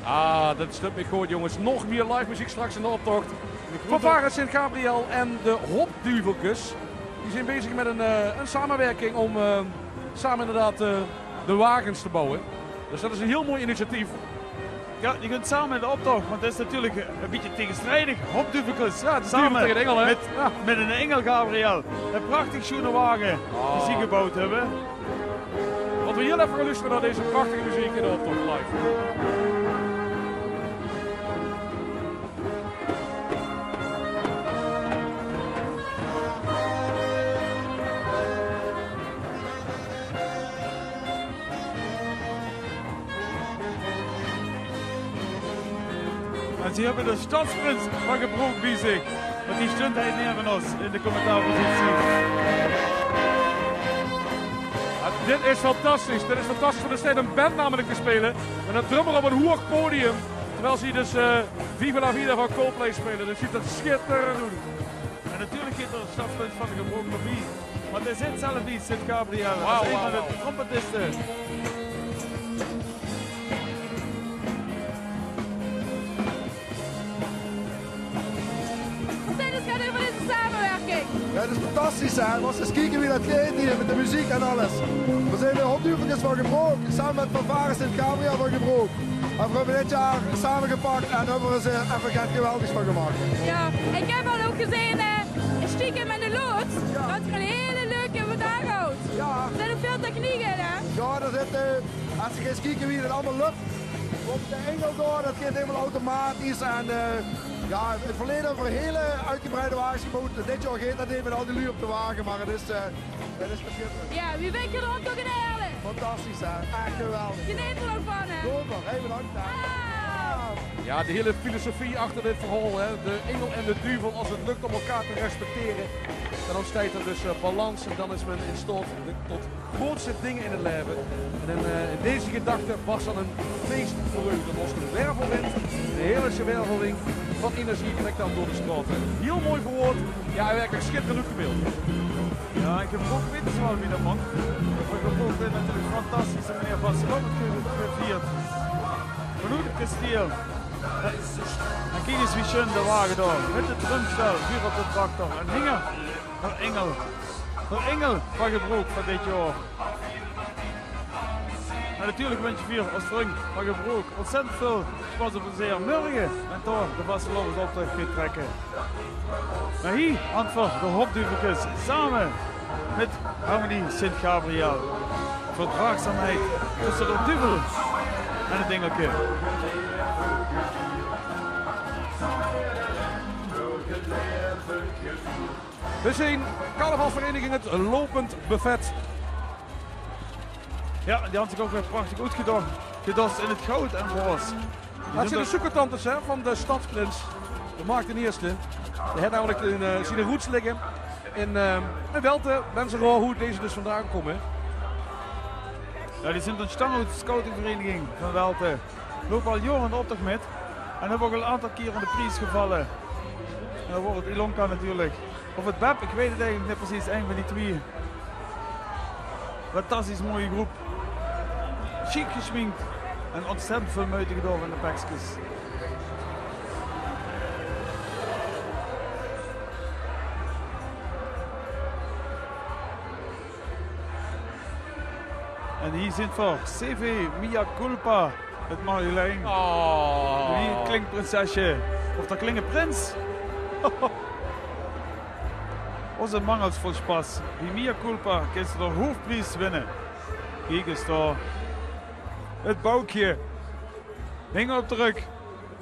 Ah, dat stuk ik goed jongens. Nog meer live muziek straks in de optocht. Fanfare Sint-Gabriel en de Hopduveltjes. Die zijn bezig met een samenwerking om samen inderdaad de wagens te bouwen. Dus dat is een heel mooi initiatief. Ja, die kunt samen in de optocht, want dat is natuurlijk een beetje tegenstrijdig. Hopduveltjes, ja, samen tegen de engel, hè? met een engel, Gabriel. Een prachtig schoene wagen die ze gebouwd hebben. Laten we heel even gaan luisteren naar deze prachtige muziek in de optocht live. En ze hebben de stadsprins van Gebroek bij zich. Want die stond hij neer van ons in de commentaarpositie. Ja, dit is fantastisch. Dit is fantastisch. Er staat een band namelijk te spelen. Met een drummer op een hoog podium. Terwijl ze dus Viva la Vida van Coldplay spelen. Dus ziet dat schitterend doen. En natuurlijk gaat er de stadsprins van Gebroek bij. Want hij zit zelf niet, Sint-Gabriel. Wow, een van de trompetisten. Ja, dat is fantastisch, hè. We eens kijken wie dat gaat hier met de muziek en alles. We zijn de Hopduveltjes van Gebroek, samen met Fanfare Sint-Gabriel van Gebroek. En we hebben dit jaar samengepakt en hebben we er even geen geweldigs van gemaakt. Ja, ik heb al ook gezien, stiekem met de loods, dat er een hele leuke vandaag houdt. Ja. Er zit ook veel techniek in, hè? Ja, daar zit, als je eens kijkt wie het allemaal lukt, komt de engel door, dat gaat helemaal automatisch. En ja, in het verleden hebben we hele uitgebreide wagens gebouwd. Dit jaar gaat dat even met al die lui op de wagen, maar het is verschrikkelijk. Ja, wie weet je er ook nog in Heerlen? Fantastisch, hè? Echt geweldig. Je neemt er ook van, hè? Super, heel bedankt. Ja, de hele filosofie achter dit verhaal, hè. De engel en de duivel, als het lukt om elkaar te respecteren, dan ontstaat er dus balans en dan is men in staat tot grootste dingen in het leven. En in deze gedachte was dan een feest voor u. Dan was een wervelwind, een heerlijke wervelwind van energie trekt dan door de straten. Heel mooi verwoord, ja, werkelijk schitterend gebeeld. Ja, ik heb ook weten wel wie dat man. Ik heb ook weer natuurlijk fantastisch en meneer Van Slot gevierd. Genoeg het kasteel. En kijk eens wie schön de wagen daar. Met het drumstel, vuur op de tractor. En hinger, een engel. Een engel van Gebroek van dit jaar. En natuurlijk wens je vier als drink van Gebroek. Ontzettend veel spaß op zeer morgen. En toch de vastelovers optocht gaat trekken. Maar hier antwoord de Hopduveltjes samen met Harmonie Sint-Gabriel. Verdraagzaamheid tussen de duvel en het engeltje. We zien carnavalsvereniging het lopend buffet. Ja, die had zich ook weer prachtig uitgedost. Gedost in het goud en roos. Dat zijn de zoekertantes, hè, van de stadsprins. De Mark de Eerste. Die hebben namelijk zien de roots liggen in Welte. Mensen horen hoe deze dus vandaan komen. Ja, die zijn ontstaan uit de scoutingvereniging van Welte. Lopen al jaren de optocht met. En hebben ook al een aantal keer in de prijs gevallen. En dan wordt het Ilonka natuurlijk. Of het BEP, ik weet het eigenlijk niet precies, een van die twee. Fantastisch mooie groep. Chic geschminkt. En ontzettend veel meute gedaan van de pakjes. En hier zit voor CV Mia Culpa, het Marjolein. Oh. Wie klinkt prinsesje? Of dat klinkt prins? Onze mangels vol spas. Die Mia Culpa kan ze de hoofdprijs winnen. Kijk eens daar. Het boukje. Hing op druk.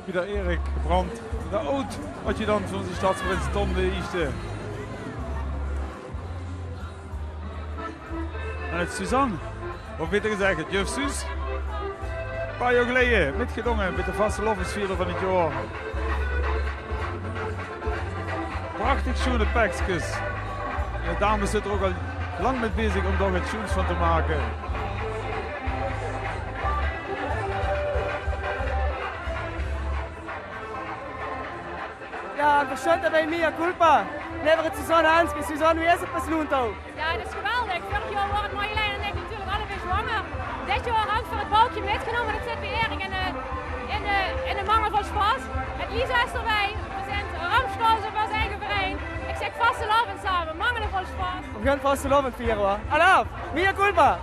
Wieder Erik gebrand. De oud wat je dan van onze stadsprins Tom de Eerste. En het Suzanne. Of beter gezegd, het juf Suus. Een paar jaar geleden metgedongen met de vaste lovensvierder van het jaar. Prachtig schoene pakjes. De dames zitten er ook al lang mee bezig om daar het schoens van te maken. Ja, we starten bij Mia Culpa. Never het Suzanne Hanske. Suzanne, wie is het pas nu toe? Ja, dat is geweldig. Vorig jaar waren Marjolein en ik natuurlijk allebei zwanger. Dit jaar had ik voor het boukje metgenomen. Dat zit weer in de mangel van spas. En Lisa is erbij. We zijn ramschap. voll Spaß. We gaan vastelovend vieren hoor. Alaf, mea culpa.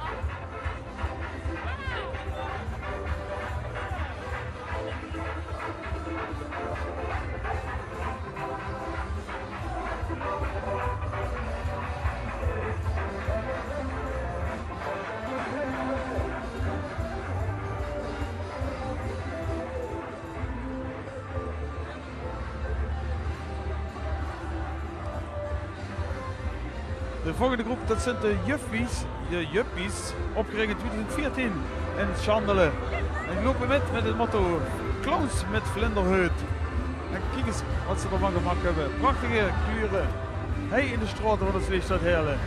De volgende groep, dat zijn de Juppies, opgericht in 2014 in Schandelen. En die lopen met het motto Clowns met vlinderhuid. En kijk eens wat ze ervan gemaakt hebben. Prachtige kleuren. Hij in de straat van de Sleefstad Heerlen.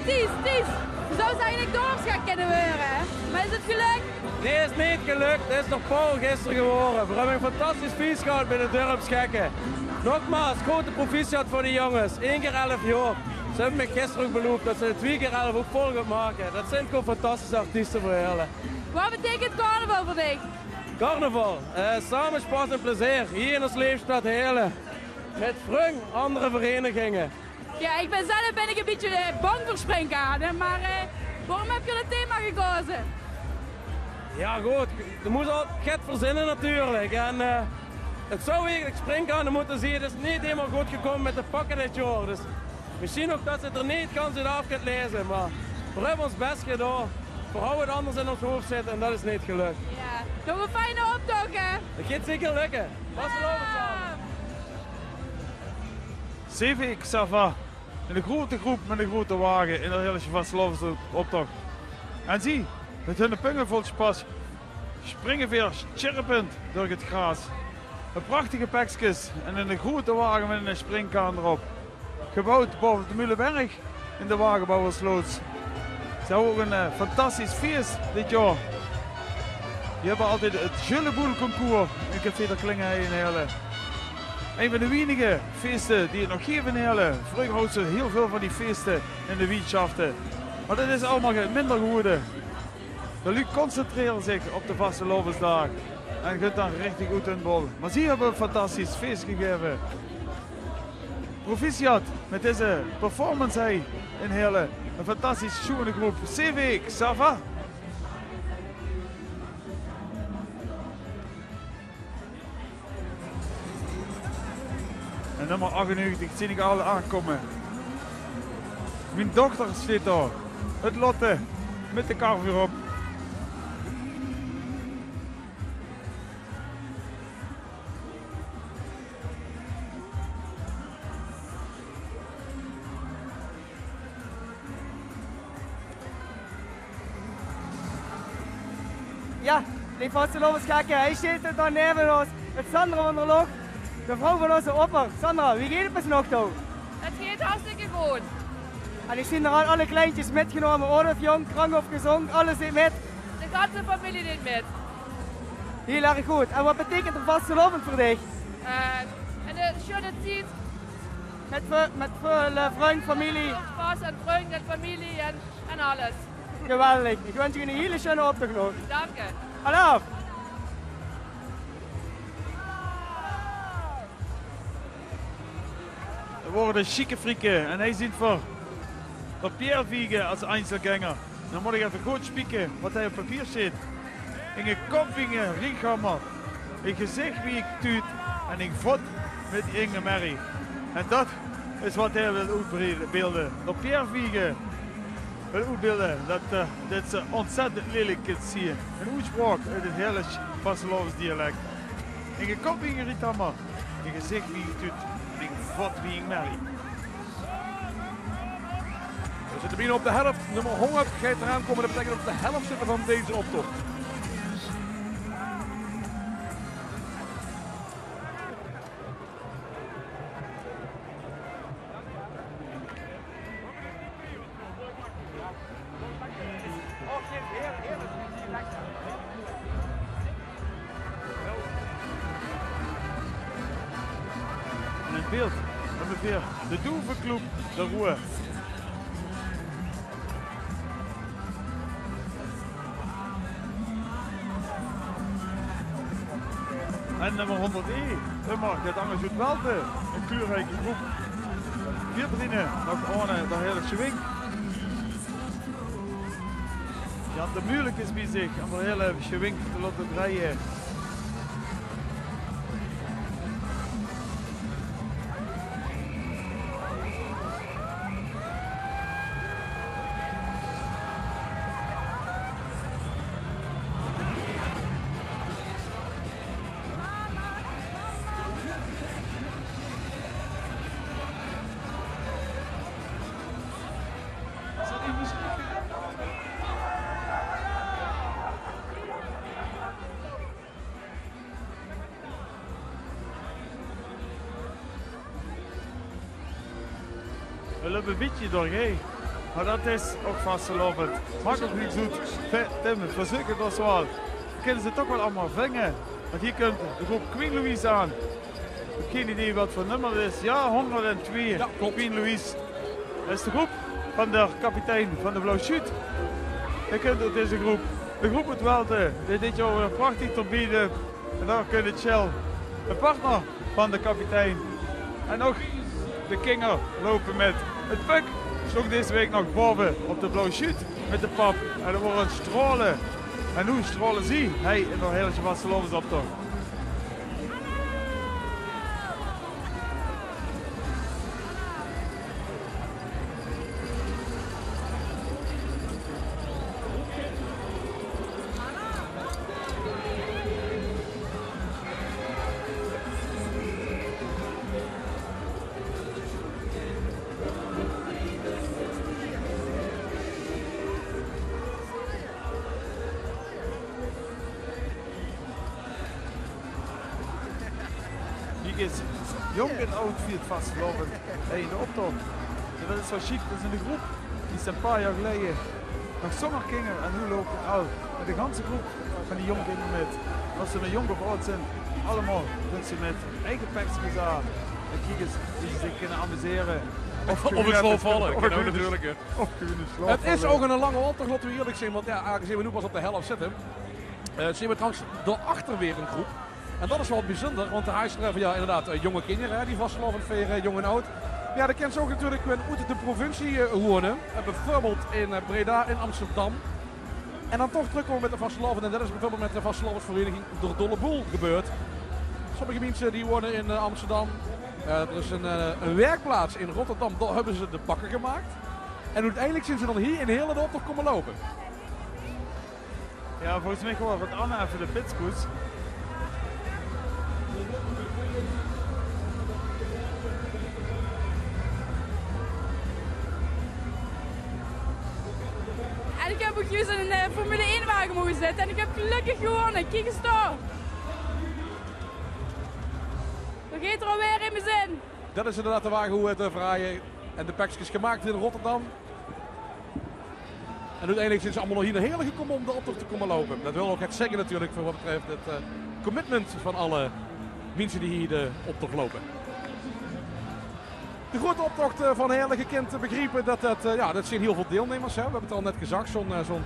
Ties. Zo zou eigenlijk doorschak kunnen worden. Maar is het gelukt? Nee, is niet gelukt. Het is nog Paul gisteren geworden. We hebben een fantastisch feest gehad bij de dorpsgekken. Nogmaals, grote proficiat voor de jongens. 1 keer 11 jaar. Ze hebben me gisteren ook beloofd dat ze het 2 keer 11 ook vol gaan maken. Dat zijn gewoon fantastische artiesten voor Heerlen. Wat betekent carnaval voor dich? Carnaval, samen spaas en plezier. Hier in de Sleefstad Heerlen. Met Vrung, andere verenigingen. Ja, ik ben een beetje bang voor springkaarten, maar waarom heb je dat thema gekozen? Ja goed, je moet al het verzinnen natuurlijk. En het zou eigenlijk springkaarten moeten zien, het is niet helemaal goed gekomen met de pakken dit jaar. Dus misschien ook dat ze het er niet kan zitten af gaat lezen, maar we hebben ons best gedaan. We houden het anders in ons hoofd zitten en dat is niet gelukt. Ja, nog een fijne optocht hè? Dat gaat zeker lukken. Vastelovend samen. CV Xava. In een grote groep met een grote wagen in de hele vastelovendse optocht. En zie, met hun pungenvolspas springen weer chirpend door het gras. Een prachtige pekjes en in een grote wagen met een springkaan erop. Gebouwd boven de Mulenberg in de wagenbouwersloods. Ze hebben ook een fantastisch feest dit jaar. Die hebben altijd het Julleboel concours in Café de Klingenhei in Heerlen. Een van de weinige feesten die het nog geven in Heerlen. Vroeger houdt ze heel veel van die feesten in de wietschaften. Maar dat is allemaal minder geworden. De Luc concentreren zich op de vastelovensdag. En gaat dan richtig goed in bol. Maar ze hebben een fantastisch feest gegeven. Proficiat met deze performance hij in Heerlen. Een fantastisch schoene groep. CV Xava. En nummer 98 zie ik alle aankomen. Mijn dochter zit daar. Het Lotte met de kar weer op. Ja, die vastelovensgekken, hij zit er dan neben ons. Het Sandra van der Loch, de vrouw van onze opper. Sandra, wie gaat het pas nog toe? Het gaat hartstikke goed. En ik zie er al alle kleintjes metgenomen, oud of jong, krank of gezond, alles zit met. De ganze familie dit met. Heel erg goed. En wat betekent een vastelovend voor dich? Een schöne tijd. Met veel vriend, familie. Spaß en vriend en familie en alles. Geweldig. Ik wens je een hele schöne optocht nog. Dank je. Hallo. Er worden chique frieken en hij ziet voor Pierre Wiegen als Einzelgänger. Dan moet ik even goed spieken wat hij op papier zit. In een kopvingen ringhammer. In gezicht wie ik tuut en ik vod met Inge Merrie. En dat is wat hij wil uitbeelden. De Pierre Wiegen wil uitbeelden dat dit ze ontzettend lelijk is zien. Een uitspraak uit het hele vastelovens dialect. In een kopvingen ringhammer. In gezicht wie ik tuut en ik vod wie ik Merrie. We zitten binnen op de helft. Nummer 100 gaat eraan komen. Dat betekent op de helft zitten van deze optocht. En in beeld hebben we weer de Doevenclub de Roer. En nummer 101, nummer het Angerzoet Welte, een kleurrijke groep. Vier vrienden, nog ohne de hele schwing. Jan de Moeilijk is bij zich om de hele schwing te laten draaien. We lopen een beetje doorheen, maar dat is ook vastlopend. Makkelijk niet goed. Tim, verzoek het ons wel. Kunnen ze toch wel allemaal vingen? Want hier komt de groep Queen Louise aan. Ik heb geen idee wat voor nummer het is. Ja, 102. Ja, Queen Louise. Dat is de groep van de kapitein van de Blauw Shoot. Je kunt uit deze groep. De groep uit Welte, die dit jaar weer prachtig te bieden. En daar kun je Shell, de partner van de kapitein. En ook de Kinger lopen met het Puk. Sloeg deze week nog boven op de Blauw Shoot met de pap. En er worden stralen. En hoe stralen zie hij in de hele vastelovensoptocht. Is jong en oud viert vastgelopen in de optocht. En dat is zo chic, dat is in de groep. Die is een paar jaar geleden nog zomaar gingen en nu lopen al met de ganse groep van die jong kinderen met. Als ze een jong of oud zijn, allemaal doen ze met eigen pakjes aan. En kijk eens die ze zich kunnen amuseren. Of het sloopvallen, natuurlijk. Het is ook een lange optocht, laten we eerlijk zijn, want ja, aangezien we nu pas op de helft zitten, zien we trouwens daarachter weer een groep. En dat is wel bijzonder, want de huisstreven, ja inderdaad, jonge kinderen die vastgelopen veren, jong en oud. Ja, dat kent ze ook natuurlijk uit de provincie wonen. Bijvoorbeeld in Breda, in Amsterdam. En dan toch terugkomen met de vastgelopen. En dat is bijvoorbeeld met de vastgelopenvereniging door Dolle Boel gebeurd. Sommige mensen die wonen in Amsterdam. Er is een werkplaats in Rotterdam, daar hebben ze de bakken gemaakt. En uiteindelijk zijn ze dan hier in de hele optocht komen lopen. Ja, volgens mij gewoon wat Anna even de pitskoets. En ik heb ook juist in een Formule 1 wagen mogen zitten en ik heb gelukkig gewonnen. Kijk eens daar. Dat gaat er alweer in mijn zin. Dat is inderdaad de wagen hoe het verraaien en de pakjes gemaakt in Rotterdam. En uiteindelijk zijn ze allemaal nog hier naar Heerlen gekomen om de optocht te komen lopen. Dat wil ook het zeggen natuurlijk voor wat betreft het commitment van alle mensen die hier de optocht lopen. De grote optocht van Heerlen gekend begrepen dat dat zijn heel veel deelnemers. Hè. We hebben het al net gezegd, zo'n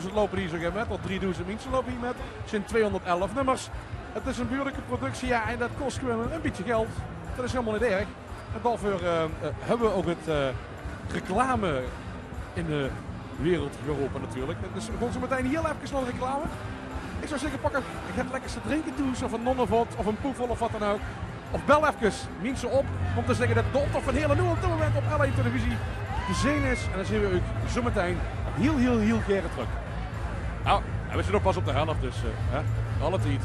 2.500 lopen hier zo met, tot 3.000 mensen lopen hier met. Het zijn 211 nummers. Het is een buurlijke productie, ja, en dat kost gewoon een beetje geld. Dat is helemaal niet erg. En daarvoor hebben we ook het reclame in de wereld geroepen natuurlijk. Dus we gaan zo meteen heel even snel reclame. Ik zou zeggen, pak een lekkerste drinken toe, of een nonnenvot, of een poefel of wat dan ook. Of bel even mensen op om te zeggen dat de optocht van Heerlen nu op dit moment op L1 televisie te zien is. En dan zien we u zometeen heel graag terug. Nou, we zitten nog pas op de helft, dus alle tijd.